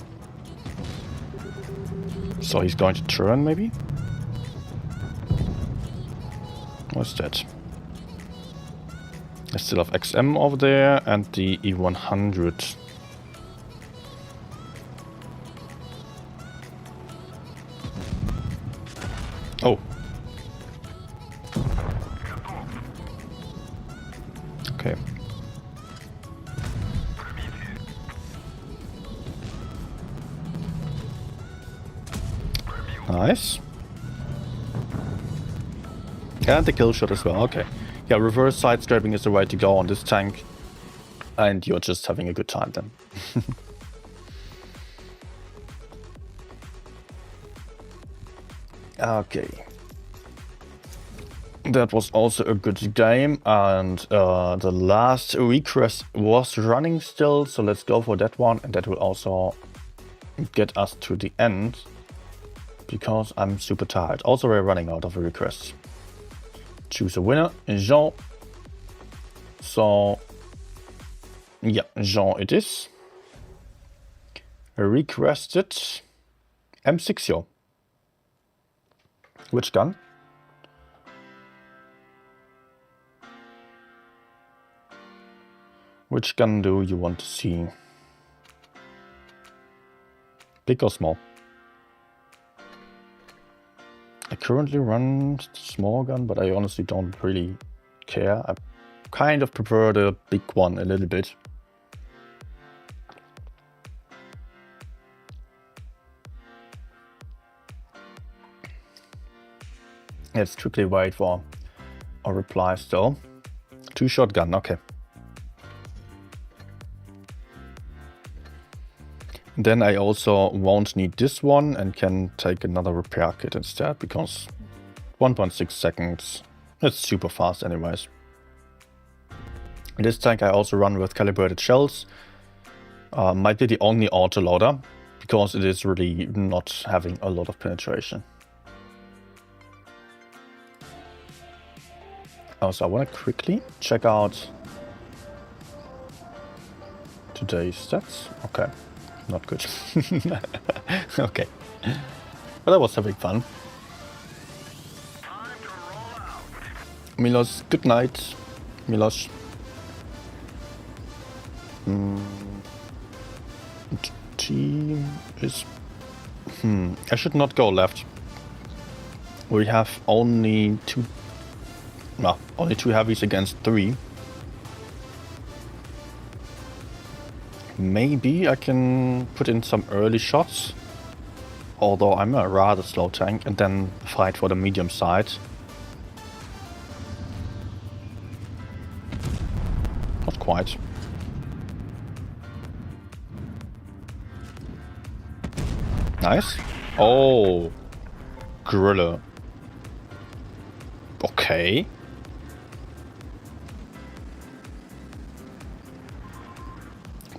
So he's going to turn, maybe? What's that? I still have XM over there and the E100. Oh. Nice. And the kill shot as well, okay. Yeah, reverse side scraping is the way to go on this tank. And you're just having a good time then. Okay. That was also a good game, and the last request was running still, so let's go for that one, and that will also get us to the end, because I'm super tired. Also, we're running out of requests. Choose a winner, Jean. So, yeah, Jean it is. Requested M60. Which gun? Which gun do you want to see? Big or small? I currently run the small gun, but I honestly don't really care. I kind of prefer the big one a little bit. Let's quickly wait for a reply still. 2-shot gun, okay. Then I also won't need this one and can take another repair kit instead, because 1.6 seconds, it's super fast anyways. In this tank I also run with calibrated shells. Might be the only autoloader, because it is really not having a lot of penetration. Also, I want to quickly check out today's stats. Okay. Not good. Okay. But I was having fun. Milos, good night. Milos. Team is... I should not go left. We have only two heavies against 3. Maybe I can put in some early shots, although I'm a rather slow tank, and then fight for the medium side. Not quite. Nice. Oh, gorilla. Okay.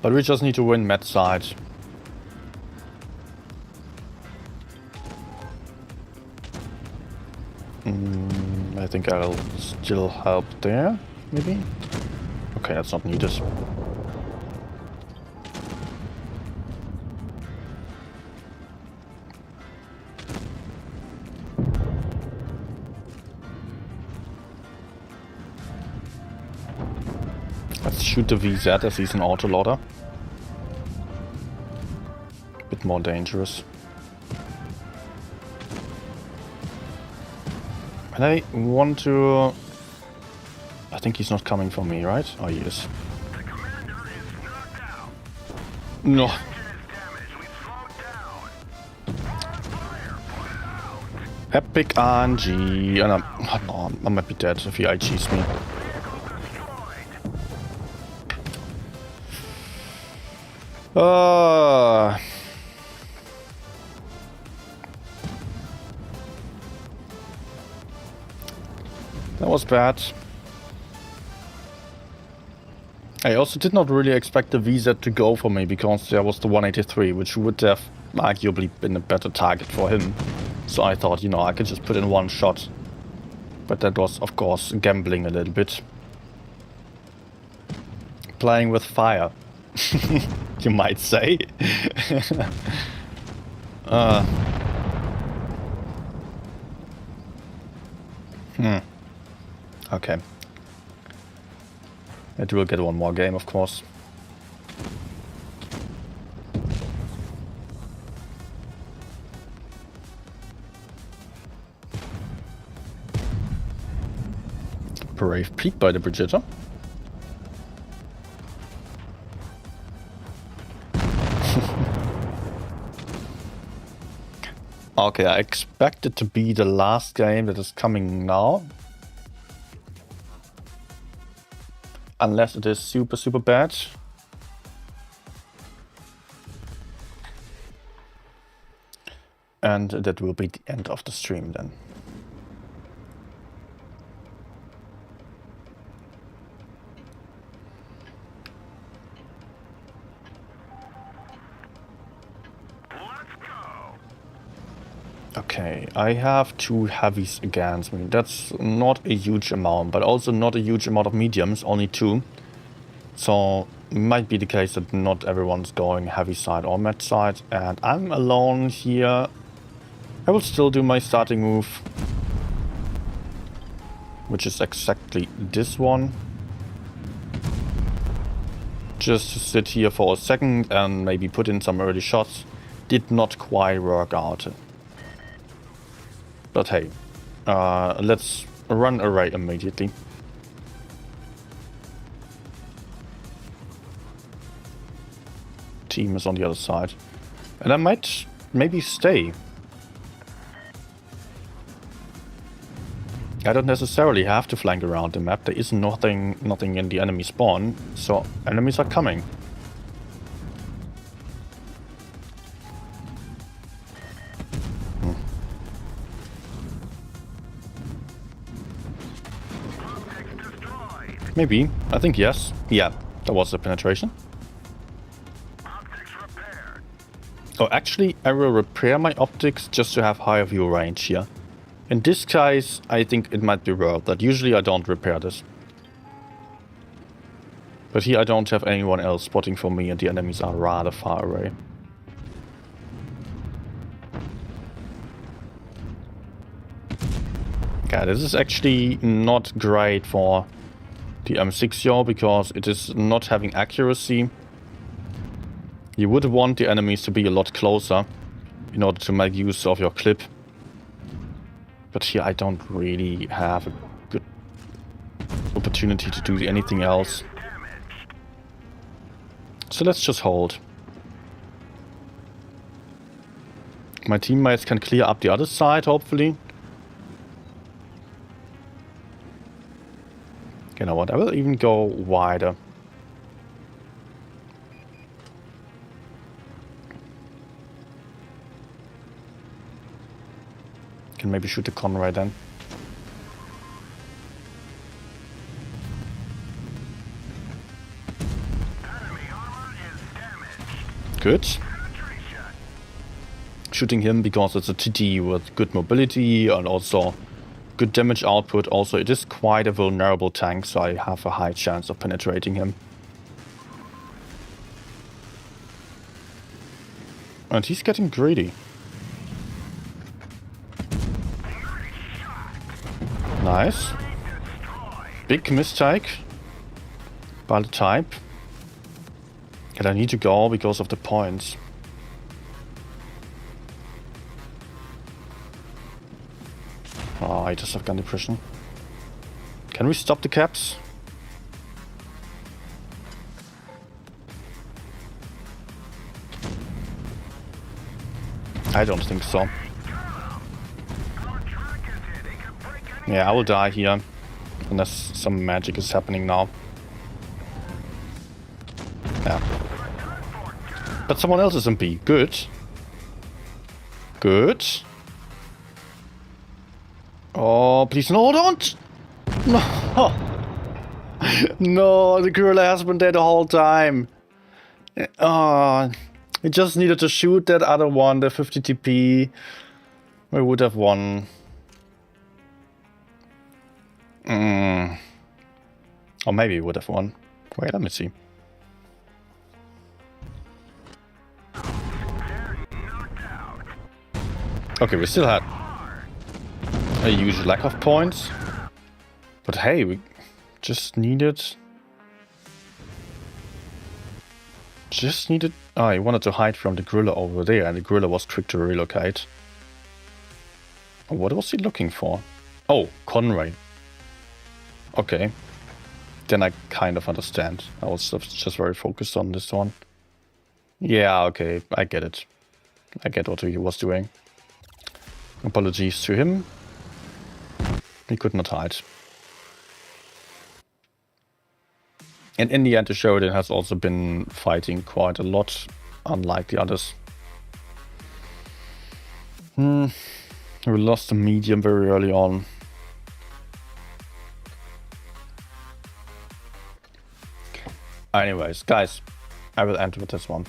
But we just need to win Matt's side. I think I'll still help there, maybe? Okay, that's not needed. Let's shoot the VZ as he's an autoloader. Bit more dangerous. And I want to... I think he's not coming for me, right? Oh, he is. The commander is knocked out. No. Engine is damaged. We slowed down. Fire! Put it out. Epic RNG. And I might be dead if he IGs me. That was bad. I also did not really expect the VZ to go for me, because there was the 183, which would have arguably been a better target for him. So I thought, you know, I could just put in one shot. But that was, of course, gambling a little bit. Playing with fire, you might say. Okay. It will get one more game, of course. Brave peek by the Brigitta. Okay, I expect it to be the last game that is coming now. Unless it is super, super bad. And that will be the end of the stream then. Okay, I have 2 heavies against me. That's not a huge amount, but also not a huge amount of mediums, only 2. So it might be the case that not everyone's going heavy side or med side, and I'm alone here. I will still do my starting move, which is exactly this one. Just to sit here for a second and maybe put in some early shots. Did not quite work out. But hey, let's run array immediately. Team is on the other side. And I might maybe stay. I don't necessarily have to flank around the map. There is nothing in the enemy spawn, so enemies are coming. Maybe. I think yes. Yeah, that was the penetration. Oh, actually, I will repair my optics just to have higher view range here. In this case, I think it might be worth that. Usually I don't repair this. But here I don't have anyone else spotting for me and the enemies are rather far away. Yeah, this is actually not great for the M6 because it is not having accuracy. You would want the enemies to be a lot closer in order to make use of your clip. But here I don't really have a good opportunity to do anything else. So let's just hold. My teammates can clear up the other side, hopefully. You know what, I will even go wider. Can maybe shoot the Conway then. Good. Shooting him because it's a TT with good mobility and also good damage output. Also, it is quite a vulnerable tank, so I have a high chance of penetrating him. And he's getting greedy. Nice. Big mistake by the type. And I need to go because of the points. Oh, I just have gun depression. Can we stop the caps? I don't think so. Yeah, I will die here. Unless some magic is happening now. Yeah. But someone else is MP. Good. Good. Oh, please, no, don't! No! No, the gorilla has been there the whole time. Oh, we just needed to shoot that other one, the 50 TP. We would have won. Or maybe we would have won. Wait, let me see. Okay, we still had a huge lack of points. But hey, we just needed... Oh, he wanted to hide from the gorilla over there, and the gorilla was quick to relocate. What was he looking for? Oh, Conway. Okay. Then I kind of understand. I was just very focused on this one. Yeah, okay, I get it. I get what he was doing. Apologies to him. He could not hide. And in the end, the Sheridan has also been fighting quite a lot, unlike the others. We lost the medium very early on. Anyways, guys, I will end with this one.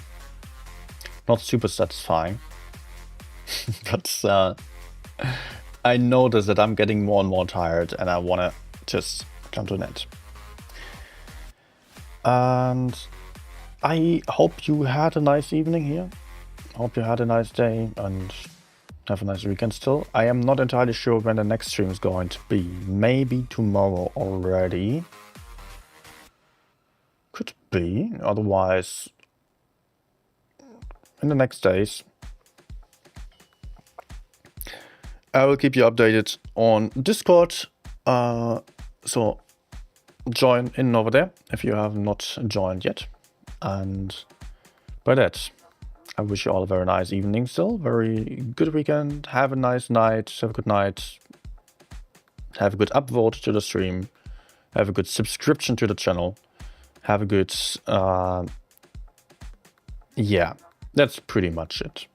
Not super satisfying, but I notice that I'm getting more and more tired and I want to just come to an end. And I hope you had a nice evening here. Hope you had a nice day and have a nice weekend still. I am not entirely sure when the next stream is going to be. Maybe tomorrow already. Could be. Otherwise, in the next days. I will keep you updated on Discord. So join in over there if you have not joined yet. And by that, I wish you all a very nice evening still. Very good weekend. Have a nice night. Have a good night. Have a good upvote to the stream. Have a good subscription to the channel. Have a good... yeah, that's pretty much it.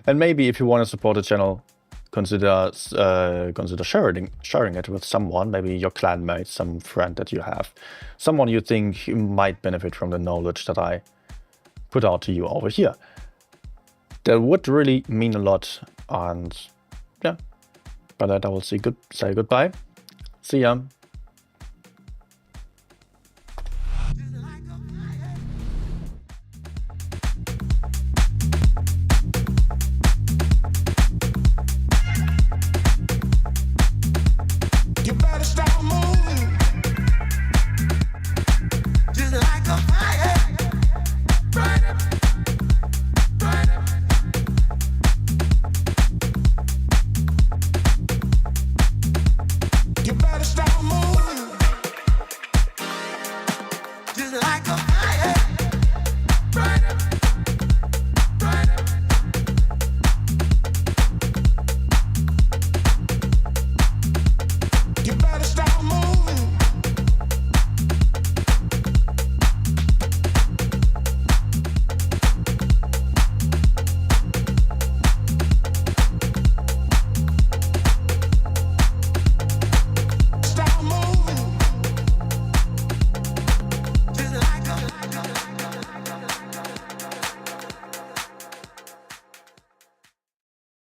And maybe if you want to support the channel, consider sharing it with someone, maybe your clanmate, some friend that you have, someone you think might benefit from the knowledge that I put out to you over here. That would really mean a lot. And yeah, by that I will say goodbye. See ya. You better stop moving, just like a fire. Burn up, burn up. You better stop moving, just like a fire.